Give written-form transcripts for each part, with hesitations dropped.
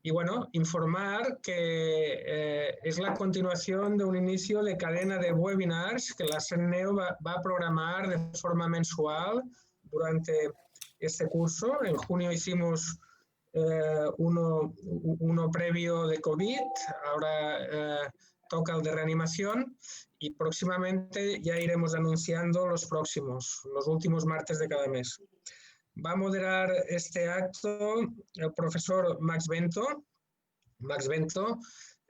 Y bueno, informar que es la continuación de un inicio de cadena de webinars que la CENNEO va a programar de forma mensual durante este curso. En junio hicimos uno previo de COVID, ahora toca el de reanimación y próximamente ya iremos anunciando los próximos, los últimos martes de cada mes. Va a moderar este acto el profesor Max Bento. Max Bento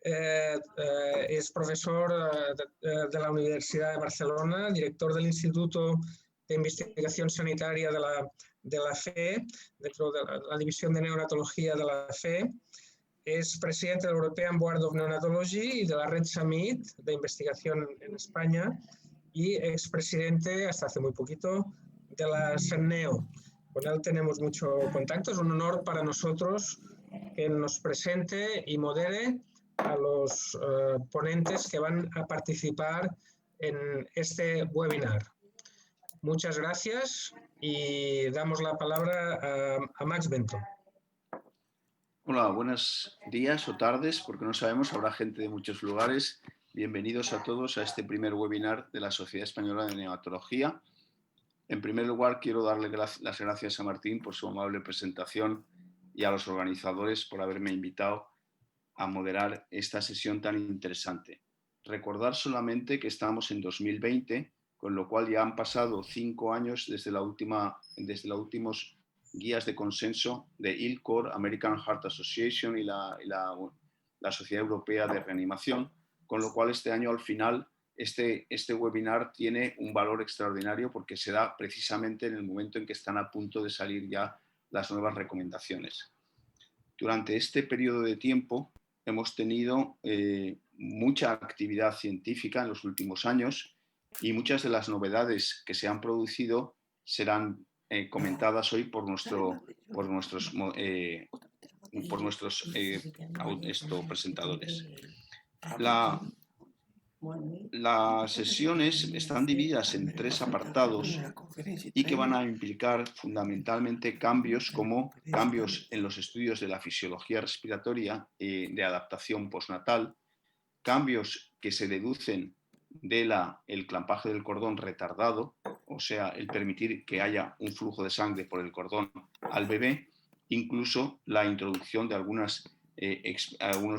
es profesor de la Universidad de Barcelona, director del Instituto de Investigación Sanitaria de la FE, dentro de la División de Neonatología de la FE. Es presidente del European Board of Neonatology y de la Red Summit de Investigación en España y expresidente, hasta hace muy poquito, de la CENNEO. Con él tenemos mucho contacto. Es un honor para nosotros que nos presente y modere a los ponentes que van a participar en este webinar. Muchas gracias y damos la palabra a Max Bento. Hola, buenos días o tardes, porque no sabemos, habrá gente de muchos lugares. Bienvenidos a todos a este primer webinar de la Sociedad Española de Neonatología. En primer lugar, quiero darle las gracias a Martín por su amable presentación y a los organizadores por haberme invitado a moderar esta sesión tan interesante. Recordar solamente que estamos en 2020, con lo cual ya han pasado 5 años desde los últimos guías de consenso de ILCOR, American Heart Association y la Sociedad Europea de Reanimación, con lo cual este año al final este webinar tiene un valor extraordinario porque se da precisamente en el momento en que están a punto de salir ya las nuevas recomendaciones. Durante este periodo de tiempo hemos tenido mucha actividad científica en los últimos años y muchas de las novedades que se han producido serán comentadas hoy por nuestros presentadores. Las sesiones están divididas en 3 apartados y que van a implicar fundamentalmente cambios como cambios en los estudios de la fisiología respiratoria de adaptación postnatal, cambios que se deducen del clampaje del cordón retardado, o sea, el permitir que haya un flujo de sangre por el cordón al bebé, incluso la introducción de algunos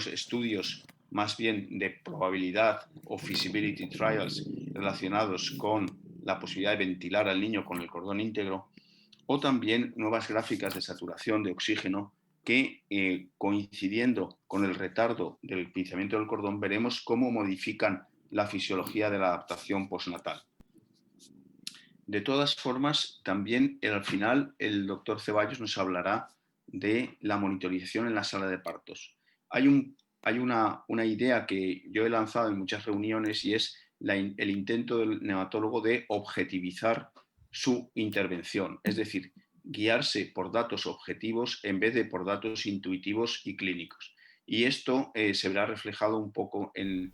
estudios más bien de probabilidad o feasibility trials relacionados con la posibilidad de ventilar al niño con el cordón íntegro, o también nuevas gráficas de saturación de oxígeno que, coincidiendo con el retardo del pinzamiento del cordón, veremos cómo modifican la fisiología de la adaptación postnatal. De todas formas, también al final el doctor Ceballos nos hablará de la monitorización en la sala de partos. Hay una idea que yo he lanzado en muchas reuniones y es el intento del neonatólogo de objetivizar su intervención, es decir, guiarse por datos objetivos en vez de por datos intuitivos y clínicos. Y esto se verá reflejado un poco en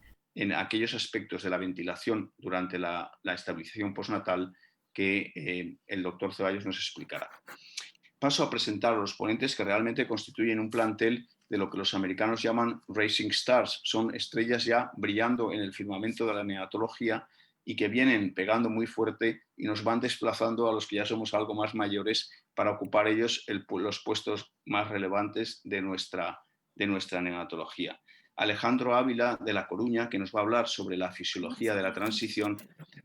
aquellos aspectos de la ventilación durante la estabilización postnatal que el doctor Ceballos nos explicará. Paso a presentar a los ponentes que realmente constituyen un plantel de lo que los americanos llaman Rising Stars. Son estrellas ya brillando en el firmamento de la neonatología y que vienen pegando muy fuerte y nos van desplazando a los que ya somos algo más mayores para ocupar ellos los puestos más relevantes de nuestra neonatología. Alejandro Ávila, de La Coruña, que nos va a hablar sobre la fisiología de la transición,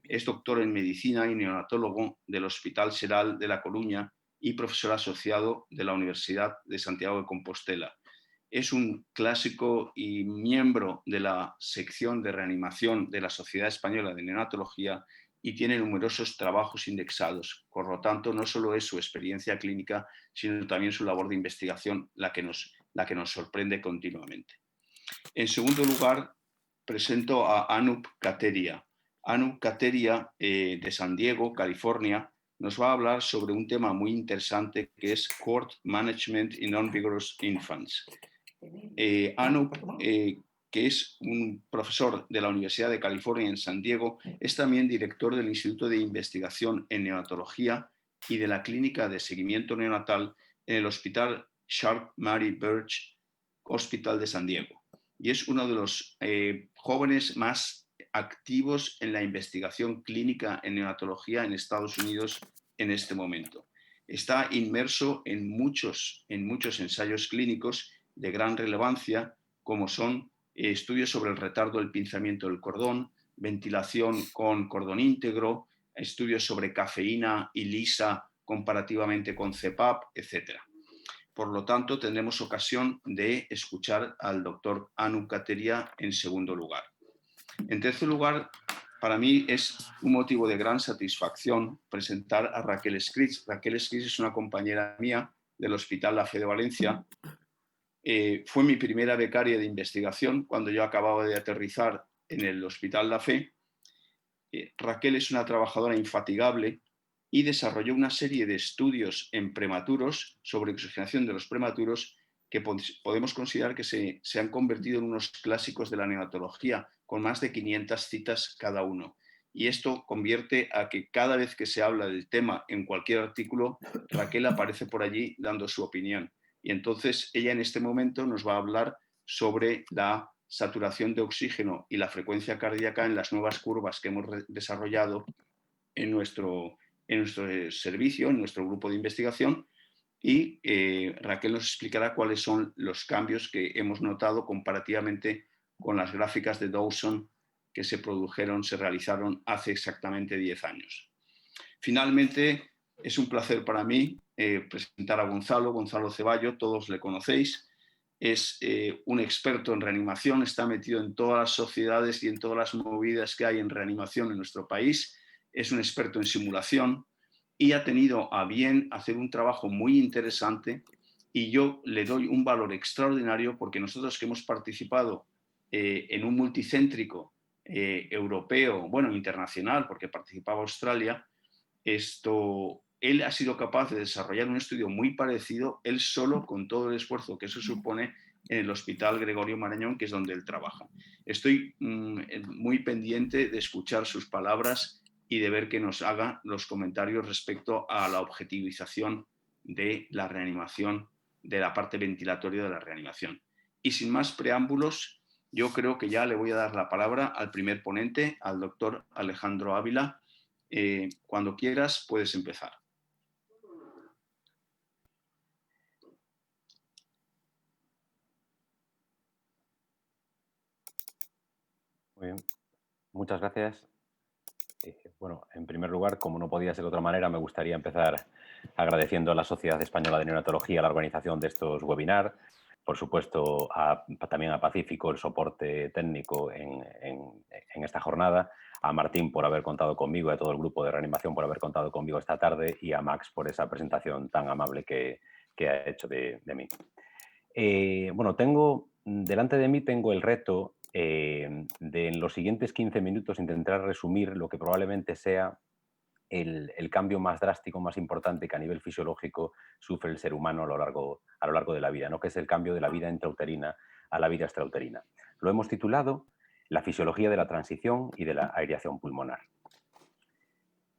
es doctor en medicina y neonatólogo del Hospital Xeral de La Coruña y profesor asociado de la Universidad de Santiago de Compostela. Es un clásico y miembro de la sección de reanimación de la Sociedad Española de Neonatología y tiene numerosos trabajos indexados. Por lo tanto, no solo es su experiencia clínica, sino también su labor de investigación la que nos sorprende continuamente. En segundo lugar, presento a Anup Kateria. Anup Kateria, de San Diego, California, nos va a hablar sobre un tema muy interesante que es Cord Management in Non-Vigorous Infants. Anup, que es un profesor de la Universidad de California en San Diego, es también director del Instituto de Investigación en Neonatología y de la Clínica de Seguimiento Neonatal en el Hospital Sharp Mary Birch Hospital de San Diego y es uno de los jóvenes más activos en la investigación clínica en neonatología en Estados Unidos en este momento. Está inmerso en muchos ensayos clínicos de gran relevancia, como son estudios sobre el retardo del pinzamiento del cordón, ventilación con cordón íntegro, estudios sobre cafeína y lisa comparativamente con CPAP, etc. Por lo tanto, tendremos ocasión de escuchar al doctor Anu Kateria en segundo lugar. En tercer lugar, para mí es un motivo de gran satisfacción presentar a Raquel Scritch. Raquel Scritch es una compañera mía del Hospital La Fe de Valencia. Fue mi primera becaria de investigación cuando yo acababa de aterrizar en el Hospital La Fe. Raquel es una trabajadora infatigable y desarrolló una serie de estudios en prematuros sobre oxigenación de los prematuros que podemos considerar que se han convertido en unos clásicos de la neonatología, con más de 500 citas cada uno. Y esto convierte a que cada vez que se habla del tema en cualquier artículo, Raquel aparece por allí dando su opinión. Y entonces ella en este momento nos va a hablar sobre la saturación de oxígeno y la frecuencia cardíaca en las nuevas curvas que hemos desarrollado en nuestro servicio, en nuestro grupo de investigación, y Raquel nos explicará cuáles son los cambios que hemos notado comparativamente con las gráficas de Dawson que se realizaron hace exactamente 10 años. Finalmente, es un placer para mí presentar a Gonzalo Ceballo, todos le conocéis. Es un experto en reanimación, está metido en todas las sociedades y en todas las movidas que hay en reanimación en nuestro país. Es un experto en simulación y ha tenido a bien hacer un trabajo muy interesante y yo le doy un valor extraordinario porque nosotros que hemos participado en un multicéntrico europeo, bueno, internacional, porque participaba Australia, él ha sido capaz de desarrollar un estudio muy parecido, él solo, con todo el esfuerzo que eso supone en el Hospital Gregorio Marañón, que es donde él trabaja. Estoy muy pendiente de escuchar sus palabras y de ver que nos haga los comentarios respecto a la objetivización de la reanimación, de la parte ventilatoria de la reanimación. Y sin más preámbulos, yo creo que ya le voy a dar la palabra al primer ponente, al doctor Alejandro Ávila. Cuando quieras, puedes empezar. Muy bien, muchas gracias. Bueno, en primer lugar, como no podía ser de otra manera, me gustaría empezar agradeciendo a la Sociedad Española de Neonatología la organización de estos webinars, por supuesto también a Pacífico el soporte técnico en esta jornada, a Martín por haber contado conmigo y a todo el grupo de reanimación por haber contado conmigo esta tarde y a Max por esa presentación tan amable que ha hecho de mí. Bueno, delante de mí tengo el reto de en los siguientes 15 minutos intentar resumir lo que probablemente sea el cambio más drástico, más importante que a nivel fisiológico sufre el ser humano a lo largo de la vida, ¿no? Que es el cambio de la vida intrauterina a la vida extrauterina. Lo hemos titulado La fisiología de la transición y de la aireación pulmonar.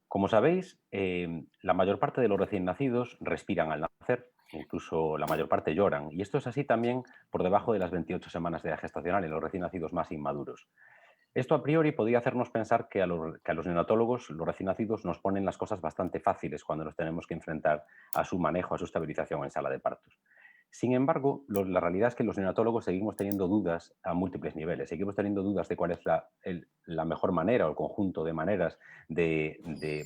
Como sabéis, la mayor parte de los recién nacidos respiran al nacer, incluso la mayor parte lloran, y esto es así también por debajo de las 28 semanas de edad gestacional en los recién nacidos más inmaduros. Esto a priori podría hacernos pensar que a los neonatólogos, los recién nacidos, nos ponen las cosas bastante fáciles cuando nos tenemos que enfrentar a su manejo, a su estabilización en sala de partos. Sin embargo, la realidad es que los neonatólogos seguimos teniendo dudas a múltiples niveles. Seguimos teniendo dudas de cuál es la mejor manera o el conjunto de maneras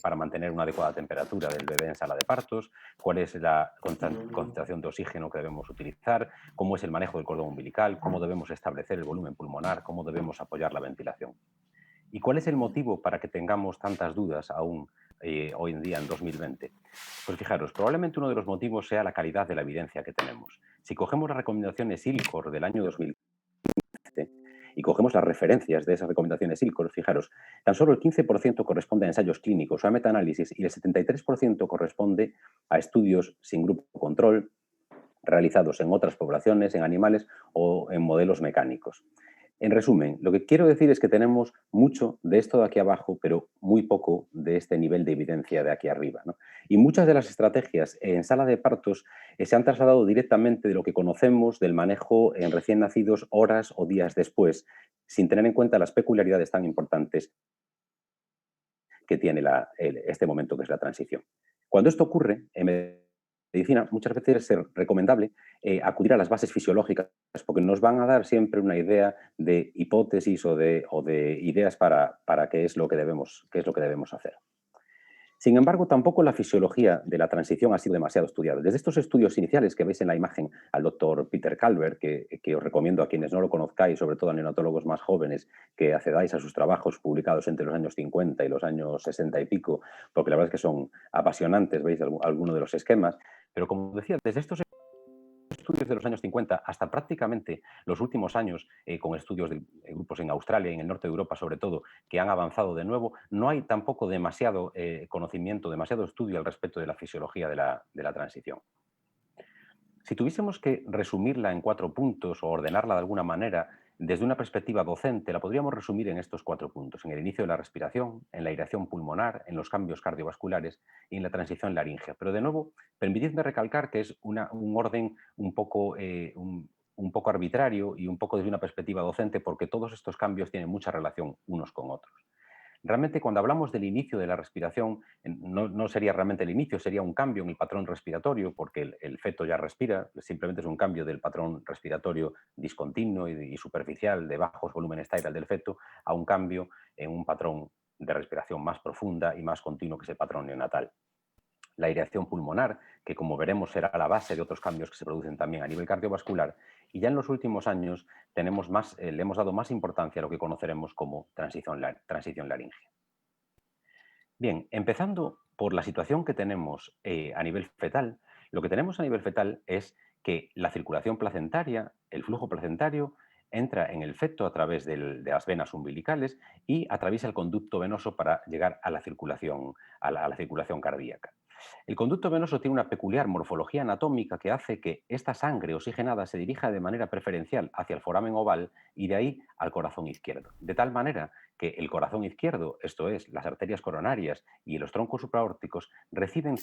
para mantener una adecuada temperatura del bebé en sala de partos, cuál es la concentración de oxígeno que debemos utilizar, cómo es el manejo del cordón umbilical, cómo debemos establecer el volumen pulmonar, cómo debemos apoyar la ventilación. ¿Y cuál es el motivo para que tengamos tantas dudas aún hoy en día, en 2020? Pues fijaros, probablemente uno de los motivos sea la calidad de la evidencia que tenemos. Si cogemos las recomendaciones ILCOR del año 2015 y cogemos las referencias de esas recomendaciones ILCOR, fijaros, tan solo el 15% corresponde a ensayos clínicos o a metaanálisis y el 73% corresponde a estudios sin grupo control realizados en otras poblaciones, en animales o en modelos mecánicos. En resumen, lo que quiero decir es que tenemos mucho de esto de aquí abajo, pero muy poco de este nivel de evidencia de aquí arriba, ¿no? Y muchas de las estrategias en sala de partos se han trasladado directamente de lo que conocemos del manejo en recién nacidos horas o días después, sin tener en cuenta las peculiaridades tan importantes que tiene este momento que es la transición. Cuando esto ocurre, en medicina muchas veces es recomendable acudir a las bases fisiológicas porque nos van a dar siempre una idea de hipótesis o de ideas para qué es lo que debemos hacer. Sin embargo, tampoco la fisiología de la transición ha sido demasiado estudiada. Desde estos estudios iniciales que veis en la imagen al doctor Peter Calvert, que os recomiendo a quienes no lo conozcáis, sobre todo a neonatólogos más jóvenes, que accedáis a sus trabajos publicados entre los años 50 y los años 60 y pico, porque la verdad es que son apasionantes, veis algunos de los esquemas. Pero como decía, desde estos estudios de los años 50 hasta prácticamente los últimos años, con estudios de grupos en Australia y en el norte de Europa sobre todo, que han avanzado de nuevo, no hay tampoco demasiado conocimiento, demasiado estudio al respecto de la fisiología de la transición. Si tuviésemos que resumirla en 4 puntos o ordenarla de alguna manera, desde una perspectiva docente, la podríamos resumir en estos 4 puntos: en el inicio de la respiración, en la aireación pulmonar, en los cambios cardiovasculares y en la transición laríngea. Pero de nuevo, permitidme recalcar que es un orden un poco arbitrario y un poco desde una perspectiva docente, porque todos estos cambios tienen mucha relación unos con otros. Realmente, cuando hablamos del inicio de la respiración, no sería realmente el inicio, sería un cambio en el patrón respiratorio, porque el feto ya respira, simplemente es un cambio del patrón respiratorio discontinuo y superficial de bajos volúmenes tidal del feto a un cambio en un patrón de respiración más profunda y más continuo, que es el patrón neonatal. La aireación pulmonar, que como veremos será la base de otros cambios que se producen también a nivel cardiovascular, y ya en los últimos años le hemos dado más importancia a lo que conoceremos como transición laríngea. Bien, empezando por la situación que tenemos a nivel fetal, lo que tenemos a nivel fetal es que la circulación placentaria, el flujo placentario, entra en el feto a través de las venas umbilicales y atraviesa el conducto venoso para llegar a la circulación cardíaca. El conducto venoso tiene una peculiar morfología anatómica que hace que esta sangre oxigenada se dirija de manera preferencial hacia el foramen oval y de ahí al corazón izquierdo. De tal manera que el corazón izquierdo, esto es, las arterias coronarias y los troncos supraórticos, reciben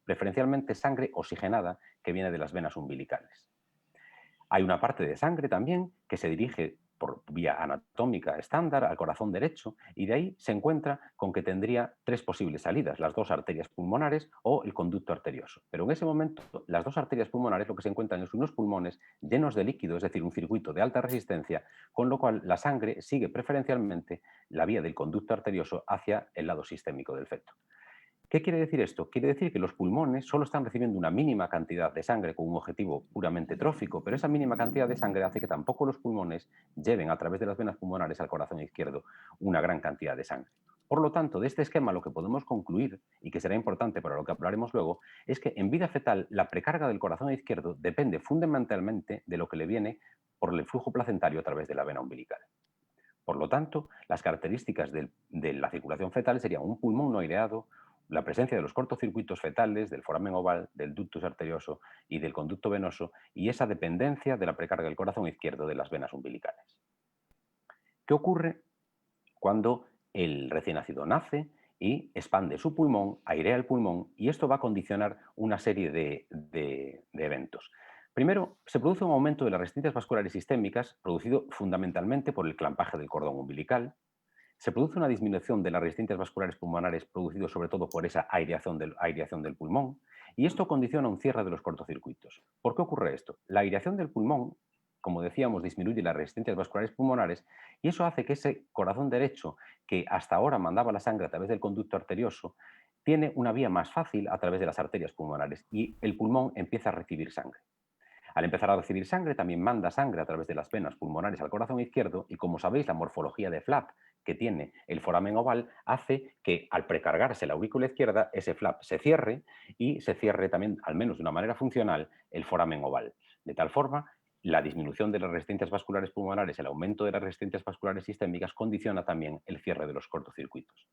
preferencialmente sangre oxigenada que viene de las venas umbilicales. Hay una parte de sangre también que se dirige por vía anatómica estándar al corazón derecho y de ahí se encuentra con que tendría 3 posibles salidas: las 2 arterias pulmonares o el conducto arterioso. Pero en ese momento las 2 arterias pulmonares lo que se encuentran es unos pulmones llenos de líquido, es decir, un circuito de alta resistencia, con lo cual la sangre sigue preferencialmente la vía del conducto arterioso hacia el lado sistémico del feto. ¿Qué quiere decir esto? Quiere decir que los pulmones solo están recibiendo una mínima cantidad de sangre con un objetivo puramente trófico, pero esa mínima cantidad de sangre hace que tampoco los pulmones lleven a través de las venas pulmonares al corazón izquierdo una gran cantidad de sangre. Por lo tanto, de este esquema lo que podemos concluir, y que será importante para lo que hablaremos luego, es que en vida fetal la precarga del corazón izquierdo depende fundamentalmente de lo que le viene por el flujo placentario a través de la vena umbilical. Por lo tanto, las características de la circulación fetal serían un pulmón no aireado, la presencia de los cortocircuitos fetales, del foramen oval, del ductus arterioso y del conducto venoso, y esa dependencia de la precarga del corazón izquierdo de las venas umbilicales. ¿Qué ocurre cuando el recién nacido nace y expande su pulmón, airea el pulmón, y esto va a condicionar una serie de eventos? Primero, se produce un aumento de las resistencias vasculares sistémicas, producido fundamentalmente por el clampaje del cordón umbilical. Se produce una disminución de las resistencias vasculares pulmonares, producido sobre todo por esa aireación del pulmón, y esto condiciona un cierre de los cortocircuitos. ¿Por qué ocurre esto? La aireación del pulmón, como decíamos, disminuye las resistencias vasculares pulmonares y eso hace que ese corazón derecho, que hasta ahora mandaba la sangre a través del conducto arterioso, tiene una vía más fácil a través de las arterias pulmonares y el pulmón empieza a recibir sangre. Al empezar a recibir sangre, también manda sangre a través de las venas pulmonares al corazón izquierdo y, como sabéis, la morfología de flap que tiene el foramen oval hace que, al precargarse la aurícula izquierda, ese flap se cierre y se cierre también, al menos de una manera funcional, el foramen oval. De tal forma, la disminución de las resistencias vasculares pulmonares, el aumento de las resistencias vasculares sistémicas condiciona también el cierre de los cortocircuitos.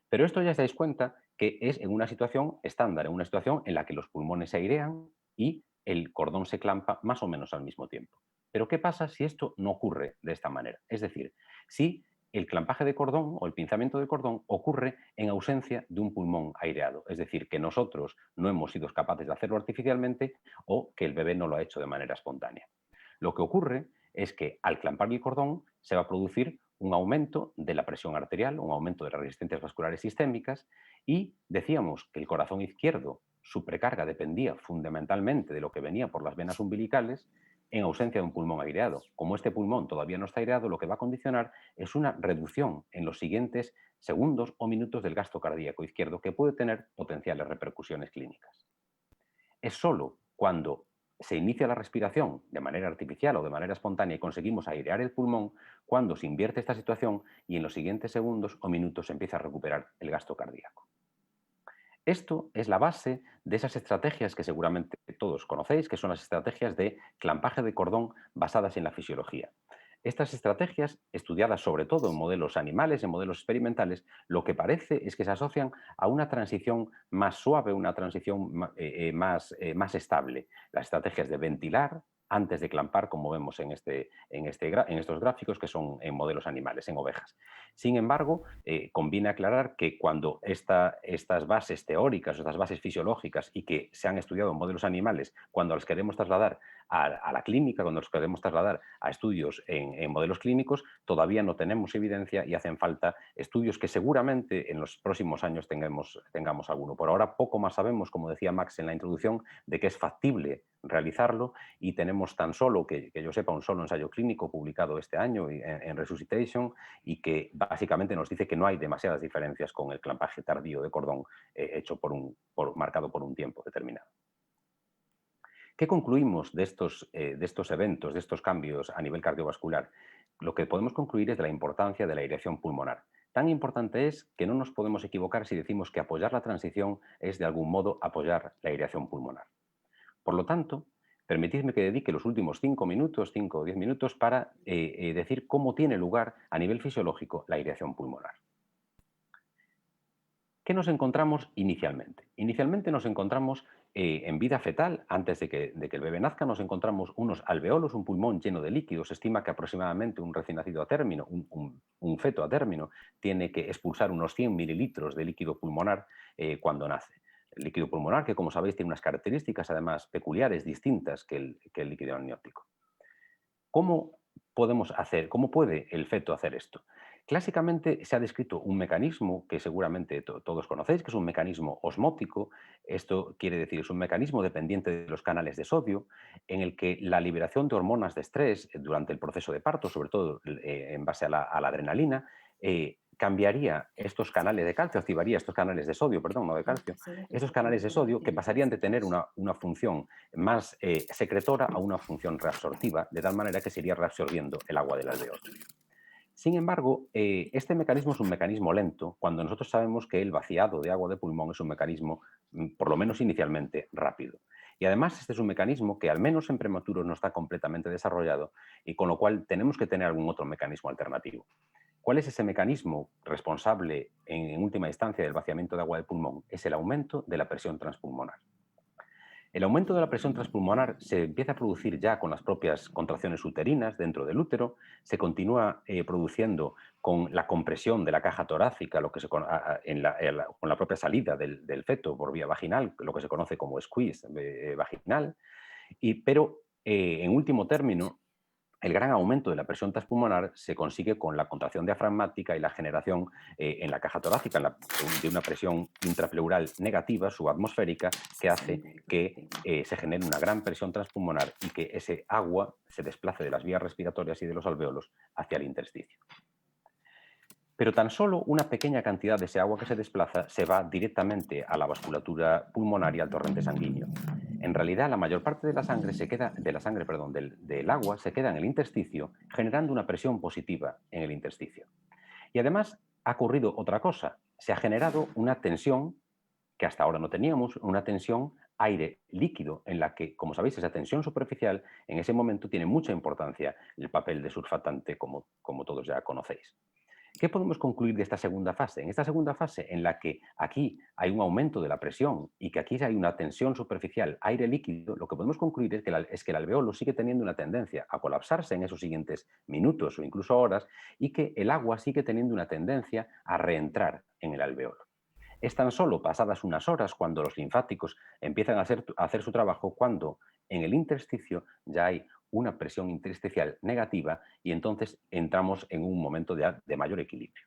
Pero esto ya os dais cuenta que es en una situación estándar, en una situación en la que los pulmones se airean y el cordón se clampa más o menos al mismo tiempo. Pero ¿qué pasa si esto no ocurre de esta manera? Es decir, si el clampaje de cordón o el pinzamiento de cordón ocurre en ausencia de un pulmón aireado, es decir, que nosotros no hemos sido capaces de hacerlo artificialmente o que el bebé no lo ha hecho de manera espontánea. Lo que ocurre es que al clampar el cordón se va a producir un aumento de la presión arterial, un aumento de las resistencias vasculares sistémicas y decíamos que el corazón izquierdo, su precarga dependía fundamentalmente de lo que venía por las venas umbilicales en ausencia de un pulmón aireado. Como este pulmón todavía no está aireado, lo que va a condicionar es una reducción en los siguientes segundos o minutos del gasto cardíaco izquierdo que puede tener potenciales repercusiones clínicas. Es solo cuando se inicia la respiración de manera artificial o de manera espontánea y conseguimos airear el pulmón, cuando se invierte esta situación y en los siguientes segundos o minutos se empieza a recuperar el gasto cardíaco. Esto es la base de esas estrategias que seguramente todos conocéis, que son las estrategias de clampaje de cordón basadas en la fisiología. Estas estrategias, estudiadas sobre todo en modelos animales, en modelos experimentales, lo que parece es que se asocian a una transición más suave, una transición más estable. Las estrategias de ventilar antes de clampar, como vemos en estos gráficos, que son en modelos animales, en ovejas. Sin embargo, conviene aclarar que cuando estas bases teóricas, estas bases fisiológicas y que se han estudiado en modelos animales, cuando las queremos trasladar a la clínica, cuando los queremos trasladar a estudios en modelos clínicos, todavía no tenemos evidencia y hacen falta estudios que seguramente en los próximos años tengamos alguno. Por ahora poco más sabemos, como decía Max en la introducción, de que es factible realizarlo y tenemos tan solo, que yo sepa, un solo ensayo clínico publicado este año en Resuscitation y que básicamente nos dice que no hay demasiadas diferencias con el clampaje tardío de cordón hecho marcado por un tiempo determinado. ¿Qué concluimos de estos eventos, de estos cambios a nivel cardiovascular? Lo que podemos concluir es de la importancia de la aireación pulmonar. Tan importante es que no nos podemos equivocar si decimos que apoyar la transición es de algún modo apoyar la aireación pulmonar. Por lo tanto, permitidme que dedique los últimos 5 o 10 minutos para decir cómo tiene lugar a nivel fisiológico la aireación pulmonar. ¿Qué nos encontramos inicialmente? Inicialmente nos encontramos en vida fetal, antes de que el bebé nazca, nos encontramos unos alveolos, un pulmón lleno de líquido. Se estima que aproximadamente un recién nacido a término, un feto a término, tiene que expulsar unos 100 mililitros de líquido pulmonar cuando nace. El líquido pulmonar, que como sabéis tiene unas características además peculiares, distintas que el líquido amniótico. ¿Cómo puede el feto hacer esto? Clásicamente se ha descrito un mecanismo que seguramente todos conocéis, que es un mecanismo osmótico. Esto quiere decir, es un mecanismo dependiente de los canales de sodio, en el que la liberación de hormonas de estrés durante el proceso de parto, sobre todo en base a la adrenalina, cambiaría estos canales de calcio, activaría estos canales de sodio, perdón, no de calcio, estos canales de sodio que pasarían de tener una función más secretora a una función reabsortiva, de tal manera que se iría reabsorbiendo el agua del alveolo. Sin embargo, este mecanismo es un mecanismo lento, cuando nosotros sabemos que el vaciado de agua de pulmón es un mecanismo, por lo menos inicialmente, rápido. Y además este es un mecanismo que al menos en prematuros no está completamente desarrollado y con lo cual tenemos que tener algún otro mecanismo alternativo. ¿Cuál es ese mecanismo responsable en última instancia del vaciamiento de agua de pulmón? Es el aumento de la presión transpulmonar. El aumento de la presión transpulmonar se empieza a producir ya con las propias contracciones uterinas dentro del útero, se continúa produciendo con la compresión de la caja torácica, lo que con la propia salida del feto por vía vaginal, lo que se conoce como squeeze vaginal, pero en último término, el gran aumento de la presión transpulmonar se consigue con la contracción diafragmática y la generación en la caja torácica de una presión intrapleural negativa, subatmosférica, que hace que se genere una gran presión transpulmonar y que ese agua se desplace de las vías respiratorias y de los alveolos hacia el intersticio. Pero tan solo una pequeña cantidad de ese agua que se desplaza se va directamente a la vasculatura pulmonar y al torrente sanguíneo. En realidad, la mayor parte de la sangre del agua se queda en el intersticio, generando una presión positiva en el intersticio. Y además ha ocurrido otra cosa. Se ha generado una tensión que hasta ahora no teníamos, una tensión aire líquido, en la que, como sabéis, esa tensión superficial en ese momento tiene mucha importancia el papel de surfactante, como todos ya conocéis. ¿Qué podemos concluir de esta segunda fase? En esta segunda fase, en la que aquí hay un aumento de la presión y que aquí hay una tensión superficial aire líquido, lo que podemos concluir es que el alveolo sigue teniendo una tendencia a colapsarse en esos siguientes minutos o incluso horas, y que el agua sigue teniendo una tendencia a reentrar en el alveolo. Es tan solo pasadas unas horas cuando los linfáticos empiezan a hacer su trabajo, cuando en el intersticio ya hay una presión intersticial negativa y entonces entramos en un momento de mayor equilibrio.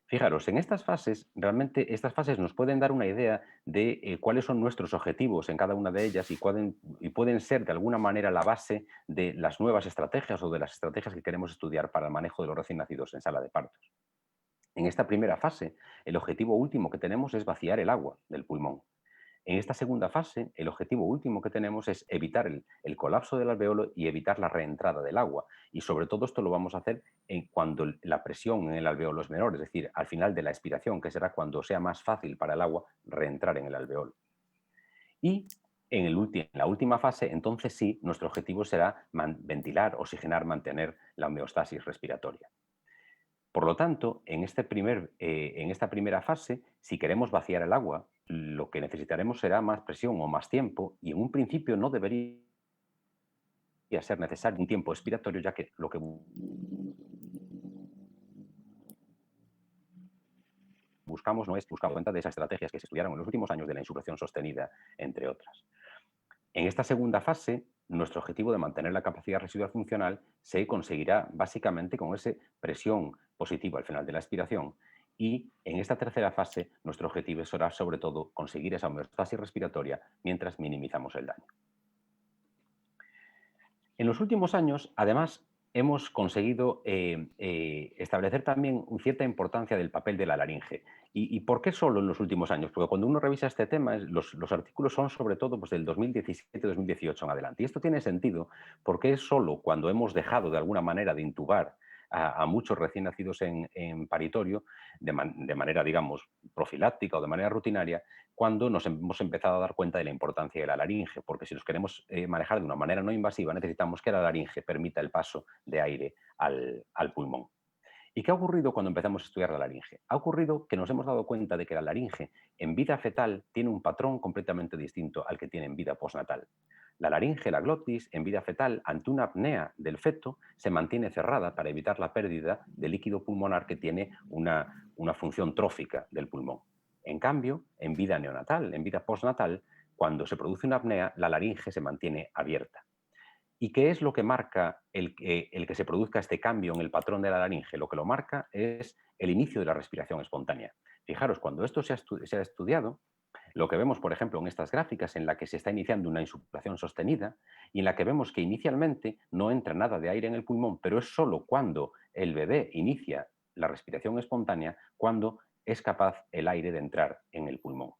Fijaros, en estas fases, realmente estas fases nos pueden dar una idea de cuáles son nuestros objetivos en cada una de ellas y pueden ser de alguna manera la base de las nuevas estrategias o de las estrategias que queremos estudiar para el manejo de los recién nacidos en sala de partos. En esta primera fase, el objetivo último que tenemos es vaciar el agua del pulmón. En esta segunda fase, el objetivo último que tenemos es evitar el colapso del alveolo y evitar la reentrada del agua. Y sobre todo esto lo vamos a hacer cuando la presión en el alveolo es menor, es decir, al final de la expiración, que será cuando sea más fácil para el agua reentrar en el alveolo. Y en la última fase, entonces sí, nuestro objetivo será ventilar, oxigenar, mantener la homeostasis respiratoria. Por lo tanto, en esta primera fase, si queremos vaciar el agua, lo que necesitaremos será más presión o más tiempo, y en un principio no debería ser necesario un tiempo expiratorio, ya que lo que buscamos no es buscar cuenta de esas estrategias que se estudiaron en los últimos años de la insuflación sostenida, entre otras. En esta segunda fase, nuestro objetivo de mantener la capacidad residual funcional se conseguirá básicamente con esa presión positiva al final de la expiración, y en esta tercera fase nuestro objetivo será sobre todo conseguir esa homeostasis respiratoria mientras minimizamos el daño. En los últimos años, además, hemos conseguido establecer también cierta importancia del papel de la laringe. ¿Y por qué solo en los últimos años? Porque cuando uno revisa este tema, los artículos son sobre todo pues, del 2017-2018 en adelante. Y esto tiene sentido porque es solo cuando hemos dejado de alguna manera de intubar a muchos recién nacidos en paritorio de manera, digamos, profiláctica o de manera rutinaria, cuando nos hemos empezado a dar cuenta de la importancia de la laringe, porque si nos queremos manejar de una manera no invasiva, necesitamos que la laringe permita el paso de aire al pulmón. ¿Y qué ha ocurrido cuando empezamos a estudiar la laringe? Ha ocurrido que nos hemos dado cuenta de que la laringe en vida fetal tiene un patrón completamente distinto al que tiene en vida postnatal. La laringe, la glotis, en vida fetal, ante una apnea del feto, se mantiene cerrada para evitar la pérdida de líquido pulmonar que tiene una función trófica del pulmón. En cambio, en vida neonatal, en vida postnatal, cuando se produce una apnea, la laringe se mantiene abierta. ¿Y qué es lo que marca el que se produzca este cambio en el patrón de la laringe? Lo que lo marca es el inicio de la respiración espontánea. Fijaros, cuando esto se ha estudiado, lo que vemos, por ejemplo, en estas gráficas en la que se está iniciando una insuflación sostenida y en la que vemos que inicialmente no entra nada de aire en el pulmón, pero es solo cuando el bebé inicia la respiración espontánea cuando es capaz el aire de entrar en el pulmón.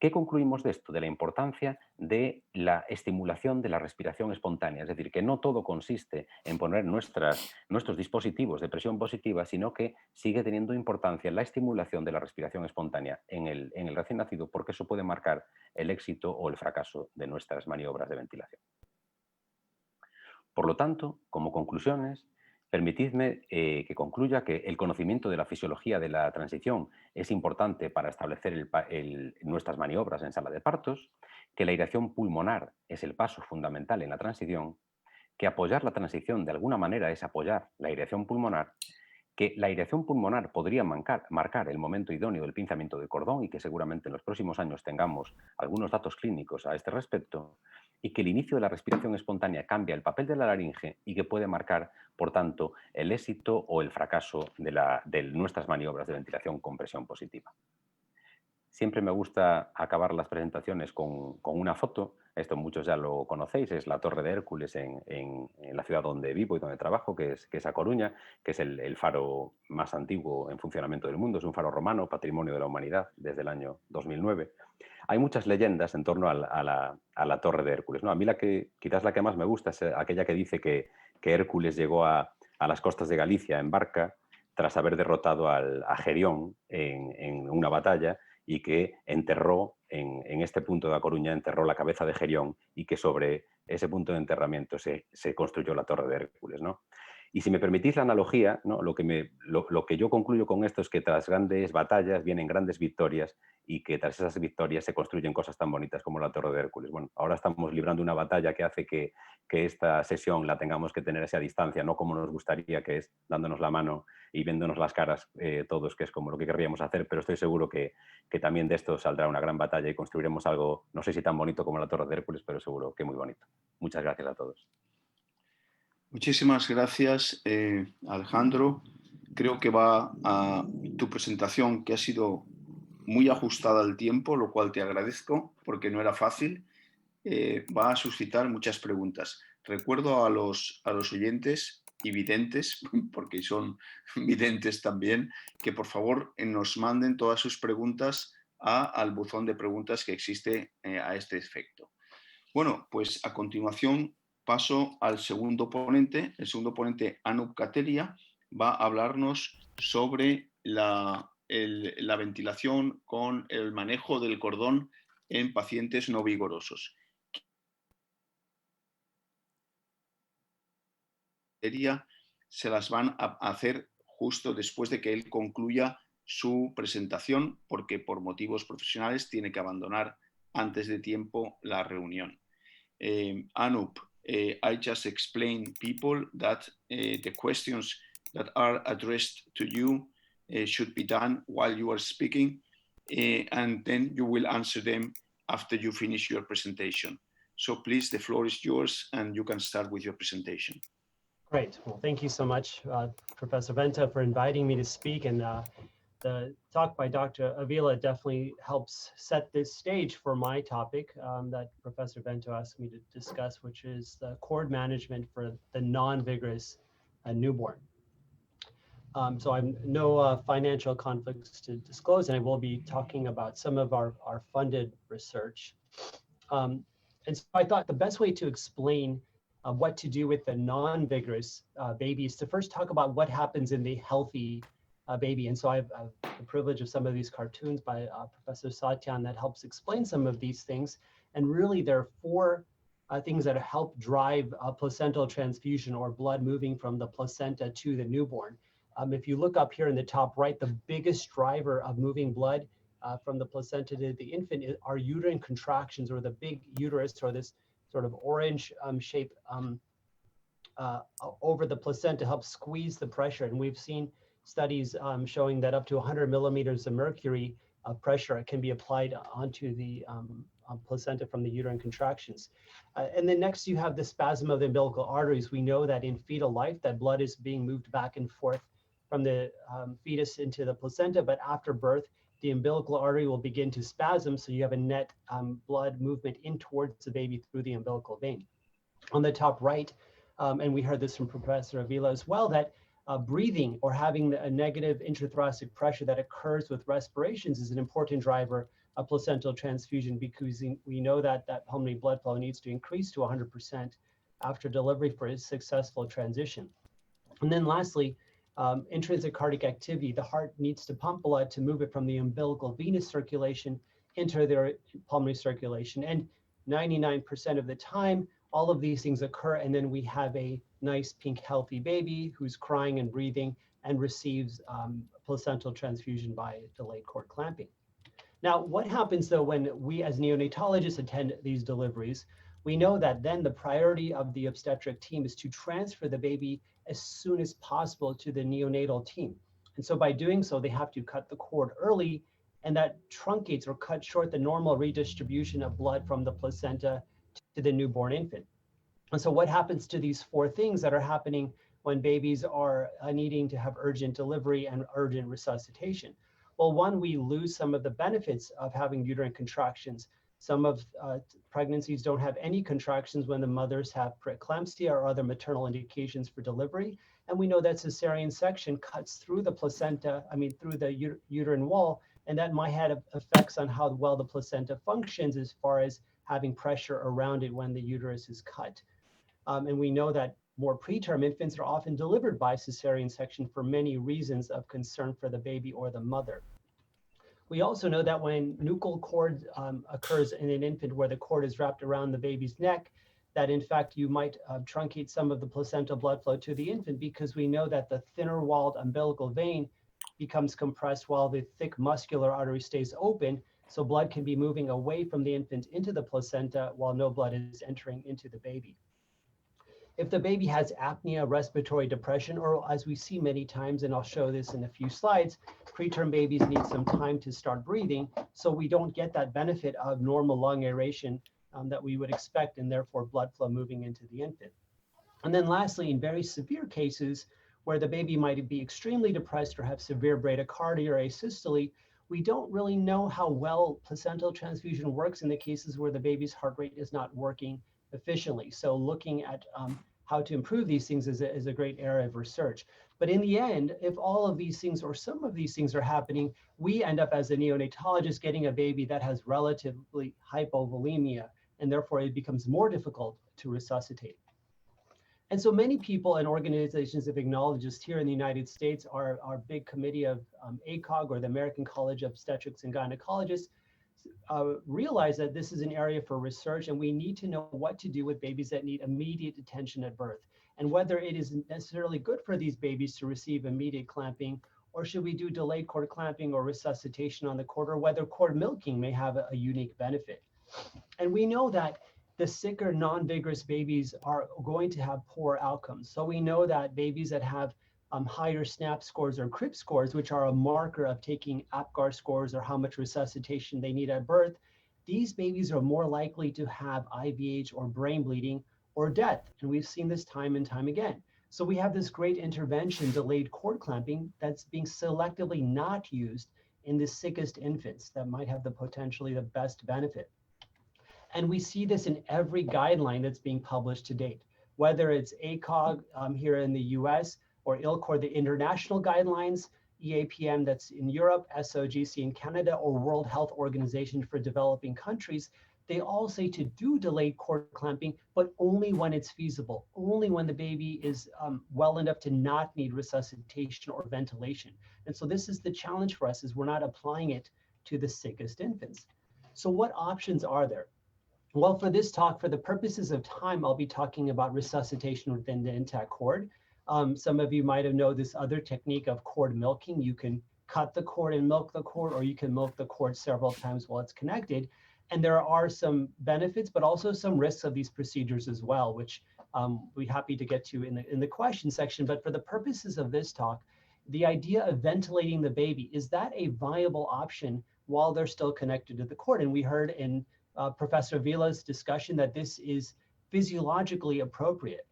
¿Qué concluimos de esto? De la importancia de la estimulación de la respiración espontánea. Es decir, que no todo consiste en poner nuestros dispositivos de presión positiva, sino que sigue teniendo importancia la estimulación de la respiración espontánea en el recién nacido, porque eso puede marcar el éxito o el fracaso de nuestras maniobras de ventilación. Por lo tanto, como conclusiones, permitidme que concluya que el conocimiento de la fisiología de la transición es importante para establecer nuestras maniobras en sala de partos, que la aireación pulmonar es el paso fundamental en la transición, que apoyar la transición de alguna manera es apoyar la aireación pulmonar, que la aireación pulmonar podría marcar el momento idóneo del pinzamiento de cordón y que seguramente en los próximos años tengamos algunos datos clínicos a este respecto, y que el inicio de la respiración espontánea cambia el papel de la laringe y que puede marcar, por tanto, el éxito o el fracaso de nuestras maniobras de ventilación con presión positiva. Siempre me gusta acabar las presentaciones con una foto. Esto muchos ya lo conocéis, es la Torre de Hércules en la ciudad donde vivo y donde trabajo, que es A Coruña, que es el faro más antiguo en funcionamiento del mundo. Es un faro romano, patrimonio de la humanidad desde el año 2009. Hay muchas leyendas en torno a la Torre de Hércules, ¿no? A mí quizás la que más me gusta es aquella que dice que Hércules llegó a las costas de Galicia en barca tras haber derrotado a Gerión en una batalla, y que enterró en este punto de A Coruña, enterró la cabeza de Gerión, y que sobre ese punto de enterramiento se construyó la Torre de Hércules, ¿no? Y si me permitís la analogía, ¿no? Lo que yo concluyo con esto es que tras grandes batallas vienen grandes victorias y que tras esas victorias se construyen cosas tan bonitas como la Torre de Hércules. Bueno, ahora estamos librando una batalla que hace que esta sesión la tengamos que tener a esa distancia, no como nos gustaría, que es dándonos la mano y viéndonos las caras todos, que es como lo que querríamos hacer, pero estoy seguro que también de esto saldrá una gran batalla y construiremos algo, no sé si tan bonito como la Torre de Hércules, pero seguro que muy bonito. Muchas gracias a todos. Muchísimas gracias, Alejandro. Creo que va a tu presentación, que ha sido muy ajustada al tiempo, lo cual te agradezco porque no era fácil, va a suscitar muchas preguntas. Recuerdo a los oyentes y videntes, porque son videntes también, que por favor nos manden todas sus preguntas al buzón de preguntas que existe a este efecto. Bueno, pues a continuación paso al segundo ponente. El segundo ponente, Anup Kateria, va a hablarnos sobre la ventilación con el manejo del cordón en pacientes no vigorosos. Se las van a hacer justo después de que él concluya su presentación, porque por motivos profesionales tiene que abandonar antes de tiempo la reunión. Anup, I just explained people that the questions that are addressed to you should be done while you are speaking, and then you will answer them after you finish your presentation. So please, the floor is yours, and you can start with your presentation. Great. Well, thank you so much, Professor Venta, for inviting me to speak. And the talk by Dr. Avila definitely helps set this stage for my topic that Professor Vento asked me to discuss, which is the cord management for the non-vigorous newborn. So I have no financial conflicts to disclose, and I will be talking about some of our funded research. And so I thought the best way to explain what to do with the non-vigorous baby is to first talk about what happens in the healthy baby. And so I have the privilege of some of these cartoons by Professor Satyan that helps explain some of these things. And really there are four things that help drive placental transfusion, or blood moving from the placenta to the newborn. If you look up here in the top right, the biggest driver of moving blood from the placenta to the infant are uterine contractions, or the big uterus, or this sort of orange shape over the placenta helps squeeze the pressure. And we've seen studies showing that up to 100 millimeters of mercury pressure can be applied onto the placenta from the uterine contractions. And then next you have the spasm of the umbilical arteries. We know that in fetal life that blood is being moved back and forth from the fetus into the placenta, but after birth, the umbilical artery will begin to spasm, so you have a net blood movement in towards the baby through the umbilical vein. On the top right, and we heard this from Professor Avila as well, that breathing or having a negative intrathoracic pressure that occurs with respirations is an important driver of placental transfusion, because we know that pulmonary blood flow needs to increase to 100% after delivery for a successful transition. And then lastly, intrinsic cardiac activity. The heart needs to pump blood to move it from the umbilical venous circulation into their pulmonary circulation. And 99% of the time, all of these things occur, and then we have a nice pink healthy baby who's crying and breathing and receives placental transfusion by delayed cord clamping. Now, what happens though when we as neonatologists attend these deliveries? We know that then the priority of the obstetric team is to transfer the baby as soon as possible to the neonatal team. And so by doing so, they have to cut the cord early, and that truncates or cuts short the normal redistribution of blood from the placenta to the newborn infant. And so what happens to these four things that are happening when babies are needing to have urgent delivery and urgent resuscitation? Well, one, we lose some of the benefits of having uterine contractions. Some of pregnancies don't have any contractions when the mothers have preeclampsia or other maternal indications for delivery. And we know that cesarean section cuts through the placenta, through the uterine wall, and that might have effects on how well the placenta functions as far as having pressure around it when the uterus is cut. And we know that more preterm infants are often delivered by cesarean section for many reasons of concern for the baby or the mother. We also know that when nuchal cord occurs in an infant where the cord is wrapped around the baby's neck, that in fact you might truncate some of the placental blood flow to the infant, because we know that the thinner walled umbilical vein becomes compressed while the thick muscular artery stays open. So blood can be moving away from the infant into the placenta while no blood is entering into the baby. If the baby has apnea, respiratory depression, or as we see many times, and I'll show this in a few slides, preterm babies need some time to start breathing, so we don't get that benefit of normal lung aeration that we would expect, and therefore blood flow moving into the infant. And then lastly, in very severe cases where the baby might be extremely depressed or have severe bradycardia or asystole, we don't really know how well placental transfusion works in the cases where the baby's heart rate is not working efficiently. So looking at how to improve these things is a great area of research. But in the end, if all of these things or some of these things are happening, we end up as a neonatologist getting a baby that has relatively hypovolemia, and therefore it becomes more difficult to resuscitate. And so many people and organizations have acknowledged, just here in the United States, our big committee of ACOG, or the American College of Obstetrics and Gynecologists, realize that this is an area for research, and we need to know what to do with babies that need immediate attention at birth, and whether it is necessarily good for these babies to receive immediate clamping, or should we do delayed cord clamping or resuscitation on the cord, or whether cord milking may have a unique benefit. And we know that the sicker, non-vigorous babies are going to have poor outcomes. So we know that babies that have higher SNAP scores or CRIP scores, which are a marker of taking APGAR scores or how much resuscitation they need at birth, these babies are more likely to have IVH or brain bleeding or death. And we've seen this time and time again. So we have this great intervention, delayed cord clamping, that's being selectively not used in the sickest infants that might have the potentially the best benefit. And we see this in every guideline that's being published to date, whether it's ACOG here in the US, or ILCOR, the international guidelines, EAPM that's in Europe, SOGC in Canada, or World Health Organization for developing countries. They all say to do delayed cord clamping, but only when it's feasible, only when the baby is well enough to not need resuscitation or ventilation. And so this is the challenge for us, is we're not applying it to the sickest infants. So what options are there? Well, for this talk, for the purposes of time, I'll be talking about resuscitation within the intact cord. Some of you might have known this other technique of cord milking. You can cut the cord and milk the cord, or you can milk the cord several times while it's connected. And there are some benefits, but also some risks of these procedures as well, which we're happy to get to in the question section. But for the purposes of this talk, the idea of ventilating the baby, is that a viable option while they're still connected to the cord? And we heard in Professor Vila's discussion that this is physiologically appropriate.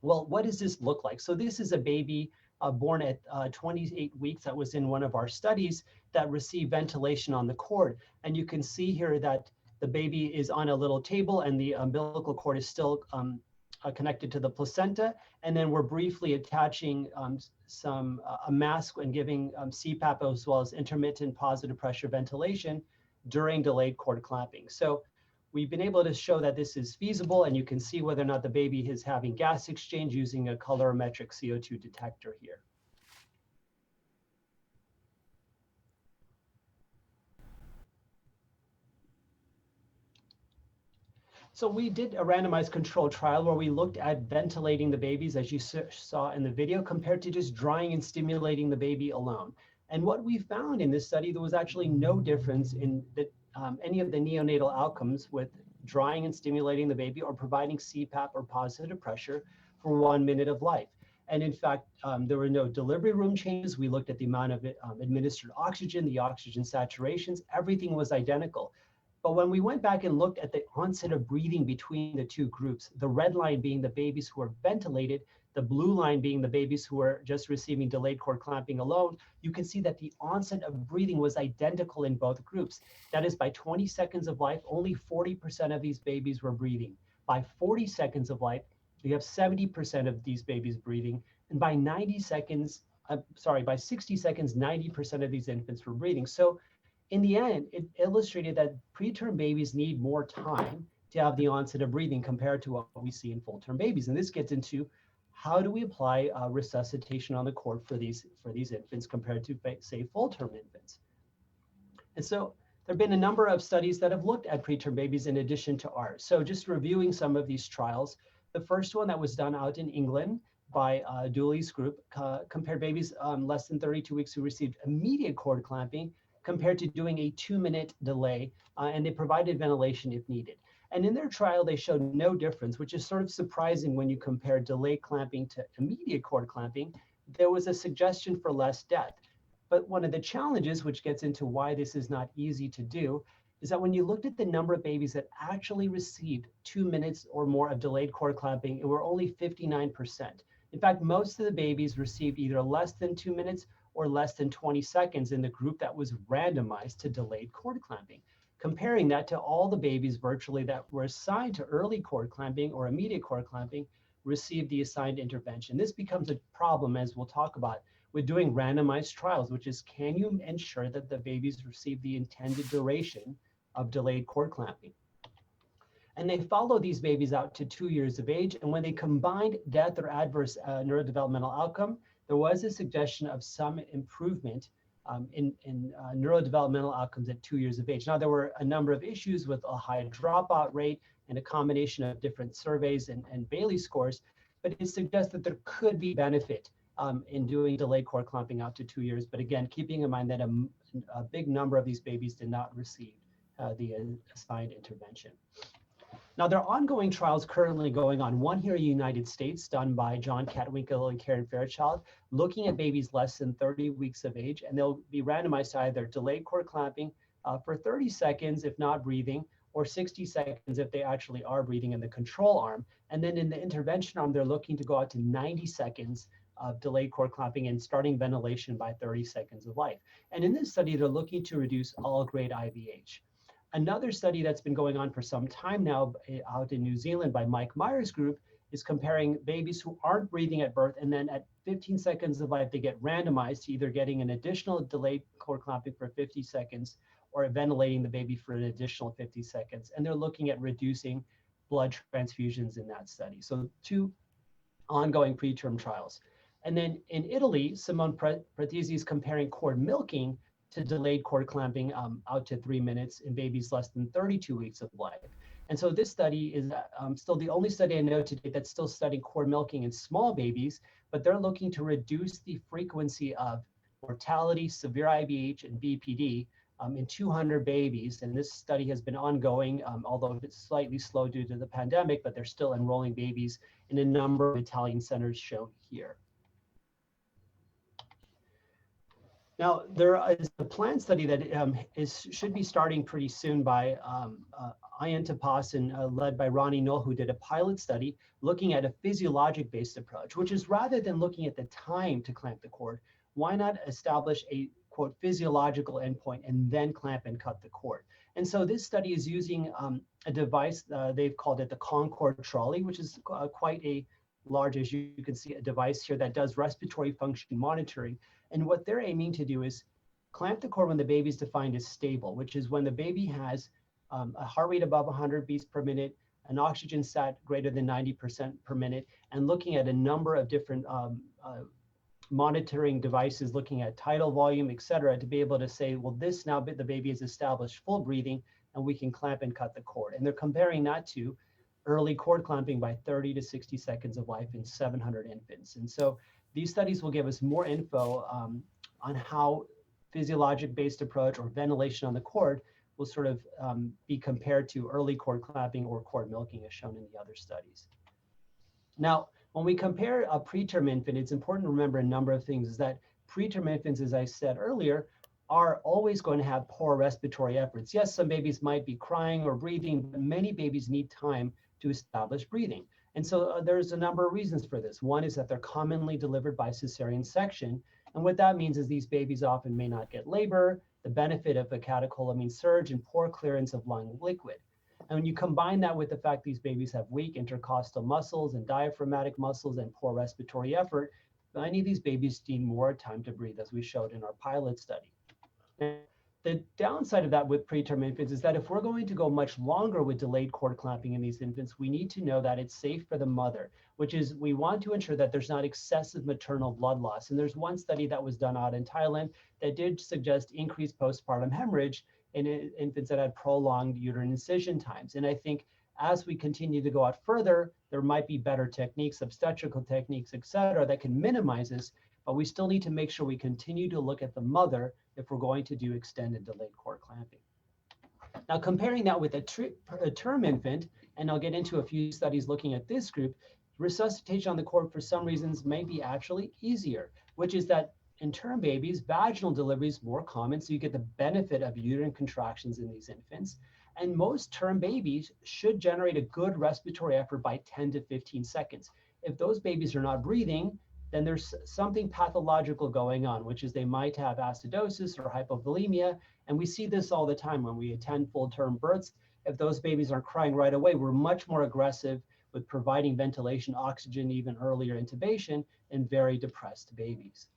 Well, what does this look like? So this is a baby born at 28 weeks that was in one of our studies that received ventilation on the cord. And you can see here that the baby is on a little table and the umbilical cord is still connected to the placenta. And then we're briefly attaching a mask and giving CPAP as well as intermittent positive pressure ventilation during delayed cord clamping. So we've been able to show that this is feasible, and you can see whether or not the baby is having gas exchange using a colorimetric CO2 detector here. So we did a randomized controlled trial where we looked at ventilating the babies, as you saw in the video, compared to just drying and stimulating the baby alone. And what we found in this study, there was actually no difference in any of the neonatal outcomes with drying and stimulating the baby or providing CPAP or positive pressure for 1 minute of life. And in fact, there were no delivery room changes. We looked at the amount of administered oxygen, the oxygen saturations, everything was identical. But when we went back and looked at the onset of breathing between the two groups, the red line being the babies who were ventilated, the blue line being the babies who were just receiving delayed cord clamping alone, you can see that the onset of breathing was identical in both groups. That is, by 20 seconds of life, only 40% of these babies were breathing. By 40 seconds of life, you have 70% of these babies breathing. And by 60 seconds, 90% of these infants were breathing. So in the end, it illustrated that preterm babies need more time to have the onset of breathing compared to what we see in full-term babies. And this gets into how do we apply resuscitation on the cord for these infants compared to, say, full-term infants. And so There have been a number of studies that have looked at preterm babies in addition to ours. So just reviewing some of these trials, the first one that was done out in England by Dooley's group compared babies less than 32 weeks who received immediate cord clamping compared to doing a 2-minute delay, and they provided ventilation if needed. And in their trial, they showed no difference, which is sort of surprising when you compare delay clamping to immediate cord clamping. There was a suggestion for less death. But one of the challenges, which gets into why this is not easy to do, is that when you looked at the number of babies that actually received 2 minutes or more of delayed cord clamping, it were only 59%. In fact, most of the babies received either less than 2 minutes or less than 20 seconds in the group that was randomized to delayed cord clamping. Comparing that to all the babies virtually that were assigned to early cord clamping or immediate cord clamping received the assigned intervention. This becomes a problem, as we'll talk about, with doing randomized trials, which is, can you ensure that the babies receive the intended duration of delayed cord clamping? And they follow these babies out to 2 years of age. And when they combined death or adverse neurodevelopmental outcome, there was a suggestion of some improvement in neurodevelopmental outcomes at 2 years of age. Now, there were a number of issues with a high dropout rate and a combination of different surveys and Bailey scores, but it suggests that there could be benefit in doing delayed cord clamping out to 2 years. But again, keeping in mind that a big number of these babies did not receive the assigned intervention. Now, there are ongoing trials currently going on, one here in the United States done by John Catwinkle and Karen Fairchild, looking at babies less than 30 weeks of age, and they'll be randomized to either delayed cord clamping for 30 seconds if not breathing, or 60 seconds if they actually are breathing in the control arm. And then in the intervention arm, they're looking to go out to 90 seconds of delayed cord clamping and starting ventilation by 30 seconds of life. And in this study, they're looking to reduce all-grade IVH. Another study that's been going on for some time now out in New Zealand by Mike Meyer's group is comparing babies who aren't breathing at birth, and then at 15 seconds of life, they get randomized to either getting an additional delayed cord clamping for 50 seconds or ventilating the baby for an additional 50 seconds. And they're looking at reducing blood transfusions in that study. So 2 ongoing preterm trials. And then in Italy, Simone Pratisi is comparing cord milking to delayed cord clamping out to 3 minutes in babies less than 32 weeks of life. And so this study is still the only study I know to date that's still studying cord milking in small babies, but they're looking to reduce the frequency of mortality, severe IVH, and BPD in 200 babies. And this study has been ongoing, although it's slightly slow due to the pandemic, but they're still enrolling babies in a number of Italian centers shown here. Now, there is a planned study that should be starting pretty soon by Ian Tapassin, led by Ronnie Knoll, who did a pilot study looking at a physiologic-based approach, which is rather than looking at the time to clamp the cord, why not establish a, quote, physiological endpoint and then clamp and cut the cord? And so this study is using a device, they've called it the Concord Trolley, which is quite a large, as you can see, a device here that does respiratory function monitoring. And what they're aiming to do is clamp the cord when the baby is defined as stable, which is when the baby has a heart rate above 100 beats per minute, an oxygen sat greater than 90% per minute, and looking at a number of different monitoring devices, looking at tidal volume, et cetera, to be able to say, well, this now the baby has established full breathing and we can clamp and cut the cord. And they're comparing that to early cord clamping by 30 to 60 seconds of life in 700 infants. And so these studies will give us more info on how physiologic-based approach or ventilation on the cord will sort of be compared to early cord clamping or cord milking as shown in the other studies. Now, when we compare a preterm infant, it's important to remember a number of things, is that preterm infants, as I said earlier, are always going to have poor respiratory efforts. Yes, some babies might be crying or breathing, but many babies need time to establish breathing. And so there's a number of reasons for this. One is that they're commonly delivered by cesarean section. And what that means is these babies often may not get labor, the benefit of a catecholamine surge, and poor clearance of lung liquid. And when you combine that with the fact these babies have weak intercostal muscles and diaphragmatic muscles and poor respiratory effort, many of these babies need more time to breathe, as we showed in our pilot study. The downside of that with preterm infants is that if we're going to go much longer with delayed cord clamping in these infants, we need to know that it's safe for the mother, which is we want to ensure that there's not excessive maternal blood loss. And there's one study that was done out in Thailand that did suggest increased postpartum hemorrhage in infants that had prolonged uterine incision times. And I think as we continue to go out further, there might be better techniques, obstetrical techniques, et cetera, that can minimize this, but we still need to make sure we continue to look at the mother if we're going to do extended delayed cord clamping. Now, comparing that with a term infant, and I'll get into a few studies looking at this group, resuscitation on the cord for some reasons may be actually easier, which is that in term babies, vaginal delivery is more common, so you get the benefit of uterine contractions in these infants. And most term babies should generate a good respiratory effort by 10 to 15 seconds. If those babies are not breathing, then there's something pathological going on, which is they might have acidosis or hypovolemia. And we see this all the time when we attend full-term births. If those babies aren't crying right away, we're much more aggressive with providing ventilation, oxygen, even earlier intubation in very depressed babies.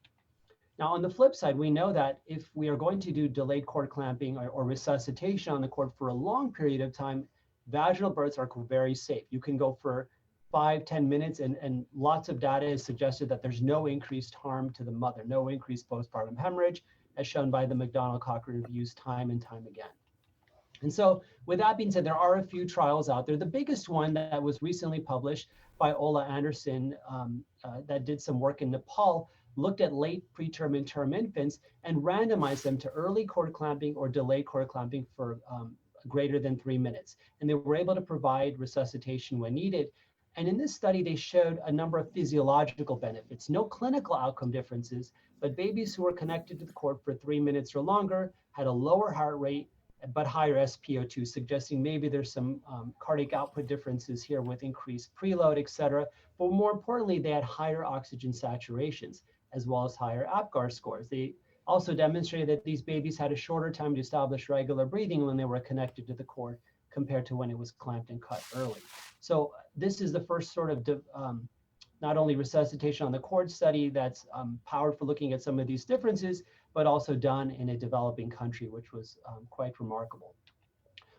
Now, on the flip side, we know that if we are going to do delayed cord clamping or resuscitation on the cord for a long period of time, vaginal births are very safe. You can go for 5-10 minutes, and lots of data has suggested that there's no increased harm to the mother, no increased postpartum hemorrhage, as shown by the McDonald-Cochrane reviews time and time again. And so with that being said, there are a few trials out there. The biggest one that was recently published by Ola Anderson that did some work in Nepal looked at late preterm and term infants and randomized them to early cord clamping or delayed cord clamping for greater than 3 minutes. And they were able to provide resuscitation when needed. And in this study, they showed a number of physiological benefits, no clinical outcome differences, but babies who were connected to the cord for 3 minutes or longer had a lower heart rate, but higher SpO2, suggesting maybe there's some cardiac output differences here with increased preload, et cetera. But more importantly, they had higher oxygen saturations, as well as higher APGAR scores. They also demonstrated that these babies had a shorter time to establish regular breathing when they were connected to the cord compared to when it was clamped and cut early. So this is the first sort of not only resuscitation on the cord study that's powered for looking at some of these differences, but also done in a developing country, which was quite remarkable.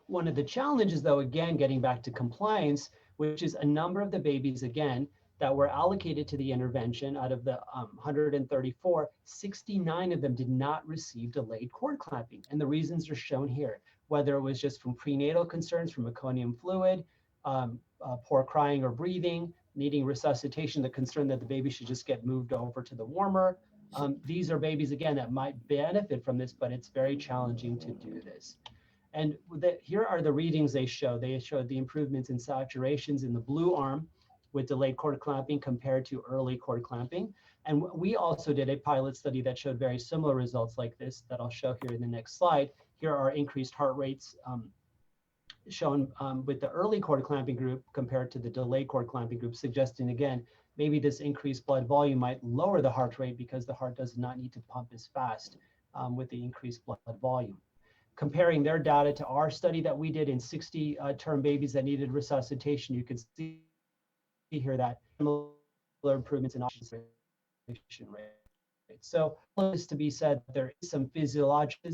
One of the challenges, though, again, getting back to compliance, which is a number of the babies, again, that were allocated to the intervention. Out of the 134, 69 of them did not receive delayed cord clamping. And the reasons are shown here, whether it was just from prenatal concerns, from meconium fluid, poor crying or breathing, needing resuscitation, the concern that the baby should just get moved over to the warmer. These are babies, again, that might benefit from this, but it's very challenging to do this. And here are the readings they show. They showed the improvements in saturations in the blue arm with delayed cord clamping compared to early cord clamping. And we also did a pilot study that showed very similar results like this that I'll show here in the next slide. Here are increased heart rates shown with the early cord clamping group compared to the delayed cord clamping group, suggesting again, maybe this increased blood volume might lower the heart rate because the heart does not need to pump as fast with the increased blood volume. Comparing their data to our study that we did in 60 term babies that needed resuscitation, you can see here that similar improvements in oxygen rate. So all this to be said, there is some physiological,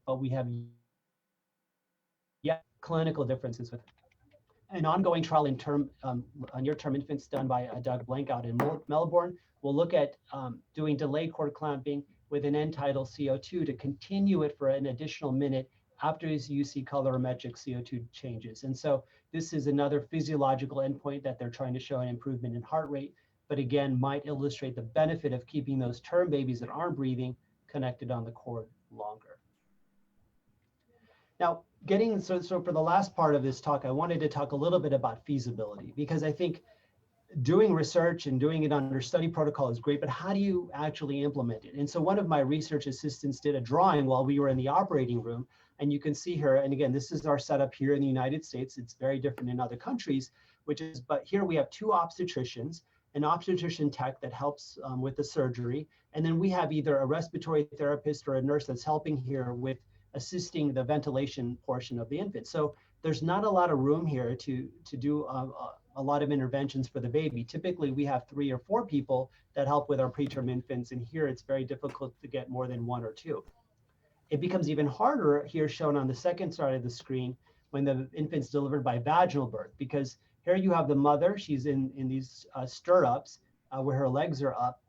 but we have yet clinical differences with an ongoing trial in near-term infants done by Doug Blank out in Melbourne. We'll look at doing delayed cord clamping with an end-tidal CO2 to continue it for an additional minute after his UC colorimetric CO2 changes. And so this is another physiological endpoint that they're trying to show an improvement in heart rate, but again, might illustrate the benefit of keeping those term babies that aren't breathing connected on the cord longer. Now, so for the last part of this talk, I wanted to talk a little bit about feasibility, because I think doing research and doing it under study protocol is great, but how do you actually implement it? And so one of my research assistants did a drawing while we were in the operating room, and you can see here, and again, this is our setup here in the United States. It's very different in other countries, but here we have two obstetricians, an obstetrician tech that helps with the surgery, and then we have either a respiratory therapist or a nurse that's helping here with assisting the ventilation portion of the infant. So there's not a lot of room here to do a lot of interventions for the baby. Typically, we have 3 or 4 people that help with our preterm infants, and here it's very difficult to get more than 1 or 2. It becomes even harder here, shown on the second side of the screen, when the infant's delivered by vaginal birth, because here you have the mother, she's in these stirrups where her legs are up,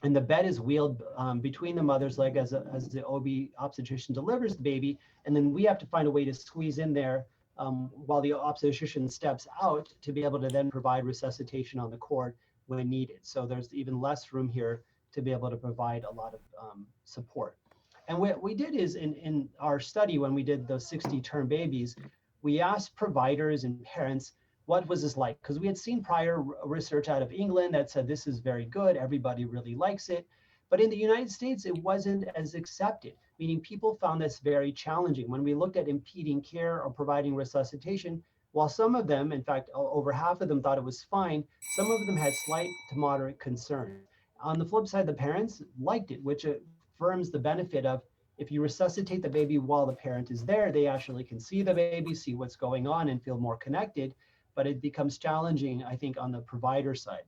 and the bed is wheeled between the mother's leg as the OB obstetrician delivers the baby, and then we have to find a way to squeeze in there while the obstetrician steps out to be able to then provide resuscitation on the cord when needed. So there's even less room here to be able to provide a lot of support. And what we did is in our study, when we did those 60 term babies, we asked providers and parents, what was this like? Because we had seen prior research out of England that said this is very good, everybody really likes it. But in the United States, it wasn't as accepted, meaning people found this very challenging. When we looked at impeding care or providing resuscitation, while some of them, in fact, over half of them thought it was fine, some of them had slight to moderate concern. On the flip side, the parents liked it, which affirms the benefit of if you resuscitate the baby while the parent is there, they actually can see the baby, see what's going on, and feel more connected. But it becomes challenging, I think, on the provider side.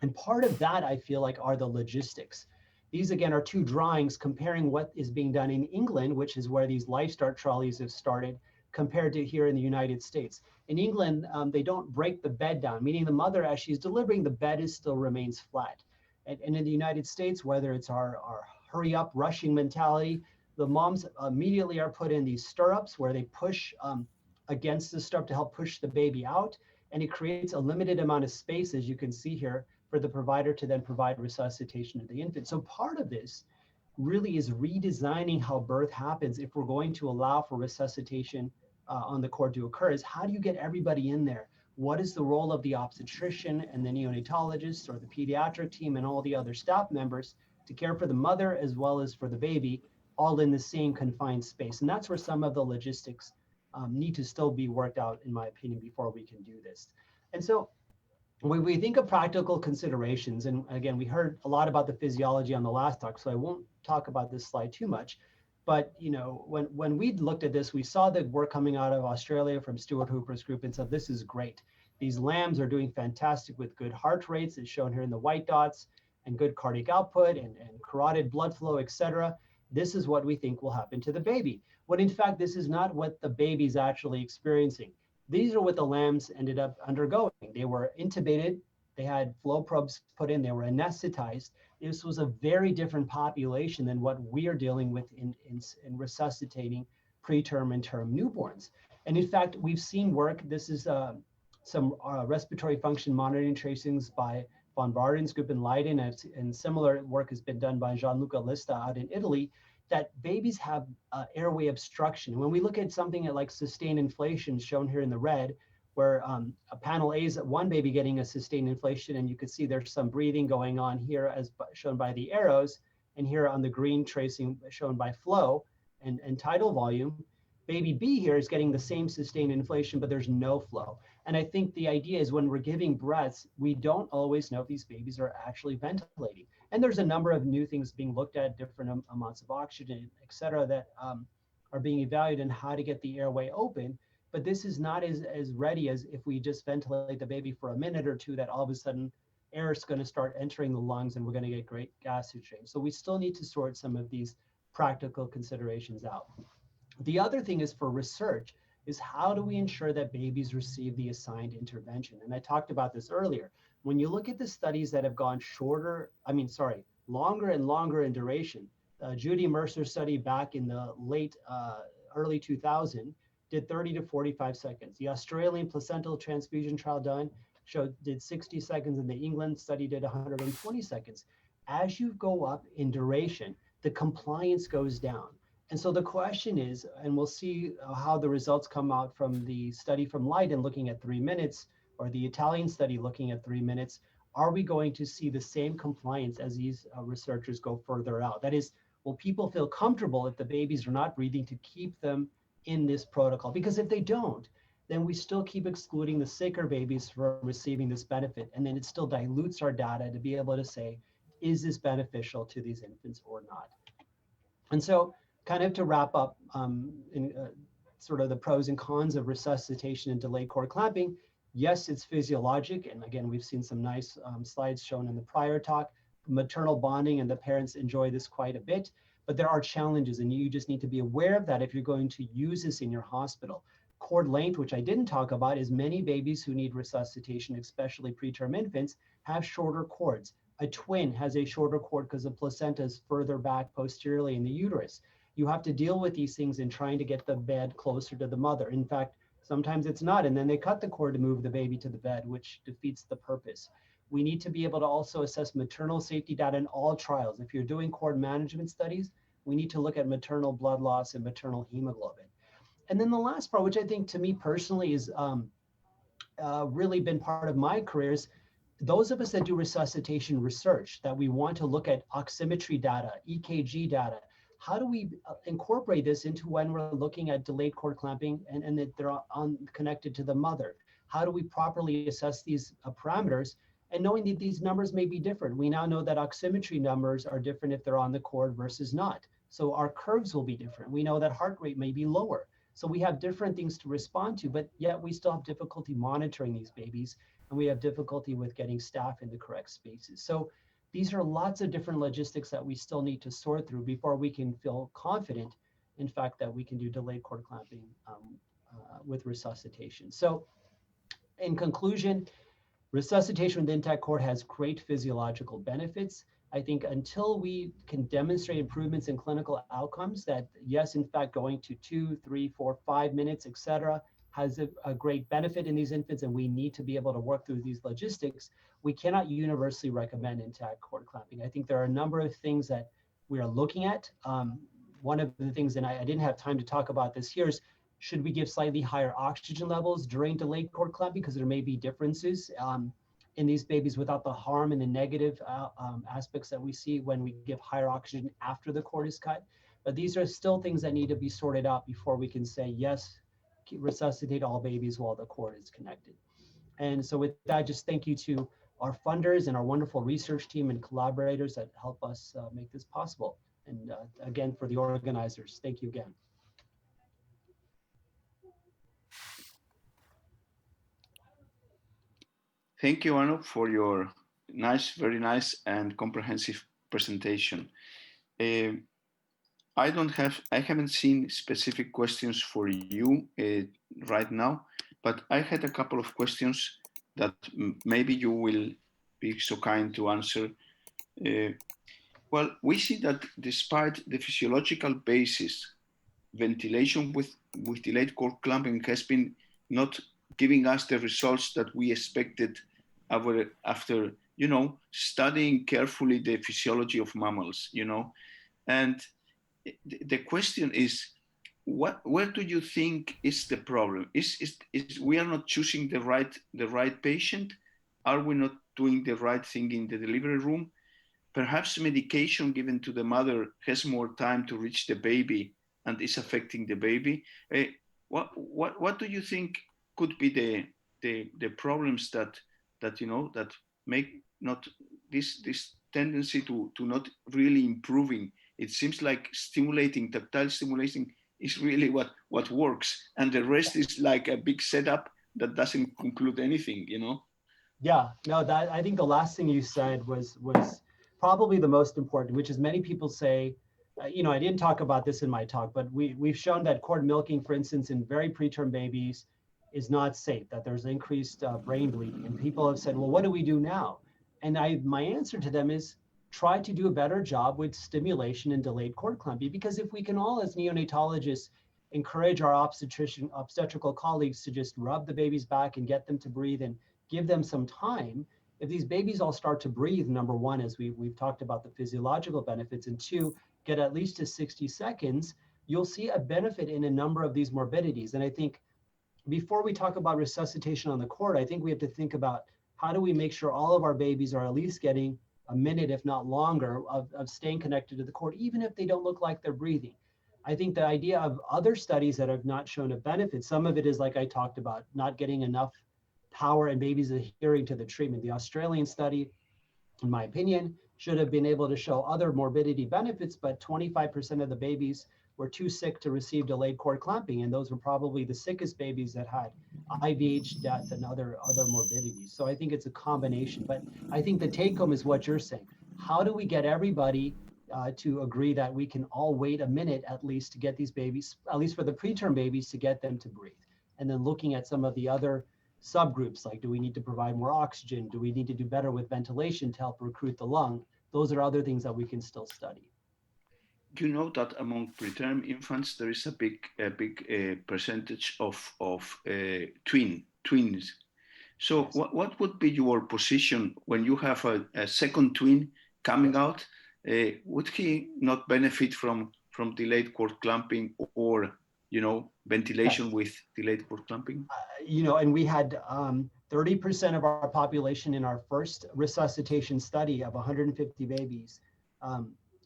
And part of that, I feel like, are the logistics. These, again, are two drawings comparing what is being done in England, which is where these LifeStart trolleys have started, compared to here in the United States. In England, they don't break the bed down, meaning the mother, as she's delivering, the bed still remains flat. And in the United States, whether it's our hurry up, rushing mentality, the moms immediately are put in these stirrups where they push against the stirrup to help push the baby out. And it creates a limited amount of space, as you can see here, for the provider to then provide resuscitation to the infant. So part of this really is redesigning how birth happens if we're going to allow for resuscitation on the cord to occur, is how do you get everybody in there? What is the role of the obstetrician and the neonatologist or the pediatric team and all the other staff members to care for the mother as well as for the baby, all in the same confined space? And that's where some of the logistics need to still be worked out, in my opinion, before we can do this. And so when we think of practical considerations, and again, we heard a lot about the physiology on the last talk, so I won't talk about this slide too much. But you know, when we looked at this, we saw the work coming out of Australia from Stuart Hooper's group and said, this is great. These lambs are doing fantastic with good heart rates, as shown here in the white dots, and good cardiac output and carotid blood flow, et cetera. This is what we think will happen to the baby. When in fact, this is not what the baby's actually experiencing. These are what the lambs ended up undergoing. They were intubated, they had flow probes put in, they were anesthetized. This was a very different population than what we are dealing with in resuscitating preterm and term newborns. And in fact, we've seen work, this is some respiratory function monitoring tracings by von Barden's group in Leiden, and similar work has been done by Gianluca Lista out in Italy, that babies have airway obstruction. When we look at something like sustained inflation shown here in the red, where a panel A is one baby getting a sustained inflation, and you can see there's some breathing going on here as shown by the arrows, and here on the green tracing shown by flow and tidal volume. Baby B here is getting the same sustained inflation, but there's no flow. And I think the idea is when we're giving breaths, we don't always know if these babies are actually ventilating. And there's a number of new things being looked at, different amounts of oxygen, et cetera, that are being evaluated on how to get the airway open. But this is not as ready as if we just ventilate the baby for a minute or two, that all of a sudden air is going to start entering the lungs and we're going to get great gas exchange. So we still need to sort some of these practical considerations out. The other thing is for research is how do we ensure that babies receive the assigned intervention? And I talked about this earlier. When you look at the studies that have gone longer and longer in duration, Judy Mercer's study back in the early 2000 did 30 to 45 seconds. The Australian placental transfusion trial did 60 seconds, and the England study did 120 seconds. As you go up in duration, the compliance goes down. And so the question is, and we'll see how the results come out from the study from Leiden looking at 3 minutes, or the Italian study looking at 3 minutes, are we going to see the same compliance as these researchers go further out? That is, will people feel comfortable if the babies are not breathing to keep them in this protocol? Because if they don't, then we still keep excluding the sicker babies from receiving this benefit. And then it still dilutes our data to be able to say, is this beneficial to these infants or not? And so kind of to wrap up sort of the pros and cons of resuscitation and delayed cord clamping, yes, it's physiologic. And again, we've seen some nice slides shown in the prior talk. Maternal bonding and the parents enjoy this quite a bit, but there are challenges and you just need to be aware of that if you're going to use this in your hospital. Cord length, which I didn't talk about, is many babies who need resuscitation, especially preterm infants, have shorter cords. A twin has a shorter cord because the placenta is further back posteriorly in the uterus. You have to deal with these things in trying to get the bed closer to the mother. In fact, sometimes it's not, and then they cut the cord to move the baby to the bed, which defeats the purpose. We need to be able to also assess maternal safety data in all trials. If you're doing cord management studies, we need to look at maternal blood loss and maternal hemoglobin. And then the last part, which I think to me personally is really been part of my career, is those of us that do resuscitation research, that we want to look at oximetry data, EKG data. How do we incorporate this into when we're looking at delayed cord clamping and that they're connected to the mother? How do we properly assess these parameters? And knowing that these numbers may be different. We now know that oximetry numbers are different if they're on the cord versus not. So our curves will be different. We know that heart rate may be lower. So we have different things to respond to, but yet we still have difficulty monitoring these babies, and we have difficulty with getting staff in the correct spaces. So these are lots of different logistics that we still need to sort through before we can feel confident, in fact, that we can do delayed cord clamping with resuscitation. So in conclusion, resuscitation with intact cord has great physiological benefits. I think until we can demonstrate improvements in clinical outcomes that, yes, in fact, going to 2, 3, 4, 5 minutes, et cetera, has a great benefit in these infants, and we need to be able to work through these logistics, we cannot universally recommend intact cord clamping. I think there are a number of things that we are looking at. One of the things, and I didn't have time to talk about this here, is should we give slightly higher oxygen levels during delayed cord clamping, because there may be differences in these babies without the harm and the negative aspects that we see when we give higher oxygen after the cord is cut. But these are still things that need to be sorted out before we can say, yes, resuscitate all babies while the cord is connected. And so with that, just thank you to our funders and our wonderful research team and collaborators that help us make this possible. And again, for the organizers, thank you again. Thank you, Anu, for your very nice and comprehensive presentation. I haven't seen specific questions for you right now, but I had a couple of questions that maybe you will be so kind to answer. Well, we see that despite the physiological basis, ventilation with delayed cord clamping has been not giving us the results that we expected after studying carefully the physiology of mammals, And the question is, where do you think is the problem? Is we are not choosing the right patient? Are we not doing the right thing in the delivery room? Perhaps medication given to the mother has more time to reach the baby and is affecting the baby. What do you think could be the problems that make not this tendency to not really improving? It seems like tactile stimulation is really what works, and the rest is like a big setup that doesn't conclude anything, Yeah, no, that I think the last thing you said was probably the most important, which is many people say, I didn't talk about this in my talk, but we've shown that cord milking, for instance, in very preterm babies is not safe, that there's increased brain bleeding. And people have said, well, what do we do now? And my answer to them is try to do a better job with stimulation and delayed cord clamping, because if we can all as neonatologists encourage our obstetrical colleagues to just rub the baby's back and get them to breathe and give them some time, if these babies all start to breathe, number one, as we've talked about the physiological benefits, and two, get at least to 60 seconds, you'll see a benefit in a number of these morbidities. And I think before we talk about resuscitation on the cord, I think we have to think about how do we make sure all of our babies are at least getting a minute, if not longer, of staying connected to the cord, even if they don't look like they're breathing. I think the idea of other studies that have not shown a benefit, some of it is like I talked about, not getting enough power and babies adhering to the treatment. The Australian study, in my opinion, should have been able to show other morbidity benefits, but 25% of the babies were too sick to receive delayed cord clamping, and those were probably the sickest babies that had IVH death and other morbidities. So I think it's a combination, but I think the take home is what you're saying. How do we get everybody to agree that we can all wait a minute at least to get these babies, at least for the preterm babies, to get them to breathe? And then looking at some of the other subgroups, like do we need to provide more oxygen? Do we need to do better with ventilation to help recruit the lung? Those are other things that we can still study. You know that among preterm infants there is a big percentage of twins. So Yes. what would be your position when you have a second twin coming out? Would he not benefit from delayed cord clamping or ventilation Yes. with delayed cord clamping? And we had 30% of our population in our first resuscitation study of 150 babies.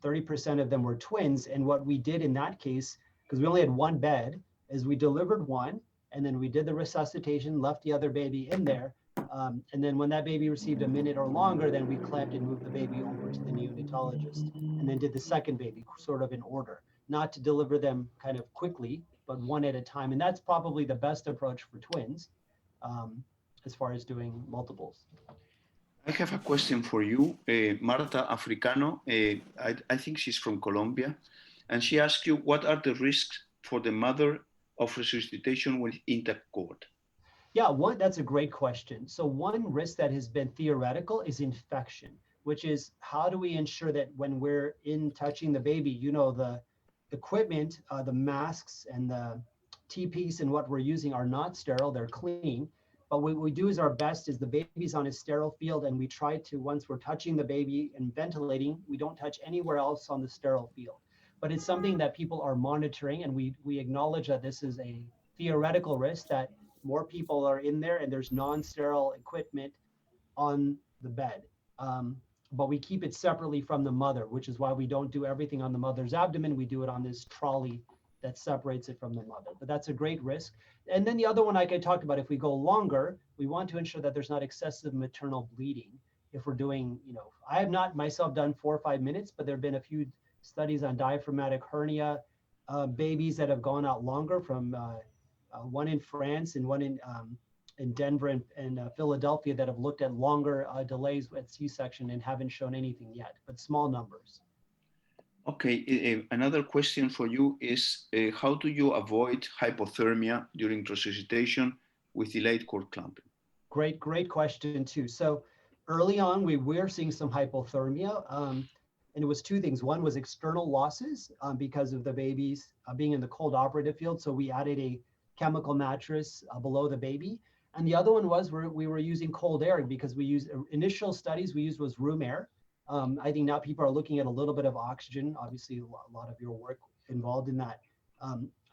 30% of them were twins. And what we did in that case, because we only had one bed, is we delivered one, and then we did the resuscitation, left the other baby in there. And then when that baby received a minute or longer, then we clamped and moved the baby over to the neonatologist, and then did the second baby sort of in order, not to deliver them kind of quickly, but one at a time. And that's probably the best approach for twins as far as doing multiples. I have a question for you, Marta Africano. I think she's from Colombia, and she asked you, what are the risks for the mother of resuscitation with intact cord? Yeah, that's a great question. So one risk that has been theoretical is infection, which is how do we ensure that when we're in touching the baby, the equipment, the masks and the T-piece and what we're using are not sterile, they're clean. But what we do is our best is the baby's on a sterile field, and we try to, once we're touching the baby and ventilating, we don't touch anywhere else on the sterile field. But it's something that people are monitoring, and we acknowledge that this is a theoretical risk, that more people are in there and there's non-sterile equipment on the bed. But we keep it separately from the mother, which is why we don't do everything on the mother's abdomen. We do it on this trolley that separates it from the mother. But that's a great risk. And then the other one, like I talked about, if we go longer, we want to ensure that there's not excessive maternal bleeding. If we're doing, I have not myself done 4 or 5 minutes, but there have been a few studies on diaphragmatic hernia, babies that have gone out longer, from one in France and one in Denver and Philadelphia, that have looked at longer delays at C-section and haven't shown anything yet, but small numbers. Okay, another question for you is, how do you avoid hypothermia during resuscitation with delayed cord clamping? Great question too. So early on, we were seeing some hypothermia, and it was two things. One was external losses because of the babies being in the cold operative field. So we added a chemical mattress below the baby. And the other one was we were using cold air, because we used, initial studies we used was room air. I think now people are looking at a little bit of oxygen, obviously a lot of your work involved in that.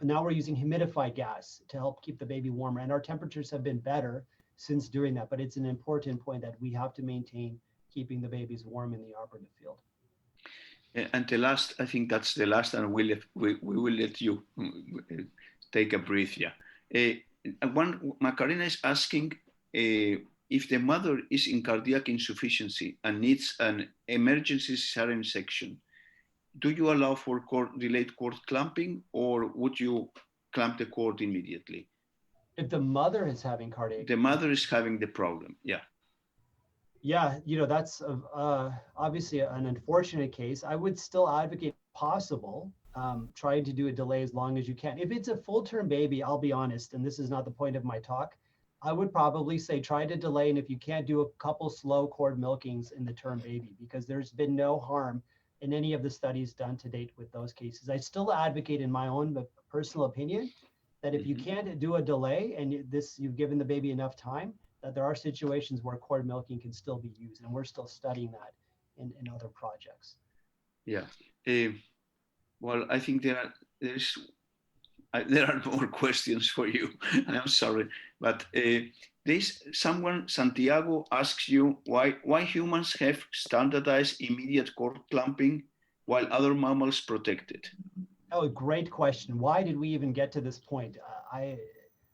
Now we're using humidified gas to help keep the baby warmer, and our temperatures have been better since doing that. But it's an important point that we have to maintain keeping the babies warm in the operative field. And the last, I think that's the last, and we will let you take a breath here. Macarena is asking, if the mother is in cardiac insufficiency and needs an emergency cesarean section, do you allow for delayed cord clamping, or would you clamp the cord immediately? If the mother is having cardiac... The mother is having the problem, yeah. Yeah, that's obviously an unfortunate case. I would still advocate, possible, trying to do a delay as long as you can. If it's a full-term baby, I'll be honest, and this is not the point of my talk, I would probably say try to delay, and if you can't, do a couple slow cord milkings in the term baby, because there's been no harm in any of the studies done to date with those cases. I still advocate, in my own personal opinion, that if you can't do a delay and you've given the baby enough time, that there are situations where cord milking can still be used, and we're still studying that in other projects. Yeah. Well, I think there are more questions for you. I'm sorry, but Santiago asks you why humans have standardized immediate cord clamping while other mammals protect it. Oh, great question. Why did we even get to this point?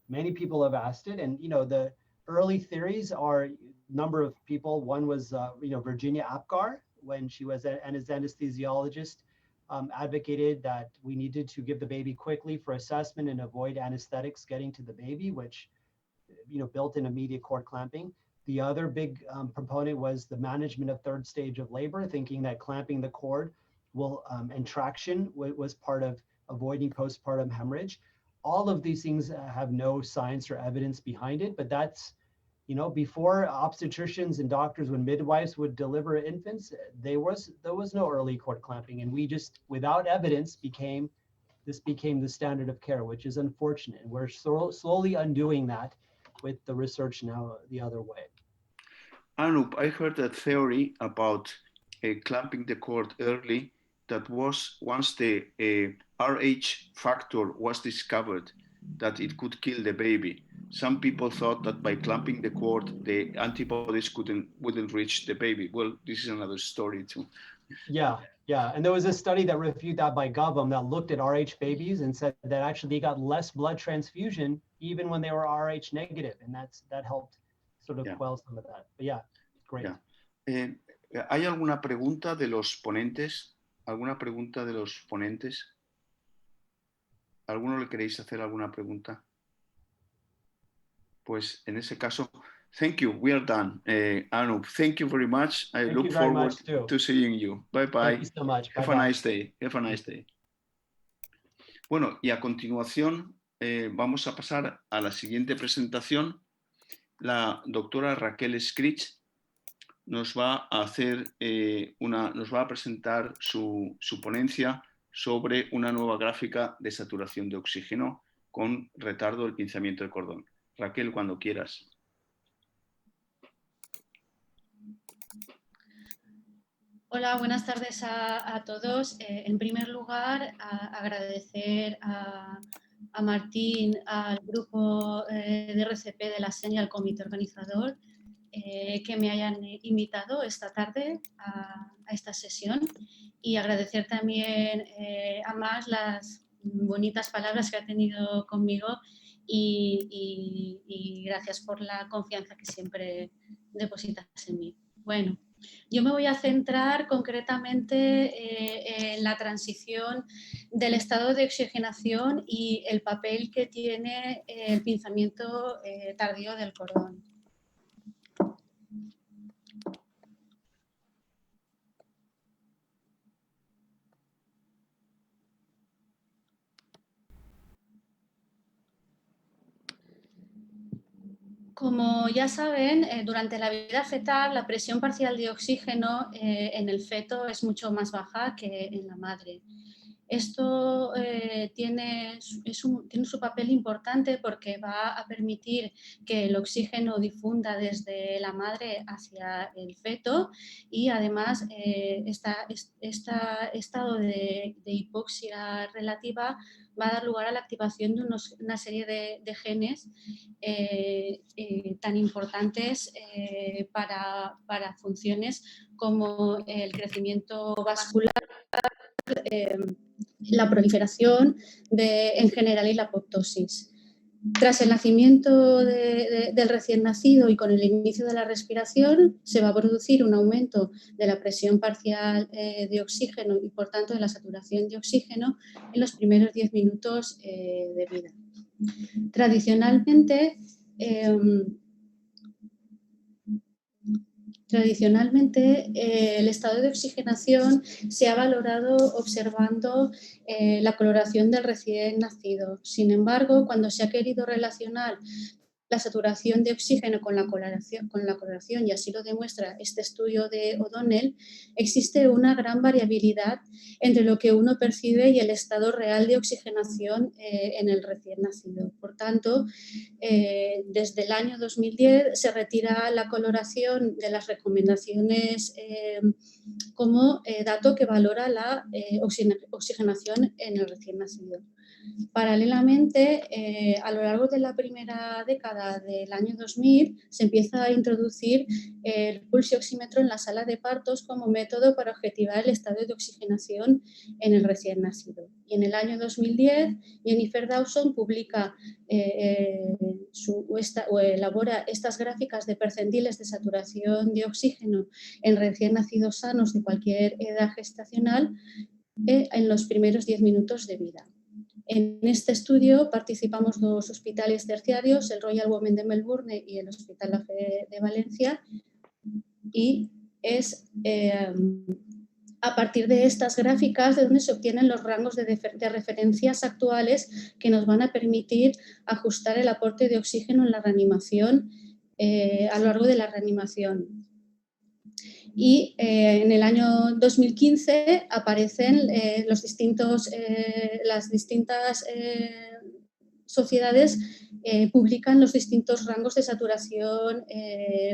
Many people have asked it, and the early theories are number of people. One was Virginia Apgar, when she was an anesthesiologist, advocated that we needed to give the baby quickly for assessment and avoid anesthetics getting to the baby, which built in immediate cord clamping. The other big proponent was the management of third stage of labor, thinking that clamping the cord will and traction was part of avoiding postpartum hemorrhage. all of these things have no science or evidence behind it, but that's, you know, before obstetricians and doctors, when midwives would deliver infants, there was no early cord clamping, and we just, without evidence, became the standard of care, which is unfortunate. And we're slowly undoing that with the research now the other way. Anup, I heard a theory about clamping the cord early that was, once the RH factor was discovered, that it could kill the baby. Some people thought that by clamping the cord, the antibodies wouldn't reach the baby. Well, this is another story too. Yeah, and there was a study that reviewed that by Govum that looked at RH babies and said that actually they got less blood transfusion even when they were RH negative, and that helped sort of quell some of that. But yeah, great. ¿Hay alguna pregunta de los ponentes? ¿Alguna pregunta de los ponentes? ¿Alguno le queréis hacer alguna pregunta? Pues en ese caso, thank you. We are done. Anup, thank you very much. I look forward to seeing you. Bye-bye. Thank you so much. Have a nice day. Have a nice day. Bueno, y a continuación vamos a pasar a la siguiente presentación. La doctora Raquel Scritch nos va a hacer nos va a presentar su ponencia sobre una nueva gráfica de saturación de oxígeno con retardo del pinzamiento de cordón. Raquel, cuando quieras. Hola, buenas tardes a todos. En primer lugar, agradecer a Martín, al grupo de RCP de la SEN y al comité organizador que me hayan invitado esta tarde a esta sesión, y agradecer también a Mas las bonitas palabras que ha tenido conmigo y gracias por la confianza que siempre depositas en mí. Bueno, yo me voy a centrar concretamente en la transición del estado de oxigenación y el papel que tiene el pinzamiento tardío del cordón. Como ya saben, durante la vida fetal la presión parcial de oxígeno en el feto es mucho más baja que en la madre. Esto tiene su papel importante porque va a permitir que el oxígeno difunda desde la madre hacia el feto, y además este estado de hipoxia relativa va a dar lugar a la activación de una serie de genes tan importantes para funciones como el crecimiento vascular, la proliferación en general y la apoptosis. Tras el nacimiento del recién nacido y con el inicio de la respiración, se va a producir un aumento de la presión parcial de oxígeno y, por tanto, de la saturación de oxígeno en los primeros 10 minutos de vida. Tradicionalmente, el estado de oxigenación se ha valorado observando la coloración del recién nacido. Sin embargo, cuando se ha querido relacionar la saturación de oxígeno con la coloración, y así lo demuestra este estudio de O'Donnell, existe una gran variabilidad entre lo que uno percibe y el estado real de oxigenación en el recién nacido. Por tanto, desde el año 2010 se retira la coloración de las recomendaciones como dato que valora la oxigenación en el recién nacido. Paralelamente, a lo largo de la primera década del año 2000 se empieza a introducir el pulsioxímetro en la sala de partos como método para objetivar el estado de oxigenación en el recién nacido. Y en el año 2010 Jennifer Dawson publica o elabora estas gráficas de percentiles de saturación de oxígeno en recién nacidos sanos de cualquier edad gestacional en los primeros 10 minutos de vida. En este estudio participamos 2 hospitales terciarios, el Royal Women de Melbourne y el Hospital La Fe de Valencia, y es a partir de estas gráficas de donde se obtienen los rangos de referencias actuales que nos van a permitir ajustar el aporte de oxígeno en la reanimación a lo largo de la reanimación. Y en el año 2015 aparecen las distintas sociedades publican los distintos rangos de saturación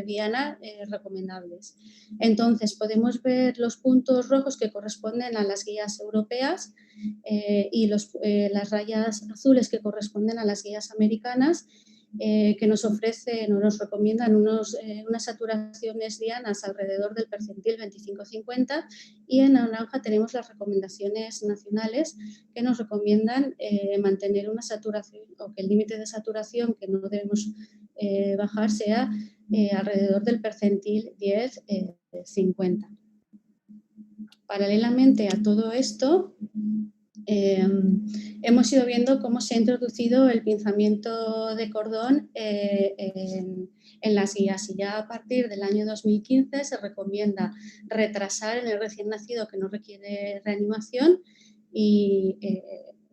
diana recomendables. Entonces podemos ver los puntos rojos que corresponden a las guías europeas y las rayas azules que corresponden a las guías americanas, que nos ofrecen o nos recomiendan unas saturaciones dianas alrededor del percentil 25-50, y en naranja tenemos las recomendaciones nacionales que nos recomiendan mantener una saturación, o que el límite de saturación que no debemos bajar sea alrededor del percentil 10-50. Paralelamente a todo esto, hemos ido viendo cómo se ha introducido el pinzamiento de cordón en las guías, y ya a partir del año 2015 se recomienda retrasar en el recién nacido que no requiere reanimación y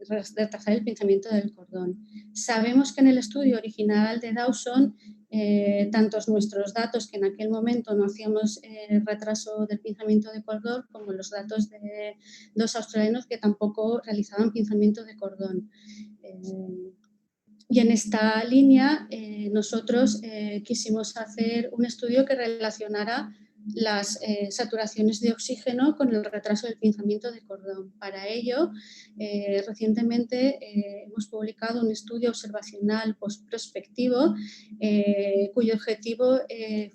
retrasar el pinzamiento del cordón. Sabemos que en el estudio original de Dawson, tantos nuestros datos, que en aquel momento no hacíamos retraso del pinzamiento de cordón, como los datos de los australianos, que tampoco realizaban pinzamiento de cordón. Y en esta línea nosotros quisimos hacer un estudio que relacionara las saturaciones de oxígeno con el retraso del pinzamiento de cordón. Para ello, recientemente hemos publicado un estudio observacional prospectivo cuyo objetivo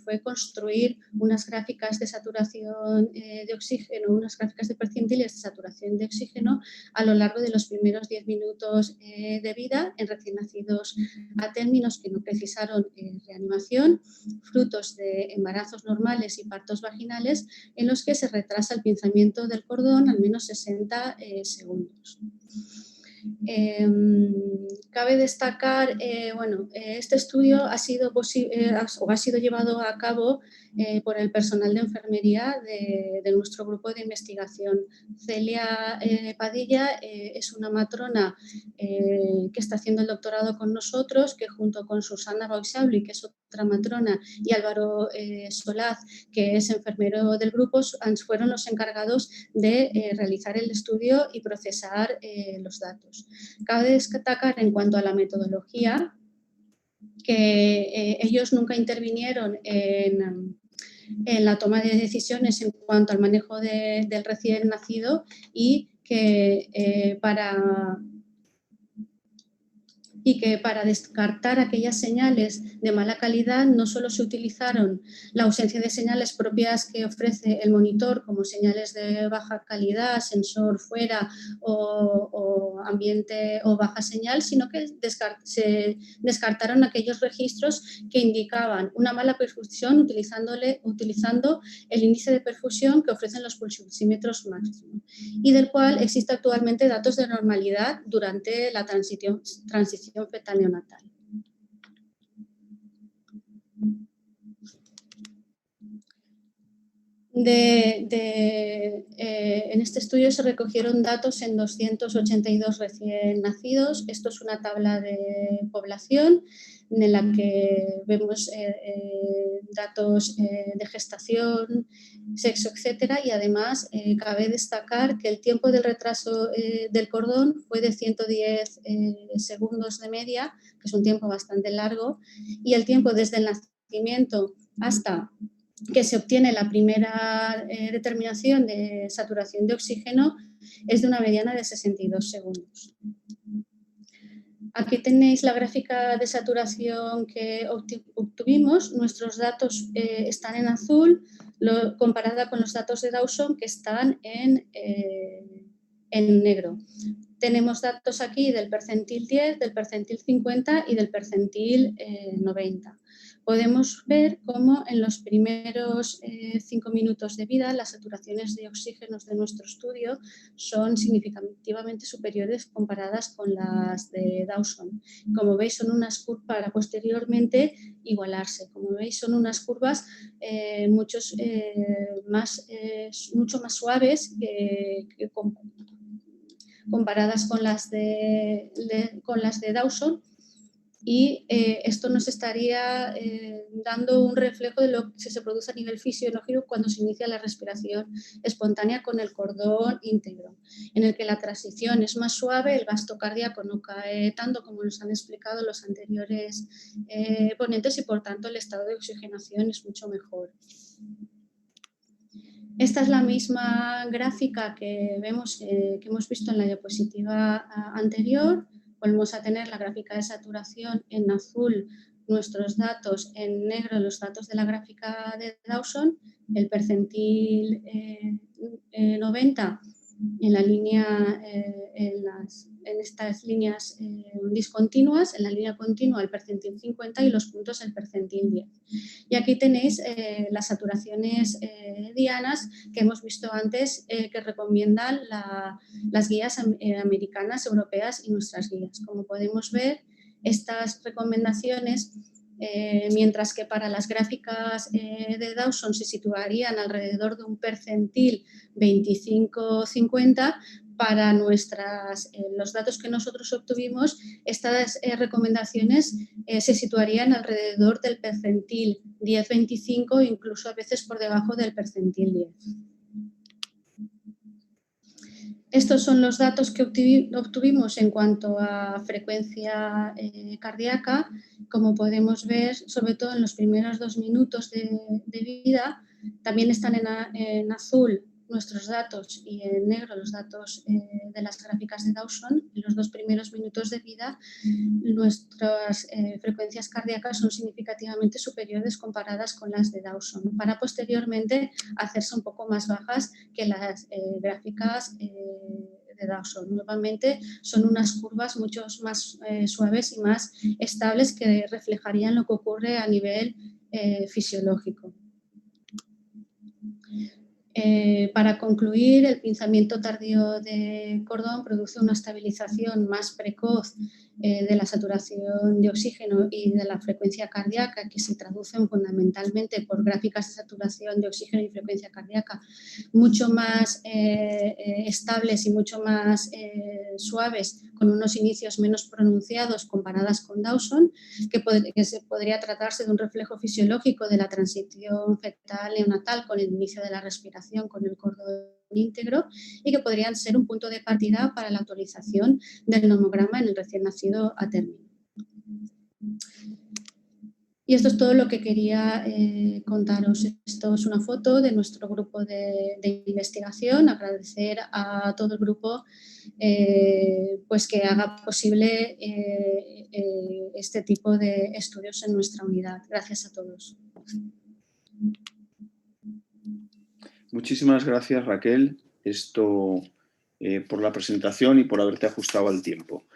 fue construir unas gráficas de saturación de oxígeno, unas gráficas de percentiles de saturación de oxígeno a lo largo de los primeros 10 minutos de vida en recién nacidos a términos que no precisaron reanimación, frutos de embarazos normales y partos vaginales, en los que se retrasa el pinzamiento del cordón al menos 60 segundos. Cabe destacar, este estudio ha sido llevado a cabo por el personal de enfermería de nuestro grupo de investigación. Celia Padilla es una matrona que está haciendo el doctorado con nosotros, que junto con Susana Bausabli, que es otra matrona, y Álvaro Solaz, que es enfermero del grupo, fueron los encargados de realizar el estudio y procesar los datos. Cabe destacar en cuanto a la metodología que ellos nunca intervinieron en la toma de decisiones en cuanto al manejo del recién nacido, y que para descartar aquellas señales de mala calidad no solo se utilizaron la ausencia de señales propias que ofrece el monitor, como señales de baja calidad, sensor fuera o ambiente o baja señal, sino que se descartaron aquellos registros que indicaban una mala perfusión utilizando el índice de perfusión que ofrecen los pulsímetros máximos, y del cual existe actualmente datos de normalidad durante la transición fetal neonatal. En este estudio se recogieron datos en 282 recién nacidos. Esto es una tabla de población en la que vemos datos de gestación, sexo, etcétera, y además cabe destacar que el tiempo del retraso del cordón fue de 110 segundos de media, que es un tiempo bastante largo, y el tiempo desde el nacimiento hasta que se obtiene la primera determinación de saturación de oxígeno es de una mediana de 62 segundos. Aquí tenéis la gráfica de saturación que obtuvimos. Nuestros datos están en azul, comparada con los datos de Dawson, que están en negro. Tenemos datos aquí del percentil 10, del percentil 50 y del percentil 90. podemos ver cómo en los primeros 5 minutos de vida las saturaciones de oxígeno de nuestro estudio son significativamente superiores comparadas con las de Dawson. Como veis, son unas curvas para posteriormente igualarse. Como veis, son unas curvas mucho más suaves comparadas con las de Dawson. Y esto nos estaría dando un reflejo de lo que se produce a nivel fisiológico cuando se inicia la respiración espontánea con el cordón íntegro, en el que la transición es más suave, el gasto cardíaco no cae tanto como nos han explicado los anteriores ponentes y por tanto el estado de oxigenación es mucho mejor. Esta es la misma gráfica que hemos visto en la diapositiva anterior. Volvemos a tener la gráfica de saturación en azul, nuestros datos, en negro los datos de la gráfica de Dawson, el percentil 90 en la línea, en estas líneas discontinuas, en la línea continua el percentil 50 y los puntos el percentil 10. Y aquí tenéis las saturaciones dianas que hemos visto antes que recomiendan las guías americanas, europeas y nuestras guías. Como podemos ver, estas recomendaciones, mientras que para las gráficas de Dawson se situarían alrededor de un percentil 25-50, para los datos que nosotros obtuvimos, estas recomendaciones se situarían alrededor del percentil 10-25, incluso a veces por debajo del percentil 10. Estos son los datos que obtuvimos en cuanto a frecuencia cardíaca. Como podemos ver, sobre todo en los primeros 2 minutos de vida, también están en azul nuestros datos y en negro los datos de las gráficas de Dawson. En los 2 primeros minutos de vida, nuestras frecuencias cardíacas son significativamente superiores comparadas con las de Dawson, para posteriormente hacerse un poco más bajas que las gráficas de Dawson. Nuevamente son unas curvas mucho más suaves y más estables que reflejarían lo que ocurre a nivel fisiológico. Para concluir, el pinzamiento tardío de cordón produce una estabilización más precoz de la saturación de oxígeno y de la frecuencia cardíaca, que se traducen fundamentalmente por gráficas de saturación de oxígeno y frecuencia cardíaca mucho más estables y mucho más suaves, con unos inicios menos pronunciados comparadas con Dawson, que se podría tratarse de un reflejo fisiológico de la transición fetal neonatal con el inicio de la respiración con el cordón íntegro y que podrían ser un punto de partida para la actualización del nomograma en el recién nacido a término. Y esto es todo lo que quería contaros. Esto es una foto de nuestro grupo de investigación. Agradecer a todo el grupo pues que haga posible este tipo de estudios en nuestra unidad. Gracias a todos. Muchísimas gracias, Raquel, por la presentación y por haberte ajustado al tiempo.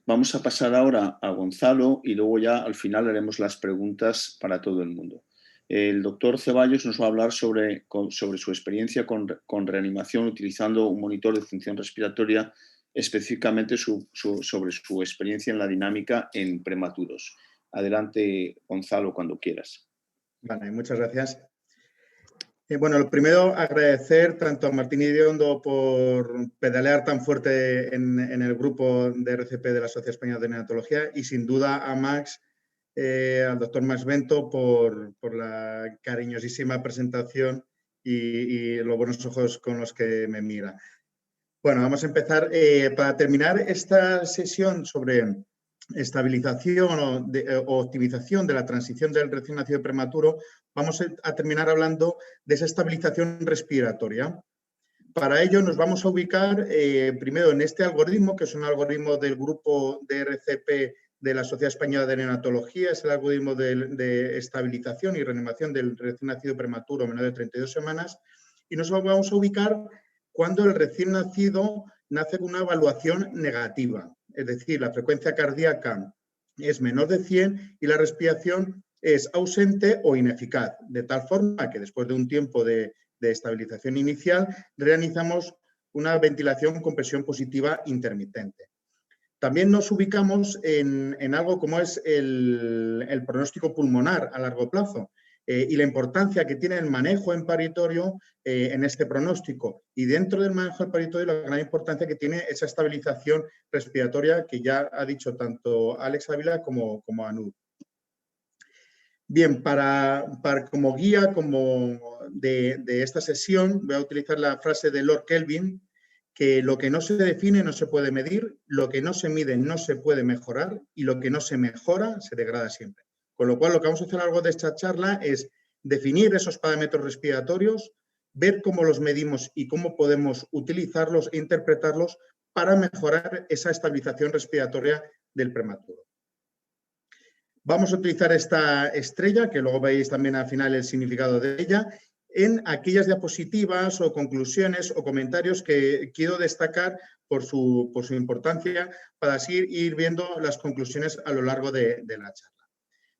Vamos a pasar ahora a Gonzalo y luego ya al final haremos las preguntas para todo el mundo. El doctor Ceballos nos va a hablar sobre su experiencia con reanimación utilizando un monitor de función respiratoria, específicamente sobre su experiencia en la dinámica en prematuros. Adelante, Gonzalo, cuando quieras. Vale, muchas gracias. Bueno, lo primero, agradecer tanto a Martín Iriondo por pedalear tan fuerte en el grupo de RCP de la Sociedad Española de Neonatología y sin duda a Max, al doctor Max Bento por la cariñosísima presentación y los buenos ojos con los que me mira. Bueno, vamos a empezar. Para terminar esta sesión sobre estabilización o optimización de la transición del recién nacido prematuro, vamos a terminar hablando de esa estabilización respiratoria. Para ello nos vamos a ubicar primero en este algoritmo, que es un algoritmo del grupo de RCP de la Sociedad Española de Neonatología, es el algoritmo de estabilización y reanimación del recién nacido prematuro menor de 32 semanas, y nos vamos a ubicar cuando el recién nacido nace con una evaluación negativa. Es decir, la frecuencia cardíaca es menor de 100 y la respiración es ausente o ineficaz, de tal forma que después de un tiempo de estabilización inicial realizamos una ventilación con presión positiva intermitente. También nos ubicamos en algo como es el pronóstico pulmonar a largo plazo y la importancia que tiene el manejo en paritorio en este pronóstico. Y dentro del manejo en paritorio, la gran importancia que tiene esa estabilización respiratoria que ya ha dicho tanto Alex Ávila como Anud. Bien, como guía de esta sesión, voy a utilizar la frase de Lord Kelvin, que lo que no se define no se puede medir, lo que no se mide no se puede mejorar y lo que no se mejora se degrada siempre. Con lo cual, lo que vamos a hacer a lo largo de esta charla es definir esos parámetros respiratorios, ver cómo los medimos y cómo podemos utilizarlos e interpretarlos para mejorar esa estabilización respiratoria del prematuro. Vamos a utilizar esta estrella, que luego veis también al final el significado de ella, en aquellas diapositivas o conclusiones o comentarios que quiero destacar por su importancia para así ir viendo las conclusiones a lo largo de la charla.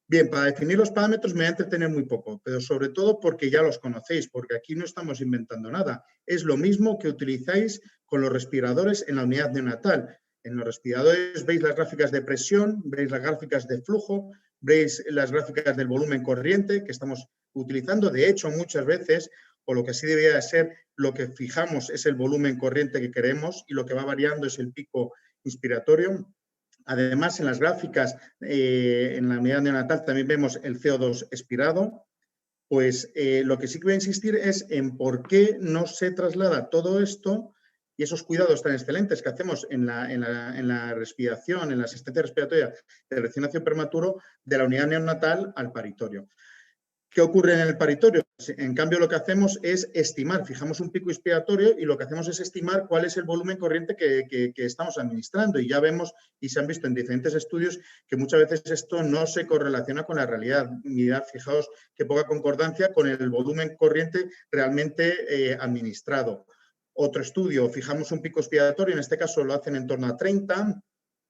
Bien, para definir los parámetros me voy a entretener muy poco, pero sobre todo porque ya los conocéis, porque aquí no estamos inventando nada. Es lo mismo que utilizáis con los respiradores en la unidad neonatal. En los respiradores veis las gráficas de presión, veis las gráficas de flujo, veis las gráficas del volumen corriente que estamos utilizando. De hecho, muchas veces, o lo que sí debería ser, lo que fijamos es el volumen corriente que queremos y lo que va variando es el pico inspiratorio. Además, en las gráficas, en la unidad neonatal también vemos el CO2 expirado. Pues lo que sí que voy a insistir es en por qué no se traslada todo esto y esos cuidados tan excelentes que hacemos en la respiración, en la asistencia respiratoria del recién nacido prematuro, de la unidad neonatal al paritorio. ¿Qué ocurre en el paritorio? En cambio, lo que hacemos es estimar, fijamos un pico inspiratorio y lo que hacemos es estimar cuál es el volumen corriente que estamos administrando. Y ya vemos y se han visto en diferentes estudios que muchas veces esto no se correlaciona con la realidad. Mirad, fijaos qué poca concordancia con el volumen corriente realmente administrado. Otro estudio, fijamos un pico expiratorio, en este caso lo hacen en torno a 30,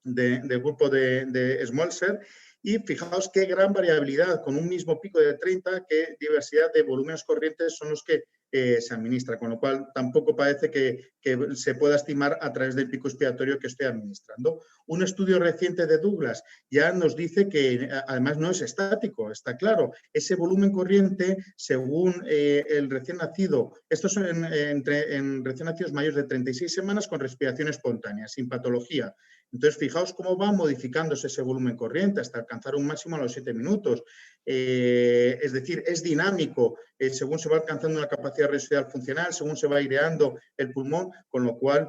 del grupo de Smolser, y fijaos qué gran variabilidad, con un mismo pico de 30, qué diversidad de volúmenes corrientes son los que se administra, con lo cual tampoco parece que se pueda estimar a través del pico expiratorio que estoy administrando. Un estudio reciente de Douglas ya nos dice que además no es estático, está claro, ese volumen corriente según el recién nacido, estos son en recién nacidos mayores de 36 semanas con respiración espontánea, sin patología. Entonces, fijaos cómo va modificándose ese volumen corriente hasta alcanzar un máximo a los 7 minutos. Es decir, es dinámico según se va alcanzando una capacidad residual funcional, según se va aireando el pulmón, con lo cual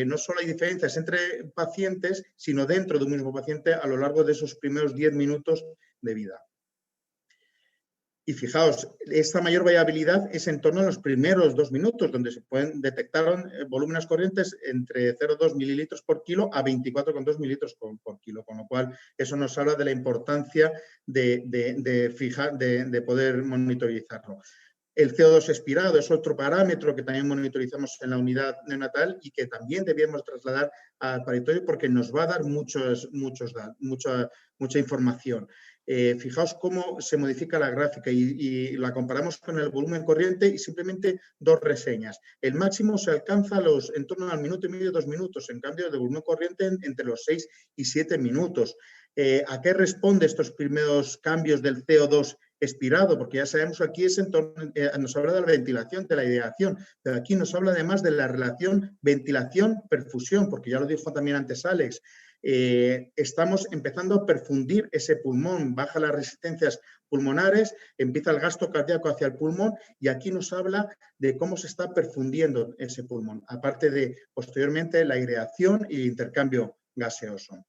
no solo hay diferencias entre pacientes, sino dentro de un mismo paciente a lo largo de esos primeros 10 minutos de vida. Y fijaos, esta mayor variabilidad es en torno a los primeros 2 minutos, donde se pueden detectar volúmenes corrientes entre 0,2 mililitros por kilo a 24,2 mililitros por kilo, con lo cual eso nos habla de la importancia de poder monitorizarlo. El CO2 expirado es otro parámetro que también monitorizamos en la unidad neonatal y que también debíamos trasladar al paritorio porque nos va a dar mucha información. Fijaos cómo se modifica la gráfica y la comparamos con el volumen corriente y simplemente 2 reseñas. El máximo se alcanza en torno al minuto y medio, 2 minutos, en cambio de volumen corriente entre los 6 y 7 minutos. ¿A qué responde estos primeros cambios del CO2 expirado? Porque ya sabemos que aquí nos habla de la ventilación, de la ideación, pero aquí nos habla además de la relación ventilación-perfusión, porque ya lo dijo también antes Alex. Estamos empezando a perfundir ese pulmón, baja las resistencias pulmonares, empieza el gasto cardíaco hacia el pulmón y aquí nos habla de cómo se está perfundiendo ese pulmón, aparte de posteriormente la aireación y el intercambio gaseoso.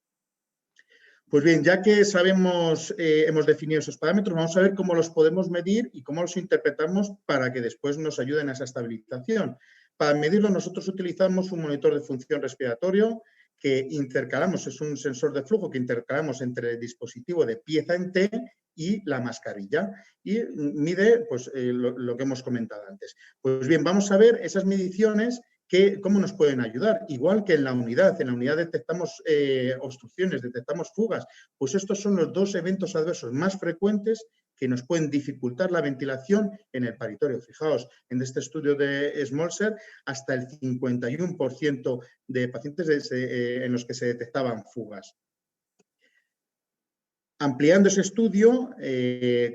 Pues bien, ya que sabemos, hemos definido esos parámetros, vamos a ver cómo los podemos medir y cómo los interpretamos para que después nos ayuden a esa estabilización. Para medirlo nosotros utilizamos un monitor de función respiratorio que intercalamos, es un sensor de flujo que intercalamos entre el dispositivo de pieza en T y la mascarilla y mide pues, lo que hemos comentado antes. Pues bien, vamos a ver esas mediciones ¿Cómo nos pueden ayudar? Igual que en la unidad detectamos obstrucciones, detectamos fugas, pues estos son los dos eventos adversos más frecuentes que nos pueden dificultar la ventilación en el paritorio. Fijaos, en este estudio de Smolser, hasta el 51% de pacientes en los que se detectaban fugas. Ampliando ese estudio,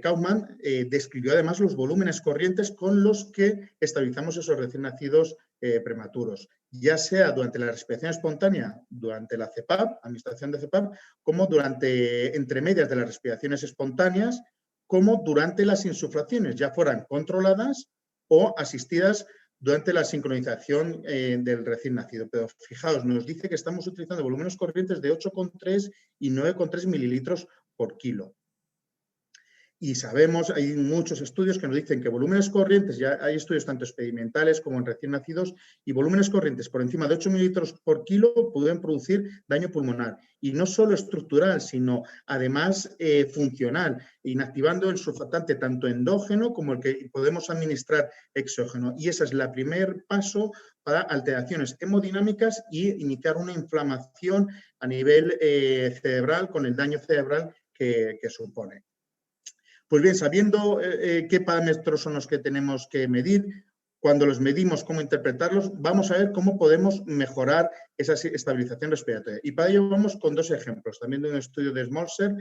Kaufman describió además los volúmenes corrientes con los que estabilizamos esos recién nacidos prematuros, ya sea durante la respiración espontánea, durante la CPAP, administración de CPAP, como entre medias de las respiraciones espontáneas, como durante las insuflaciones, ya fueran controladas o asistidas durante la sincronización del recién nacido. Pero fijaos, nos dice que estamos utilizando volúmenes corrientes de 8,3 y 9,3 mililitros por kilo. Y sabemos, hay muchos estudios que nos dicen que volúmenes corrientes, ya hay estudios tanto experimentales como en recién nacidos, y volúmenes corrientes por encima de 8 mililitros por kilo pueden producir daño pulmonar. Y no solo estructural, sino además funcional, inactivando el surfactante tanto endógeno como el que podemos administrar exógeno. Y ese es el primer paso para alteraciones hemodinámicas y iniciar una inflamación a nivel cerebral con el daño cerebral que supone. Pues bien, sabiendo qué parámetros son los que tenemos que medir, cuando los medimos, cómo interpretarlos, vamos a ver cómo podemos mejorar esa estabilización respiratoria. Y para ello vamos con dos ejemplos, también de un estudio de Smolser.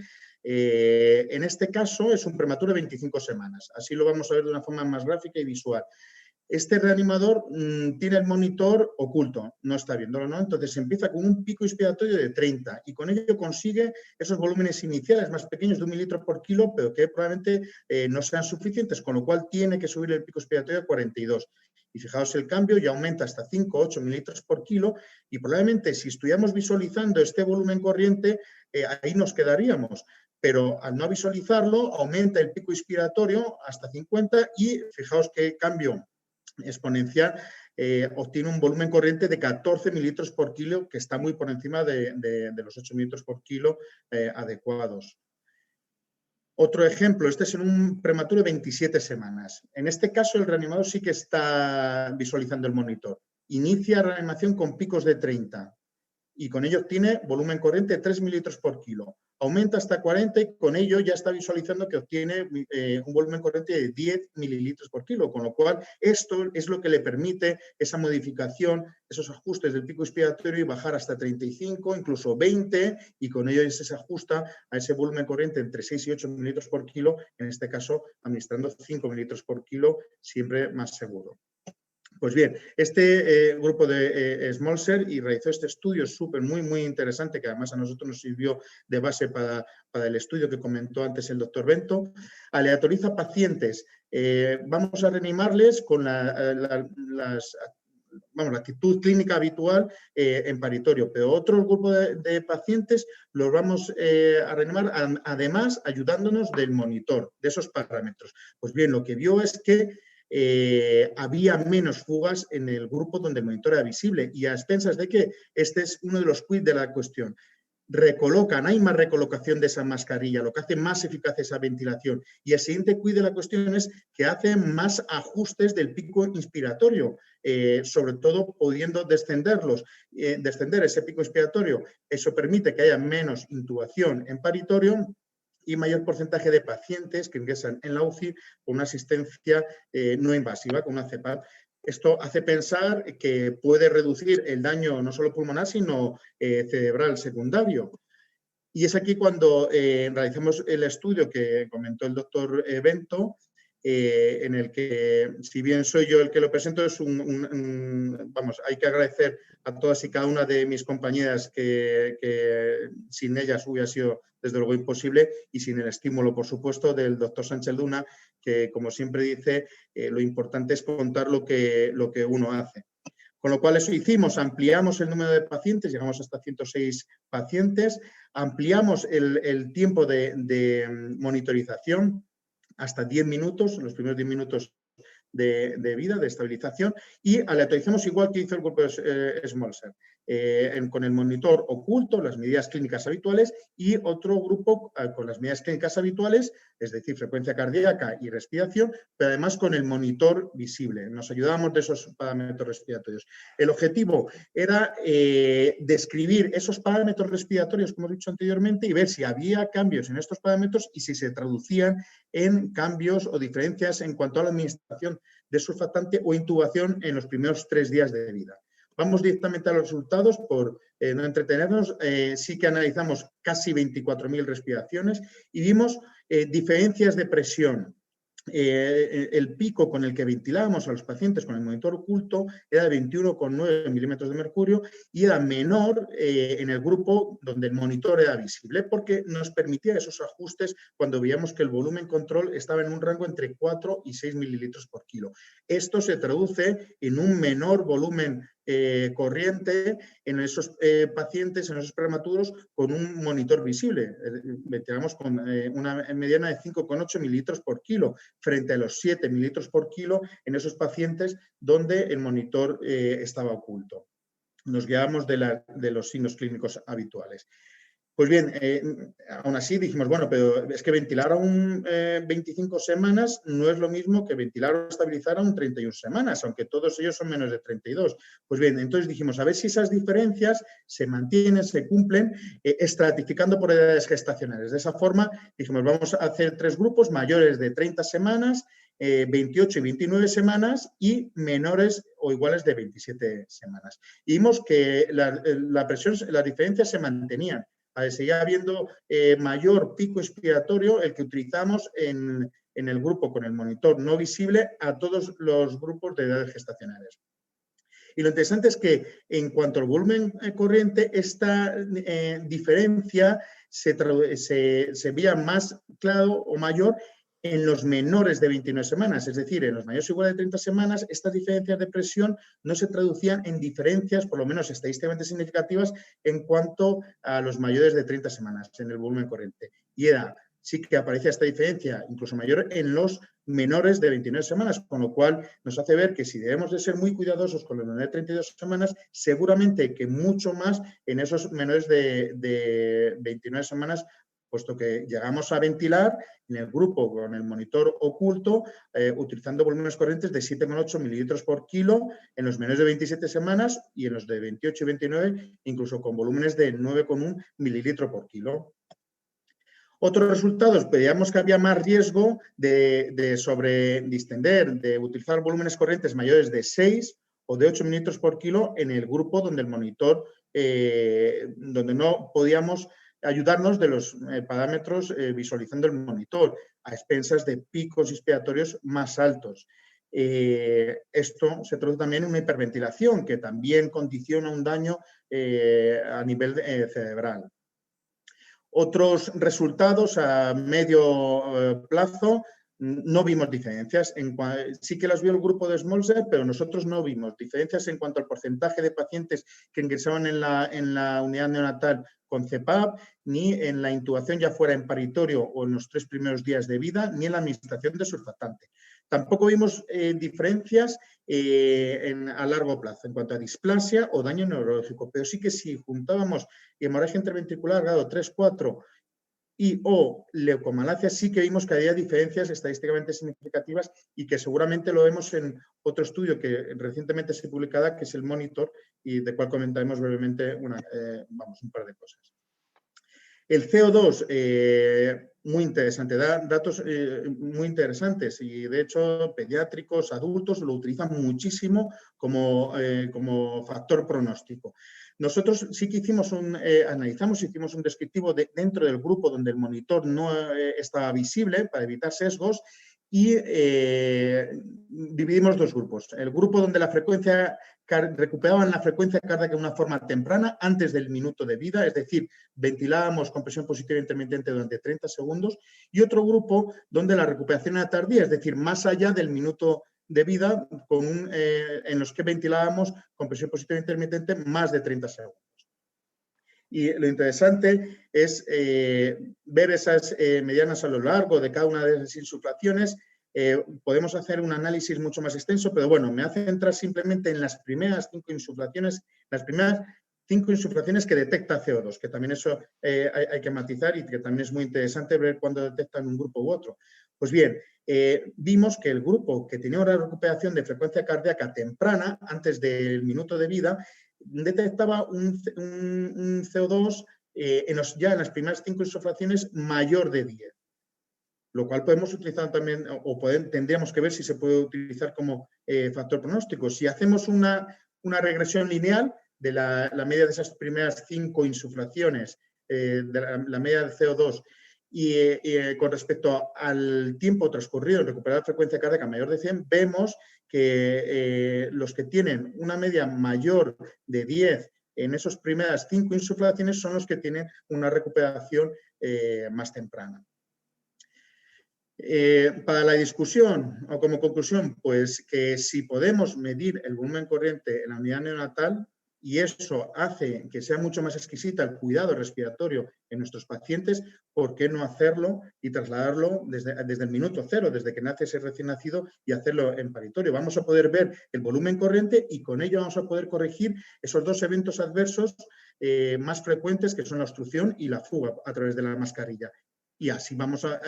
En este caso es un prematuro de 25 semanas. Así lo vamos a ver de una forma más gráfica y visual. Este reanimador tiene el monitor oculto, no está viéndolo, ¿no? Entonces empieza con un pico inspiratorio de 30 y con ello consigue esos volúmenes iniciales más pequeños de 1 mililitro por kilo, pero que probablemente no sean suficientes, con lo cual tiene que subir el pico inspiratorio a 42. Y fijaos el cambio, ya aumenta hasta 5 o 8 mililitros por kilo y probablemente si estuviéramos visualizando este volumen corriente, ahí nos quedaríamos. Pero al no visualizarlo, aumenta el pico inspiratorio hasta 50 y fijaos qué cambio exponencial, obtiene un volumen corriente de 14 mililitros por kilo, que está muy por encima de los 8 mililitros por kilo adecuados. Otro ejemplo, este es en un prematuro de 27 semanas. En este caso, el reanimador sí que está visualizando el monitor. Inicia reanimación con picos de 30 y con ello obtiene volumen corriente de 3 mililitros por kilo. Aumenta hasta 40 y con ello ya está visualizando que obtiene un volumen corriente de 10 mililitros por kilo, con lo cual esto es lo que le permite esa modificación, esos ajustes del pico inspiratorio y bajar hasta 35, incluso 20, y con ello se ajusta a ese volumen corriente entre 6 y 8 mililitros por kilo, en este caso administrando 5 mililitros por kilo, siempre más seguro. Pues bien, este grupo de Smolser y realizó este estudio muy interesante, que además a nosotros nos sirvió de base para el estudio que comentó antes el doctor Bento. Aleatoriza pacientes. Vamos a reanimarles con la actitud clínica habitual en paritorio, pero otro grupo de pacientes los vamos a reanimar además ayudándonos del monitor, de esos parámetros. Pues bien, lo que vio es que había menos fugas en el grupo donde el monitor era visible y a expensas de que este es uno de los quid de la cuestión. Hay más recolocación de esa mascarilla, lo que hace más eficaz esa ventilación. Y el siguiente quid de la cuestión es que hacen más ajustes del pico inspiratorio, sobre todo pudiendo descender ese pico inspiratorio. Eso permite que haya menos intubación en paritorio y mayor porcentaje de pacientes que ingresan en la UCI con una asistencia no invasiva, con una CPAP. Esto hace pensar que puede reducir el daño no solo pulmonar, sino cerebral secundario. Y es aquí cuando realizamos el estudio que comentó el doctor Bento, en el que, si bien soy yo el que lo presento, es hay que agradecer a todas y cada una de mis compañeras que sin ellas hubiera sido desde luego imposible, y sin el estímulo, por supuesto, del doctor Sánchez Luna, que como siempre dice, lo importante es contar lo que uno hace. Con lo cual eso hicimos, ampliamos el número de pacientes, llegamos hasta 106 pacientes, ampliamos el tiempo de monitorización hasta 10 minutos, en los primeros 10 minutos de vida, de estabilización, y aleatorizamos igual que hizo el grupo de Smolser, con el monitor oculto, las medidas clínicas habituales, y otro grupo con las medidas clínicas habituales, es decir, frecuencia cardíaca y respiración, pero además con el monitor visible. Nos ayudábamos de esos parámetros respiratorios. El objetivo era describir esos parámetros respiratorios, como he dicho anteriormente, y ver si había cambios en estos parámetros y si se traducían en cambios o diferencias en cuanto a la administración de surfactante o intubación en los primeros 3 días de vida. Vamos directamente a los resultados por no entretenernos. Sí que analizamos casi 24.000 respiraciones y vimos diferencias de presión. El pico con el que ventilábamos a los pacientes con el monitor oculto era de 21,9 milímetros de mercurio y era menor en el grupo donde el monitor era visible, porque nos permitía esos ajustes cuando veíamos que el volumen control estaba en un rango entre 4 y 6 mililitros por kilo. Esto se traduce en un menor volumen corriente en esos pacientes, en esos prematuros, con un monitor visible. Ventilamos con una mediana de 5,8 mililitros por kilo, frente a los 7 mililitros por kilo en esos pacientes donde el monitor estaba oculto. Nos guiamos de los signos clínicos habituales. Pues bien, aún así dijimos, bueno, pero es que ventilar a un 25 semanas no es lo mismo que ventilar o estabilizar a un 31 semanas, aunque todos ellos son menos de 32. Pues bien, entonces dijimos, a ver si esas diferencias se mantienen, se cumplen, estratificando por edades gestacionales. De esa forma, dijimos, vamos a hacer 3 grupos, mayores de 30 semanas, 28 y 29 semanas y menores o iguales de 27 semanas. Y vimos que la presión, las diferencias se mantenían. Seguía habiendo mayor pico expiratorio el que utilizamos en el grupo con el monitor no visible a todos los grupos de edades gestacionales. Y lo interesante es que en cuanto al volumen corriente, esta diferencia se veía más claro o mayor en los menores de 29 semanas, es decir, en los mayores iguales de 30 semanas, estas diferencias de presión no se traducían en diferencias, por lo menos estadísticamente significativas, en cuanto a los mayores de 30 semanas, en el volumen corriente. Y sí que aparecía esta diferencia, incluso mayor, en los menores de 29 semanas, con lo cual nos hace ver que si debemos de ser muy cuidadosos con los menores de 32 semanas, seguramente que mucho más en esos menores de 29 semanas, puesto que llegamos a ventilar en el grupo con el monitor oculto, utilizando volúmenes corrientes de 7,8 mililitros por kilo en los menores de 27 semanas y en los de 28 y 29, incluso con volúmenes de 9,1 mililitro por kilo. Otros resultados, veíamos que había más riesgo de sobredistender, de utilizar volúmenes corrientes mayores de 6 o de 8 mililitros por kilo en el grupo donde el monitor, donde no podíamos ayudarnos de los parámetros visualizando el monitor, a expensas de picos expiratorios más altos. Esto se traduce también en una hiperventilación, que también condiciona un daño a nivel cerebral. Otros resultados a medio plazo, no vimos diferencias. Sí que las vio el grupo de Smolser, pero nosotros no vimos diferencias en cuanto al porcentaje de pacientes que ingresaban en la unidad neonatal con CPAP, ni en la intubación ya fuera en paritorio o en los 3 primeros días de vida, ni en la administración de surfactante. Tampoco vimos diferencias a largo plazo en cuanto a displasia o daño neurológico, pero sí que si juntábamos hemorragia interventricular grado 3, 4 o leucomalacia, sí que vimos que había diferencias estadísticamente significativas y que seguramente lo vemos en otro estudio que recientemente se publicaba, que es el Monitor, y de cual comentaremos brevemente un par de cosas. El CO2, muy interesante, da datos muy interesantes y de hecho pediátricos, adultos lo utilizan muchísimo como factor pronóstico. Nosotros sí que hicimos analizamos, hicimos un descriptivo dentro del grupo donde el monitor no estaba visible para evitar sesgos y dividimos 2 grupos. El grupo donde recuperaban la frecuencia cardíaca de una forma temprana, antes del minuto de vida, es decir, ventilábamos con presión positiva intermitente durante 30 segundos, y otro grupo donde la recuperación era tardía, es decir, más allá del minuto de vida, en los que ventilábamos con presión positiva intermitente más de 30 segundos. Y lo interesante es ver esas medianas a lo largo de cada una de esas insuflaciones, podemos hacer un análisis mucho más extenso, pero bueno, me hace entrar simplemente en las primeras 5 insuflaciones, que detecta CO2, que también eso hay que matizar y que también es muy interesante ver cuándo detectan un grupo u otro. Pues bien, vimos que el grupo que tenía una recuperación de frecuencia cardíaca temprana, antes del minuto de vida, detectaba un CO2 ya en las primeras 5 insuflaciones mayor de 10. Lo cual podemos utilizar también, tendríamos que ver si se puede utilizar como factor pronóstico. Si hacemos una regresión lineal de la media de esas primeras 5 insuflaciones, de la media de CO2, y con respecto al tiempo transcurrido en recuperar frecuencia cardíaca mayor de 100, vemos que los que tienen una media mayor de 10 en esas primeras 5 insuflaciones son los que tienen una recuperación más temprana. Para la discusión o como conclusión, pues que si podemos medir el volumen corriente en la unidad neonatal y eso hace que sea mucho más exquisita el cuidado respiratorio en nuestros pacientes, ¿por qué no hacerlo y trasladarlo desde el minuto cero, desde que nace ese recién nacido y hacerlo en paritorio? Vamos a poder ver el volumen corriente y con ello vamos a poder corregir esos 2 eventos adversos más frecuentes, que son la obstrucción y la fuga a través de la mascarilla. Y así vamos a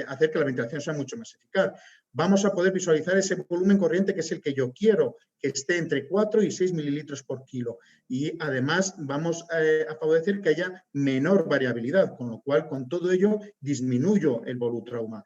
hacer que la ventilación sea mucho más eficaz. Vamos a poder visualizar ese volumen corriente que es el que yo quiero, que esté entre 4 y 6 mililitros por kilo. Y además vamos a favorecer que haya menor variabilidad, con lo cual con todo ello disminuyo el volutrauma.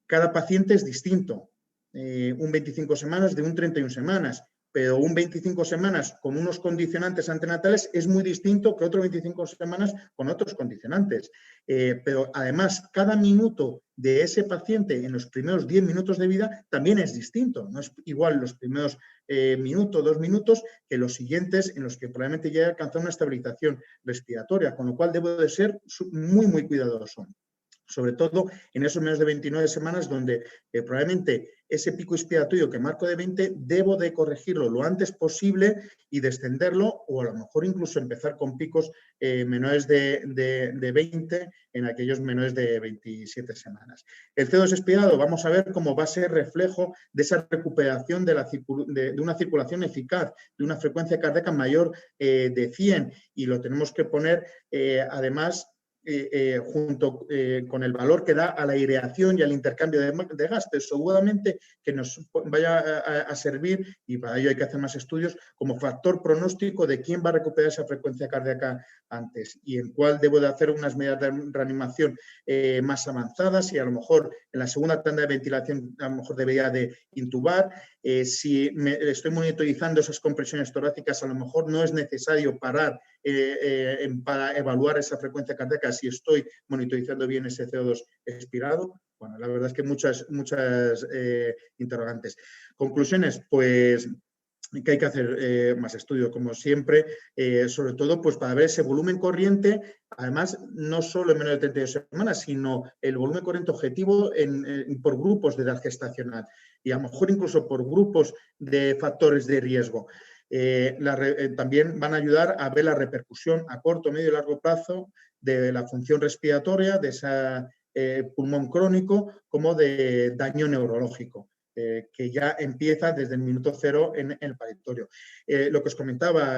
Cada paciente es distinto, un 25 semanas de un 31 semanas. Pero un 25 semanas con unos condicionantes antenatales es muy distinto que otro 25 semanas con otros condicionantes. Pero además, cada minuto de ese paciente en los primeros 10 minutos de vida también es distinto. No es igual los primeros minuto, 2 minutos, que los siguientes en los que probablemente ya he alcanzado una estabilización respiratoria, con lo cual debo de ser muy, muy cuidadoso. Sobre todo en esos menos de 29 semanas donde probablemente ese pico expiratorio que marco de 20 debo de corregirlo lo antes posible y descenderlo o a lo mejor incluso empezar con picos menores de 20 en aquellos menores de 27 semanas. El CO2 expirado vamos a ver cómo va a ser reflejo de esa recuperación de una circulación eficaz, de una frecuencia cardíaca mayor de 100 y lo tenemos que poner además junto con el valor que da a la aireación y al intercambio de gases, seguramente que nos vaya a servir, y para ello hay que hacer más estudios, como factor pronóstico de quién va a recuperar esa frecuencia cardíaca antes y en cuál debo de hacer unas medidas de reanimación más avanzadas y a lo mejor en la segunda tanda de ventilación a lo mejor debería de intubar. Si estoy monitorizando esas compresiones torácicas, a lo mejor no es necesario parar para evaluar esa frecuencia cardíaca si estoy monitorizando bien ese CO2 expirado. Bueno, la verdad es que muchas interrogantes. Conclusiones, pues que hay que hacer más estudio, como siempre, sobre todo pues para ver ese volumen corriente, además no solo en menos de 32 semanas, sino el volumen corriente objetivo por grupos de edad gestacional y a lo mejor incluso por grupos de factores de riesgo. También van a ayudar a ver la repercusión a corto, medio y largo plazo de la función respiratoria, de ese pulmón crónico, como de daño neurológico, que ya empieza desde el minuto cero en el paritorio. Lo que os comentaba,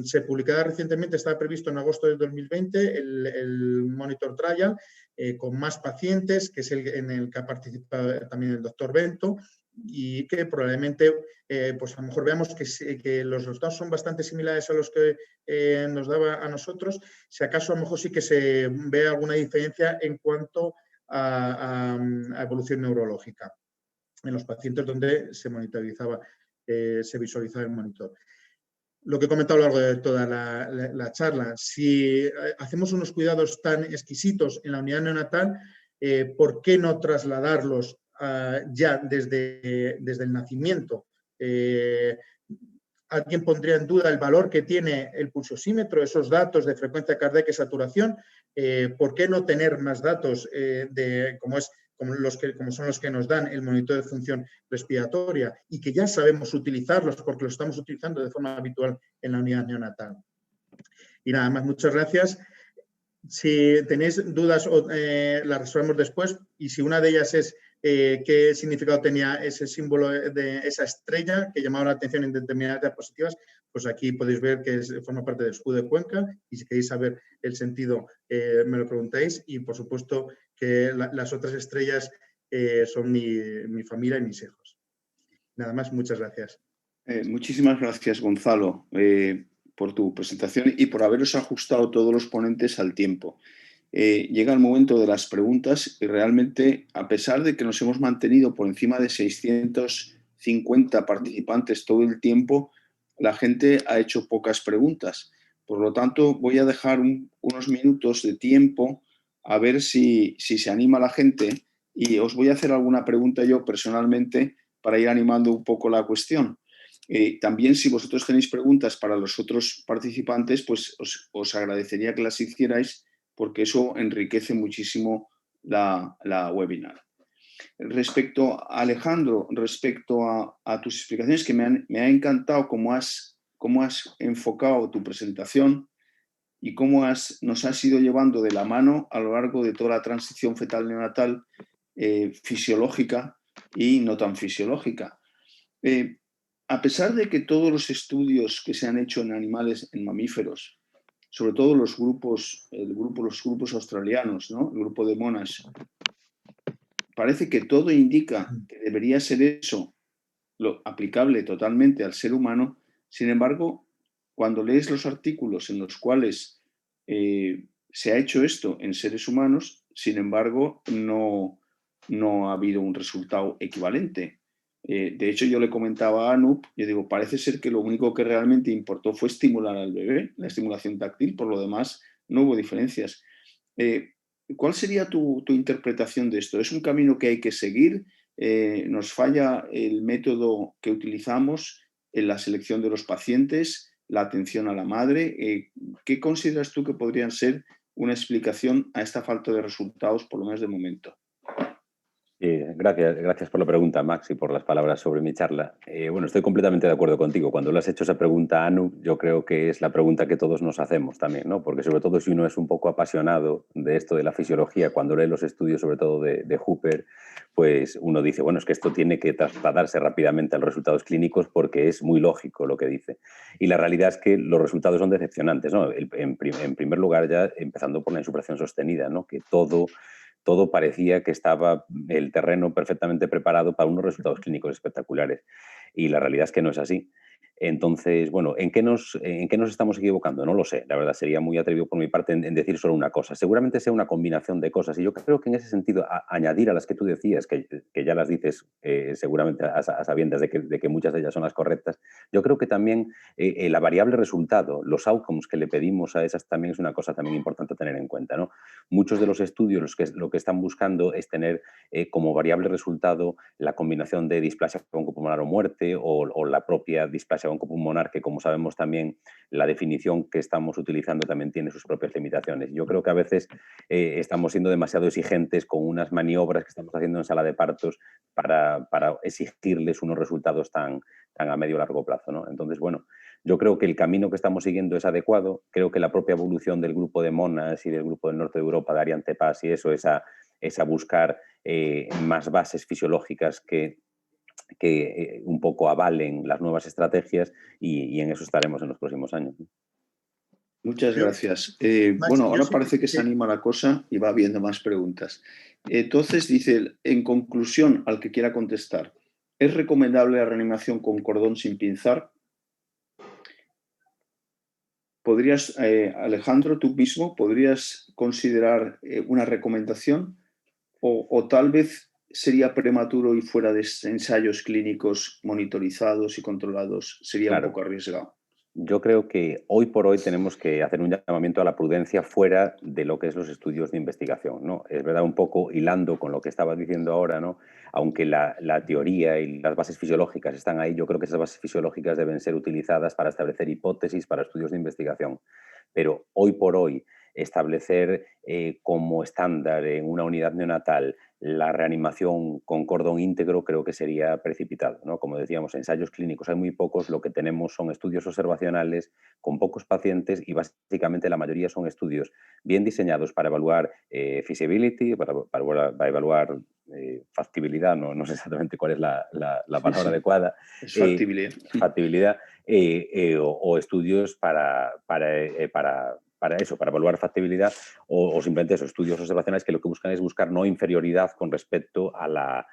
se publicará recientemente, estaba previsto en agosto del 2020, el Monitor Trial, con más pacientes, que es en el que ha participado también el doctor Bento, y que probablemente pues a lo mejor veamos que los resultados son bastante similares a los que nos daba a nosotros, si acaso a lo mejor sí que se ve alguna diferencia en cuanto a evolución neurológica en los pacientes donde se monitorizaba, se visualizaba el monitor. Lo que he comentado a lo largo de toda la charla, si hacemos unos cuidados tan exquisitos en la unidad neonatal, ¿por qué no trasladarlos ya desde el nacimiento? ¿Alguien pondría en duda el valor que tiene el pulsosímetro, esos datos de frecuencia cardíaca y saturación? ¿Por qué no tener más datos como son los que nos dan el monitor de función respiratoria y que ya sabemos utilizarlos porque los estamos utilizando de forma habitual en la unidad neonatal? Y nada más, muchas gracias. Si tenéis dudas, las resolvemos después, y si una de ellas es qué significado tenía ese símbolo de esa estrella que llamaba la atención en determinadas diapositivas, pues aquí podéis ver que forma parte del escudo de Cuenca, y si queréis saber el sentido me lo preguntáis, y por supuesto que las otras estrellas son mi familia y mis hijos. Nada más, muchas gracias. Muchísimas gracias, Gonzalo, por tu presentación y por haberos ajustado todos los ponentes al tiempo. Llega el momento de las preguntas y realmente, a pesar de que nos hemos mantenido por encima de 650 participantes todo el tiempo, la gente ha hecho pocas preguntas. Por lo tanto, voy a dejar unos minutos de tiempo a ver si se anima la gente, y os voy a hacer alguna pregunta yo personalmente para ir animando un poco la cuestión. También, si vosotros tenéis preguntas para los otros participantes, pues os agradecería que las hicierais, porque eso enriquece muchísimo la webinar. Respecto a Alejandro, respecto a tus explicaciones, que me ha encantado cómo has enfocado tu presentación y cómo nos has ido llevando de la mano a lo largo de toda la transición fetal neonatal, fisiológica y no tan fisiológica. A pesar de que todos los estudios que se han hecho en animales, en mamíferos, sobre todo los grupos australianos, ¿no? El grupo de Monash, parece que todo indica que debería ser eso lo aplicable totalmente al ser humano. Sin embargo, cuando lees los artículos en los cuales se ha hecho esto en seres humanos, sin embargo, no ha habido un resultado equivalente. De hecho, yo le comentaba a Anup, yo digo, parece ser que lo único que realmente importó fue estimular al bebé, la estimulación táctil, por lo demás no hubo diferencias. ¿Cuál sería tu interpretación de esto? ¿Es un camino que hay que seguir? ¿Nos falla el método que utilizamos en la selección de los pacientes, la atención a la madre? ¿Qué consideras tú que podrían ser una explicación a esta falta de resultados, por lo menos de momento? Gracias por la pregunta, Max, y por las palabras sobre mi charla. Bueno, estoy completamente de acuerdo contigo. Cuando le has hecho esa pregunta a Anu, yo creo que es la pregunta que todos nos hacemos también, ¿no? Porque sobre todo si uno es un poco apasionado de esto de la fisiología, cuando lee los estudios, sobre todo de Hooper, pues uno dice, bueno, es que esto tiene que trasladarse rápidamente a los resultados clínicos porque es muy lógico lo que dice. Y la realidad es que los resultados son decepcionantes, ¿no? En primer lugar, ya empezando por la insuperación sostenida, ¿no? Que todo parecía que estaba el terreno perfectamente preparado para unos resultados clínicos espectaculares. Y la realidad es que no es así. Entonces, bueno, ¿en qué nos estamos equivocando? No lo sé. La verdad, sería muy atrevido por mi parte en decir solo una cosa. Seguramente sea una combinación de cosas. Y yo creo que en ese sentido, añadir a las que tú decías, que ya las dices seguramente a sabiendas de que muchas de ellas son las correctas, yo creo que también la variable resultado, los outcomes que le pedimos a esas, también es una cosa también importante a tener en cuenta, ¿no? Muchos de los estudios lo que están buscando es tener como variable resultado la combinación de displasia broncopulmonar o muerte, o la propia displasia broncopulmonar, que como sabemos también la definición que estamos utilizando también tiene sus propias limitaciones. Yo creo que a veces estamos siendo demasiado exigentes con unas maniobras que estamos haciendo en sala de partos para exigirles unos resultados tan a medio o largo plazo, ¿no? Entonces, bueno, yo creo que el camino que estamos siguiendo es adecuado. Creo que la propia evolución del grupo de Monash y del grupo del norte de Europa, de Ariane Tepas y eso, es a buscar más bases fisiológicas que un poco avalen las nuevas estrategias, y en eso estaremos en los próximos años. Muchas gracias. Max, bueno, ahora parece que se anima la cosa y va habiendo más preguntas. Entonces, dice, en conclusión, al que quiera contestar, ¿es recomendable la reanimación con cordón sin pinzar? ¿Podrías, Alejandro, tú mismo, podrías considerar una recomendación? O tal vez sería prematuro y fuera de ensayos clínicos monitorizados y controlados sería un poco arriesgado? Yo creo que hoy por hoy tenemos que hacer un llamamiento a la prudencia fuera de lo que es los estudios de investigación, ¿no? Es verdad, un poco hilando con lo que estabas diciendo ahora, ¿no? Aunque la teoría y las bases fisiológicas están ahí, yo creo que esas bases fisiológicas deben ser utilizadas para establecer hipótesis para estudios de investigación. Pero hoy por hoy, establecer como estándar en una unidad neonatal la reanimación con cordón íntegro creo que sería precipitado, ¿no? Como decíamos, ensayos clínicos hay muy pocos, lo que tenemos son estudios observacionales con pocos pacientes y básicamente la mayoría son estudios bien diseñados para evaluar feasibility, para evaluar factibilidad, no sé exactamente cuál es la palabra adecuada. Es factibilidad. Factibilidad o estudios para eso, para evaluar factibilidad o simplemente esos estudios observacionales que lo que buscan es buscar no inferioridad con respecto a las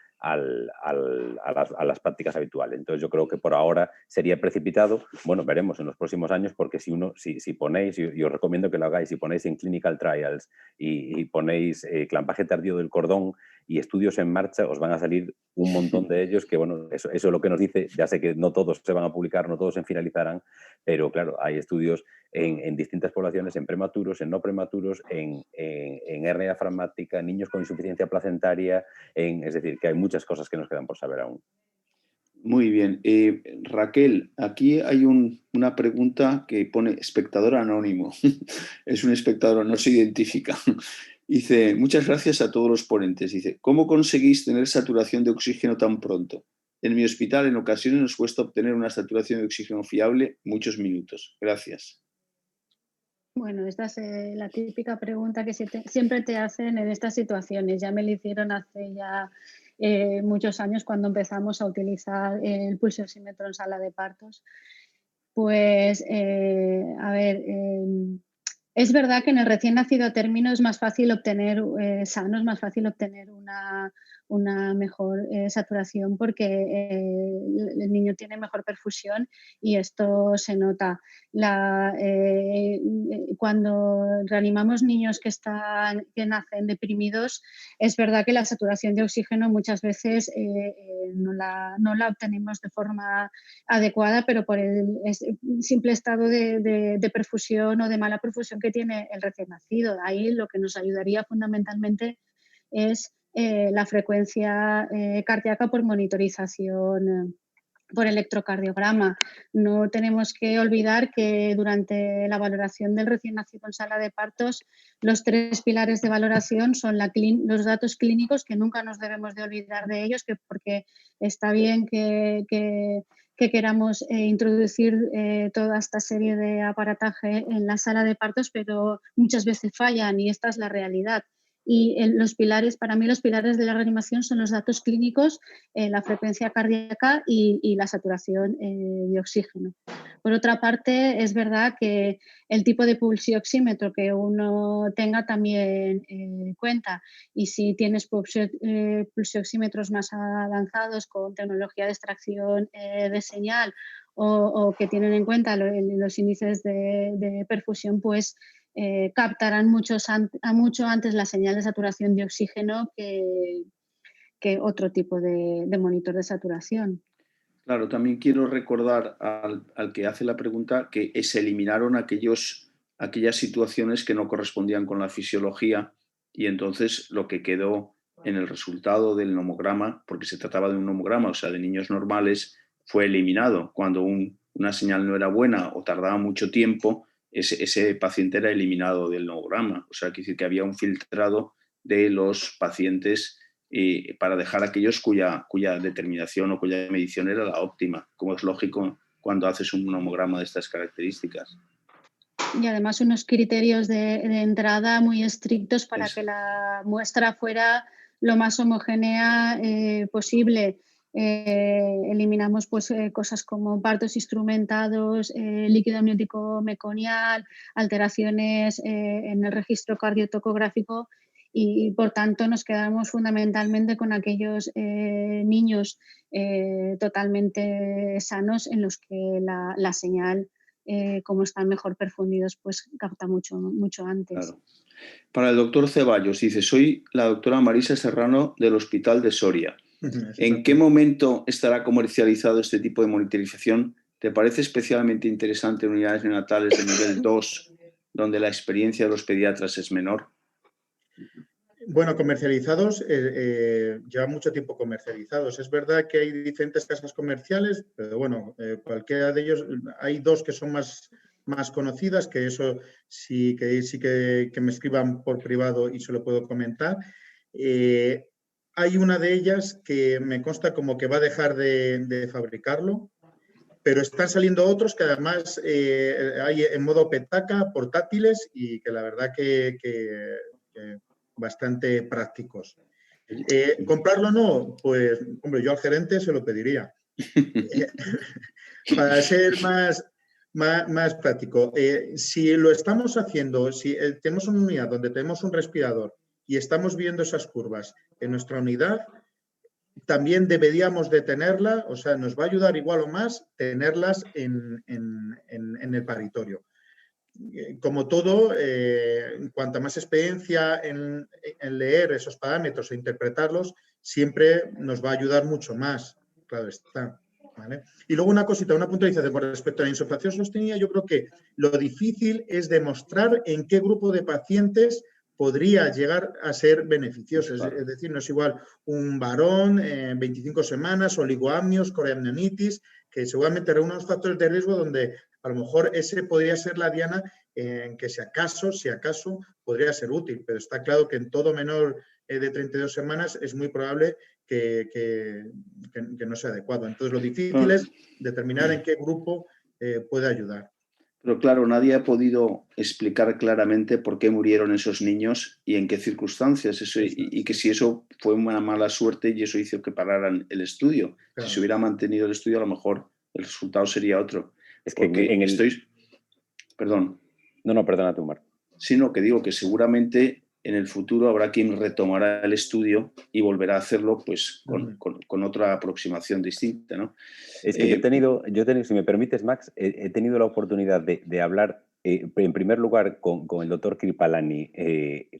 prácticas habituales. Entonces yo creo que por ahora sería precipitado. Bueno, veremos en los próximos años porque si ponéis, y os recomiendo que lo hagáis, si ponéis en clinical trials y ponéis clampaje tardío del cordón y estudios en marcha, os van a salir un montón de ellos que, bueno, eso es lo que nos dice, ya sé que no todos se van a publicar, no todos se finalizarán, pero claro, hay estudios en distintas poblaciones, en prematuros, en no prematuros, en hernia diafragmática, niños con insuficiencia placentaria, es decir, que hay muchas cosas que nos quedan por saber aún. Muy bien. Raquel, aquí hay una pregunta que pone espectador anónimo. Es un espectador, no se identifica. Dice, muchas gracias a todos los ponentes. Dice, ¿cómo conseguís tener saturación de oxígeno tan pronto? En mi hospital en ocasiones nos cuesta obtener una saturación de oxígeno fiable muchos minutos. Gracias. Bueno, esta es la típica pregunta que siempre te hacen en estas situaciones. Ya me la hicieron hace ya muchos años cuando empezamos a utilizar el pulsioxímetro en sala de partos. Pues, a ver, es verdad que en el recién nacido a término es más fácil obtener, sano, es más fácil obtener una mejor saturación porque el niño tiene mejor perfusión y esto se nota. Cuando reanimamos niños que nacen deprimidos, es verdad que la saturación de oxígeno muchas veces no la obtenemos de forma adecuada, pero por el simple estado de perfusión o de mala perfusión que tiene el recién nacido. Ahí lo que nos ayudaría fundamentalmente es la frecuencia cardíaca por monitorización por electrocardiograma. No tenemos que olvidar que durante la valoración del recién nacido en sala de partos, los 3 pilares de valoración son los datos clínicos, que nunca nos debemos de olvidar de ellos, porque está bien que queramos introducir toda esta serie de aparataje en la sala de partos, pero muchas veces fallan y esta es la realidad. Y para mí los pilares de la reanimación son los datos clínicos, la frecuencia cardíaca y la saturación de oxígeno. Por otra parte, es verdad que el tipo de pulsioxímetro que uno tenga también cuenta, y si tienes pulsioxímetros más avanzados con tecnología de extracción de señal o que tienen en cuenta los índices de perfusión, pues captarán mucho antes la señal de saturación de oxígeno que otro tipo de monitor de saturación. Claro, también quiero recordar al que hace la pregunta que se eliminaron aquellas situaciones que no correspondían con la fisiología y entonces lo que quedó en el resultado del nomograma, porque se trataba de un nomograma, o sea, de niños normales, fue eliminado. Cuando una señal no era buena o tardaba mucho tiempo, ese paciente era eliminado del nomograma. O sea, quiere decir que había un filtrado de los pacientes para dejar aquellos cuya determinación o cuya medición era la óptima, como es lógico cuando haces un nomograma de estas características. Y además unos criterios de entrada muy estrictos para que la muestra fuera lo más homogénea posible. Eliminamos pues, cosas como partos instrumentados, líquido amniótico meconial, alteraciones en el registro cardiotocográfico y por tanto nos quedamos fundamentalmente con aquellos niños totalmente sanos en los que la señal, como están mejor perfundidos, pues capta mucho antes. Claro. Para el doctor Ceballos, dice, soy la doctora Marisa Serrano del Hospital de Soria. ¿En qué momento estará comercializado este tipo de monitorización? ¿Te parece especialmente interesante en unidades neonatales de nivel 2, donde la experiencia de los pediatras es menor? Bueno, comercializados, lleva mucho tiempo comercializados. Es verdad que hay diferentes casas comerciales, pero bueno, cualquiera de ellos, hay 2 que son más más conocidas, que eso sí que me escriban por privado y se lo puedo comentar. Hay una de ellas que me consta como que va a dejar de fabricarlo, pero están saliendo otros que además hay en modo petaca, portátiles y que la verdad que bastante prácticos. ¿Comprarlo o no? Pues, hombre, yo al gerente se lo pediría. Para ser más práctico. Si lo estamos haciendo, si tenemos una unidad donde tenemos un respirador y estamos viendo esas curvas en nuestra unidad, también deberíamos de tenerla, o sea, nos va a ayudar igual o más tenerlas en el paritorio. Como todo, cuanta más experiencia en leer esos parámetros e interpretarlos, siempre nos va a ayudar mucho más, claro está. ¿Vale? Y luego una cosita, una puntualización con respecto a la insuflación sostenida. Yo creo que lo difícil es demostrar en qué grupo de pacientes podría llegar a ser beneficioso. Claro. Es decir, no es igual un varón, 25 semanas, oligoamnios, coreamnionitis, que seguramente reúne unos factores de riesgo donde a lo mejor ese podría ser la diana en que si acaso, podría ser útil. Pero está claro que en todo menor de 32 semanas es muy probable que no sea adecuado. Entonces, lo difícil es determinar en qué grupo puede ayudar. Pero claro, nadie ha podido explicar claramente por qué murieron esos niños y en qué circunstancias. Y que si eso fue una mala suerte y eso hizo que pararan el estudio. Claro. Si se hubiera mantenido el estudio, a lo mejor el resultado sería otro. Es que Perdón. No, perdona tú, Marc. Sino que digo que seguramente en el futuro habrá quien retomará el estudio y volverá a hacerlo pues con otra aproximación distinta, ¿no? Es que yo he tenido, si me permites, Max, he tenido la oportunidad de hablar, en primer lugar, con el doctor Kripalani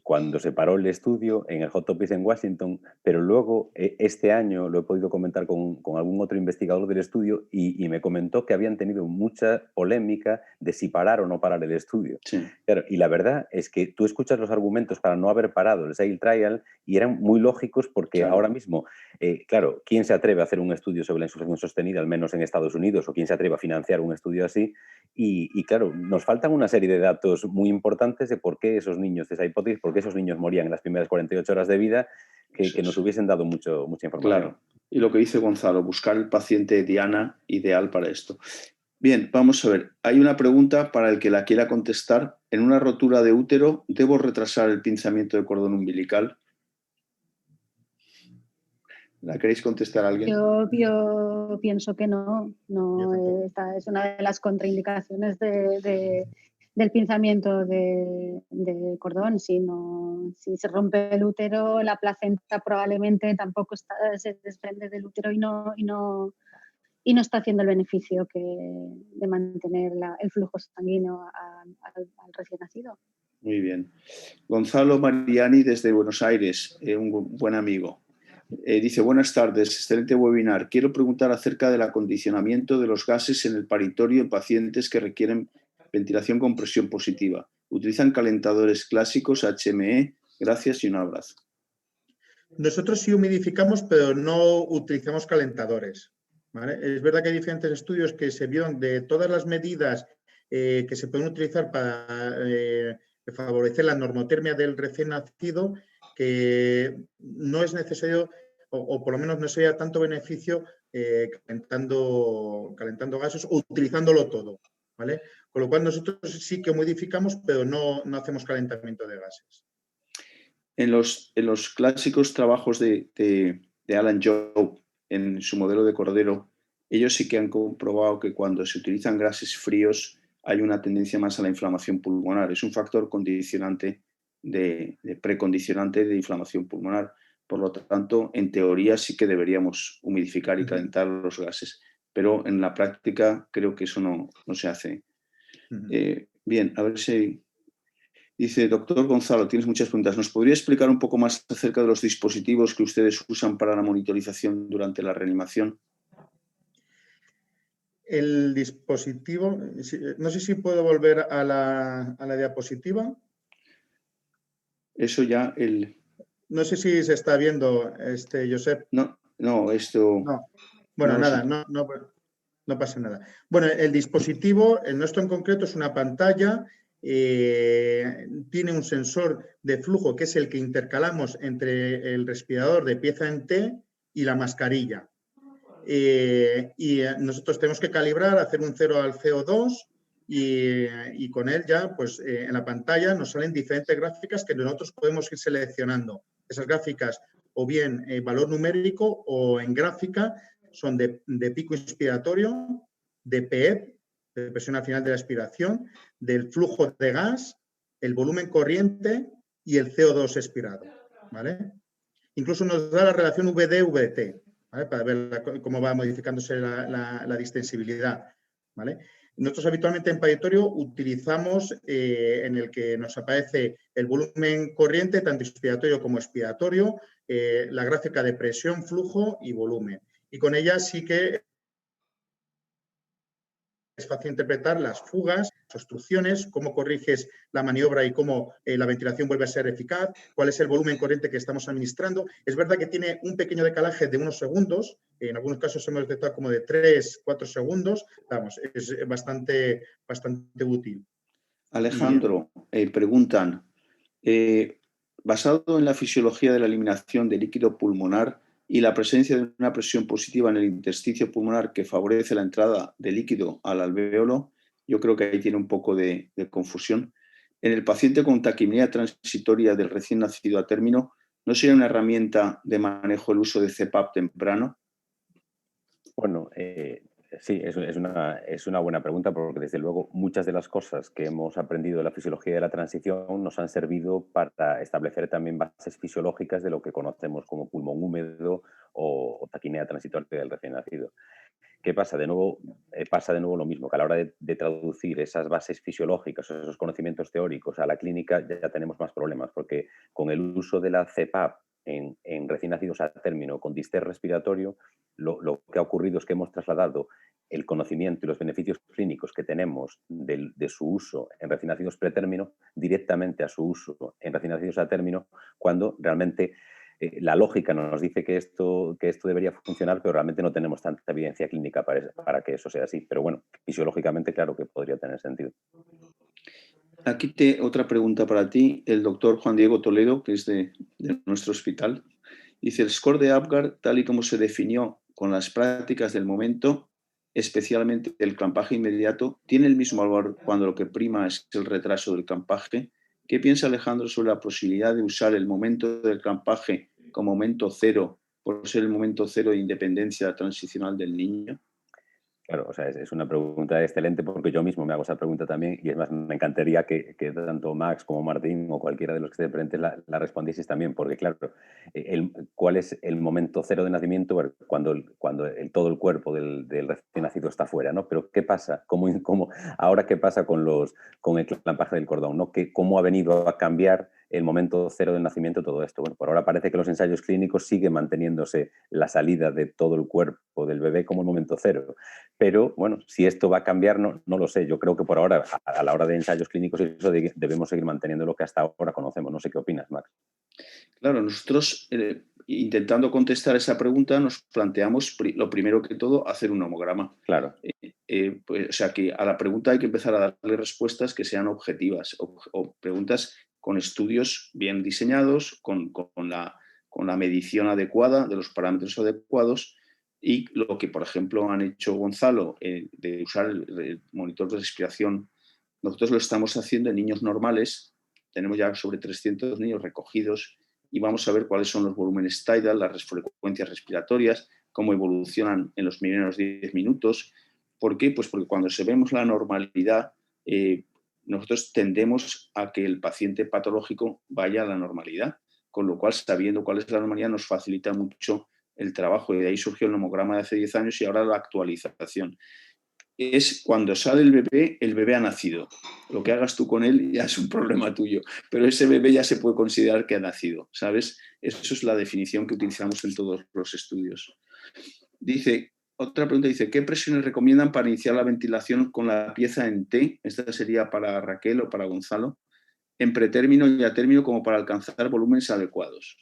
cuando se paró el estudio en el Hot Topics en Washington, pero luego este año lo he podido comentar con algún otro investigador del estudio y me comentó que habían tenido mucha polémica de si parar o no parar el estudio. Sí. Claro, y la verdad es que tú escuchas los argumentos para no haber parado el SAIL Trial y eran muy lógicos porque claro. Ahora mismo, claro, ¿quién se atreve a hacer un estudio sobre la insuflación sostenida, al menos en Estados Unidos, o quién se atreve a financiar un estudio así? Y claro, nos faltan una serie de datos muy importantes de por qué esos niños, de esa hipótesis, por qué esos niños morían en las primeras 48 horas de vida, que nos hubiesen dado mucha información. Claro, y lo que dice Gonzalo, buscar el paciente diana ideal para esto. Bien, vamos a ver. Hay una pregunta para el que la quiera contestar. En una rotura de útero, ¿debo retrasar el pinzamiento de cordón umbilical? ¿La queréis contestar a alguien? Yo pienso que no. Esta es una de las contraindicaciones del pinzamiento de cordón. Si se rompe el útero, la placenta probablemente tampoco se desprende del útero y no está haciendo el beneficio de mantener el flujo sanguíneo al recién nacido. Muy bien. Gonzalo Mariani desde Buenos Aires, un buen amigo. Dice, buenas tardes, excelente webinar. Quiero preguntar acerca del acondicionamiento de los gases en el paritorio en pacientes que requieren ventilación con presión positiva. ¿Utilizan calentadores clásicos HME? Gracias y un abrazo. Nosotros sí humidificamos, pero no utilizamos calentadores. ¿Vale? Es verdad que hay diferentes estudios que se vieron de todas las medidas que se pueden utilizar para favorecer la normotermia del recién nacido, que no es necesario, o por lo menos no sería tanto beneficio calentando gases o utilizándolo todo. ¿Vale? Con lo cual nosotros sí que modificamos, pero no hacemos calentamiento de gases. En los clásicos trabajos de Alan Jobe, en su modelo de Cordero, ellos sí que han comprobado que cuando se utilizan gases fríos hay una tendencia más a la inflamación pulmonar. Es un factor condicionante precondicionante de inflamación pulmonar. Por lo tanto, en teoría sí que deberíamos humidificar y calentar los gases, pero en la práctica creo que eso no se hace. Bien, a ver si... Dice, doctor Gonzalo, tienes muchas preguntas. ¿Nos podría explicar un poco más acerca de los dispositivos que ustedes usan para la monitorización durante la reanimación? El dispositivo, no sé si puedo volver a la diapositiva. Eso ya No sé si se está viendo, Josep. No, esto... No. Bueno, no, nada, no No pasa nada. Bueno, el dispositivo, el nuestro en concreto, es una pantalla, tiene un sensor de flujo que es el que intercalamos entre el respirador de pieza en T y la mascarilla. Y nosotros tenemos que calibrar, hacer un 0 al CO2 y con él ya, pues en la pantalla nos salen diferentes gráficas que nosotros podemos ir seleccionando. Esas gráficas o bien valor numérico o en gráfica son de pico inspiratorio, de PEP, de presión al final de la expiración, del flujo de gas, el volumen corriente y el CO2 expirado, ¿vale? Incluso nos da la relación VD-VT, ¿vale? Para ver cómo va modificándose la distensibilidad, ¿vale? Nosotros habitualmente en Payetorio utilizamos en el que nos aparece el volumen corriente, tanto inspiratorio como expiratorio, la gráfica de presión, flujo y volumen. Y con ella sí que es fácil interpretar las fugas, las obstrucciones, cómo corriges la maniobra y cómo la ventilación vuelve a ser eficaz, cuál es el volumen corriente que estamos administrando. Es verdad que tiene un pequeño decalaje de unos segundos, en algunos casos hemos detectado como de 3-4 segundos, vamos, es bastante útil. Alejandro, preguntan, basado en la fisiología de la eliminación de líquido pulmonar y la presencia de una presión positiva en el intersticio pulmonar que favorece la entrada de líquido al alvéolo, yo creo que ahí tiene un poco de confusión. En el paciente con taquipnea transitoria del recién nacido a término, ¿no sería una herramienta de manejo el uso de CPAP temprano? Bueno, sí, es una buena pregunta porque desde luego muchas de las cosas que hemos aprendido de la fisiología de la transición nos han servido para establecer también bases fisiológicas de lo que conocemos como pulmón húmedo o taquipnea transitoria del recién nacido. ¿Qué pasa? De nuevo, pasa de nuevo lo mismo, que a la hora de traducir esas bases fisiológicas, esos conocimientos teóricos a la clínica ya tenemos más problemas, porque con el uso de la CPAP en recién nacidos a término con distrés respiratorio, lo que ha ocurrido es que hemos trasladado el conocimiento y los beneficios clínicos que tenemos de su uso en recién nacidos pretérmino directamente a su uso en recién nacidos a término, cuando realmente la lógica nos dice que esto debería funcionar, pero realmente no tenemos tanta evidencia clínica para que eso sea así. Pero bueno, fisiológicamente claro que podría tener sentido. Aquí otra pregunta para ti. El doctor Juan Diego Toledo, que es de nuestro hospital, dice, el score de Apgar, tal y como se definió con las prácticas del momento, especialmente el clampaje inmediato, ¿tiene el mismo valor cuando lo que prima es el retraso del clampaje? ¿Qué piensa Alejandro sobre la posibilidad de usar el momento del clampaje como momento cero por ser el momento cero de independencia transicional del niño? Claro, o sea, es una pregunta excelente porque yo mismo me hago esa pregunta también y es más, me encantaría que tanto Max como Martín o cualquiera de los que esté presentes la respondieseis también, porque claro, ¿cuál es el momento cero de nacimiento? Cuando todo el cuerpo del recién nacido está fuera, ¿no? Pero ¿qué pasa? Ahora qué pasa con el clampaje del cordón, ¿no? ¿Cómo ha venido a cambiar el momento cero del nacimiento todo esto? Bueno, por ahora parece que los ensayos clínicos siguen manteniéndose la salida de todo el cuerpo del bebé como el momento cero. Pero, bueno, si esto va a cambiar, no lo sé. Yo creo que por ahora, a la hora de ensayos clínicos, eso debemos seguir manteniendo lo que hasta ahora conocemos. No sé qué opinas, Max. Claro, nosotros, intentando contestar esa pregunta, nos planteamos, lo primero que todo, hacer un homograma. Claro. Pues, o sea, que a la pregunta hay que empezar a darle respuestas que sean objetivas o preguntas con estudios bien diseñados, con la medición adecuada, de los parámetros adecuados. Y lo que, por ejemplo, han hecho Gonzalo, de usar el monitor de respiración, nosotros lo estamos haciendo en niños normales. Tenemos ya sobre 300 niños recogidos y vamos a ver cuáles son los volúmenes tidal, las frecuencias respiratorias, cómo evolucionan en los primeros 10 minutos. ¿Por qué? Pues porque cuando vemos la normalidad, nosotros tendemos a que el paciente patológico vaya a la normalidad, con lo cual, sabiendo cuál es la normalidad, nos facilita mucho el trabajo, y de ahí surgió el nomograma de hace 10 años y ahora la actualización. Es cuando sale el bebé ha nacido. Lo que hagas tú con él ya es un problema tuyo, pero ese bebé ya se puede considerar que ha nacido, ¿sabes? Eso es la definición que utilizamos en todos los estudios. Otra pregunta dice, ¿qué presiones recomiendan para iniciar la ventilación con la pieza en T? Esta sería para Raquel o para Gonzalo. En pretérmino y a término como para alcanzar volúmenes adecuados.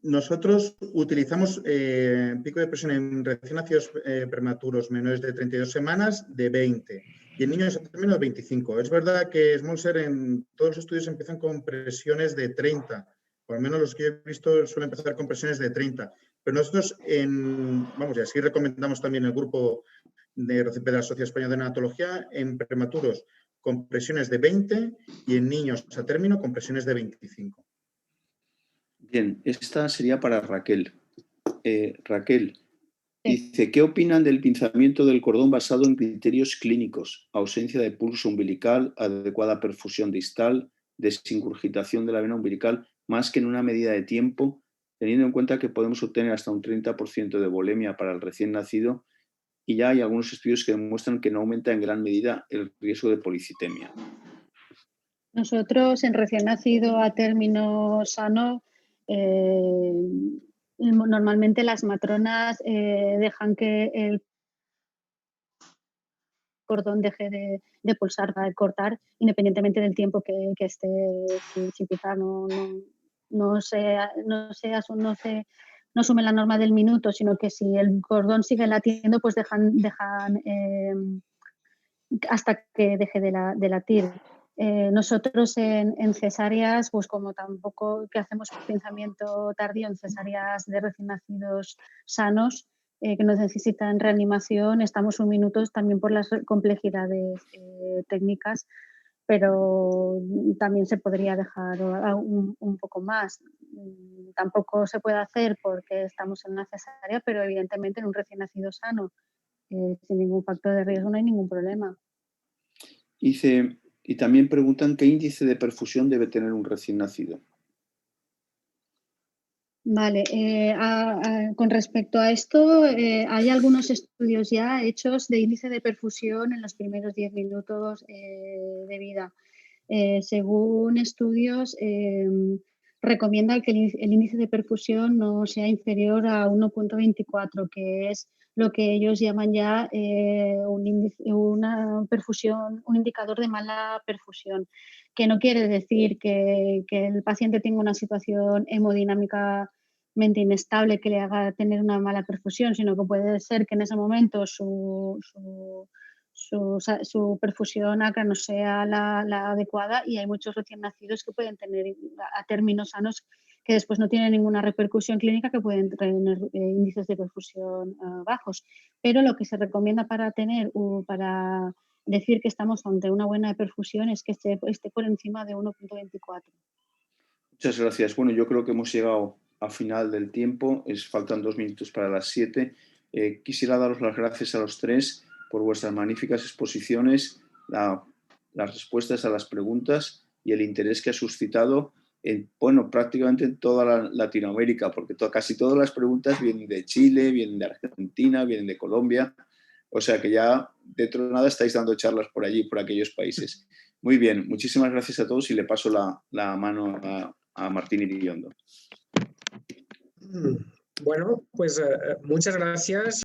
Nosotros utilizamos pico de presión en recién nacidos prematuros menores de 32 semanas de 20 y en niños a término de 25. Es verdad que Smolser en todos los estudios empiezan con presiones de 30, por lo menos los que he visto suelen empezar con presiones de 30. Pero nosotros, vamos, y así recomendamos también el grupo de RCP de la Sociedad Española de Neonatología, en prematuros con presiones de 20 y en niños a término con presiones de 25. Bien, esta sería para Raquel. Raquel, dice, ¿qué opinan del pinzamiento del cordón basado en criterios clínicos? Ausencia de pulso umbilical, adecuada perfusión distal, desingurgitación de la vena umbilical, más que en una medida de tiempo, teniendo en cuenta que podemos obtener hasta un 30% de volemia para el recién nacido y ya hay algunos estudios que demuestran que no aumenta en gran medida el riesgo de policitemia. Nosotros en recién nacido a término sano, normalmente las matronas dejan que el cordón deje de pulsar, de cortar, independientemente del tiempo que esté sin pisar. No asume la norma del minuto, sino que si el cordón sigue latiendo, pues dejan hasta que deje de latir. Nosotros en cesáreas, pues como tampoco que hacemos pinzamiento tardío en cesáreas de recién nacidos sanos, que no necesitan reanimación, estamos un minuto también por las complejidades técnicas, pero también se podría dejar un poco más. Tampoco se puede hacer porque estamos en una cesárea, pero evidentemente en un recién nacido sano, sin ningún factor de riesgo, no hay ningún problema. Dice, y también preguntan qué índice de perfusión debe tener un recién nacido. Vale, con respecto a esto, hay algunos estudios ya hechos de índice de perfusión en los primeros 10 minutos de vida. Según estudios, recomienda que el índice de perfusión no sea inferior a 1.24, que es lo que ellos llaman ya una perfusión, un indicador de mala perfusión, que no quiere decir que el paciente tenga una situación hemodinámicamente inestable que le haga tener una mala perfusión, sino que puede ser que en ese momento su perfusión acra no sea la adecuada, y hay muchos recién nacidos que pueden tener a términos sanos que después no tienen ninguna repercusión clínica, que pueden tener índices de perfusión bajos. Pero lo que se recomienda para decir que estamos ante una buena perfusión es que esté por encima de 1.24. Muchas gracias. Bueno, yo creo que hemos llegado al final del tiempo. Faltan 2 minutos para las 7. Quisiera daros las gracias a los tres por vuestras magníficas exposiciones, las respuestas a las preguntas y el interés que ha suscitado prácticamente en toda Latinoamérica, porque casi todas las preguntas vienen de Chile, vienen de Argentina, vienen de Colombia. O sea que ya dentro de nada estáis dando charlas por allí, por aquellos países. Muy bien, muchísimas gracias a todos y le paso la mano a Martín Iriondo. Bueno, pues muchas gracias.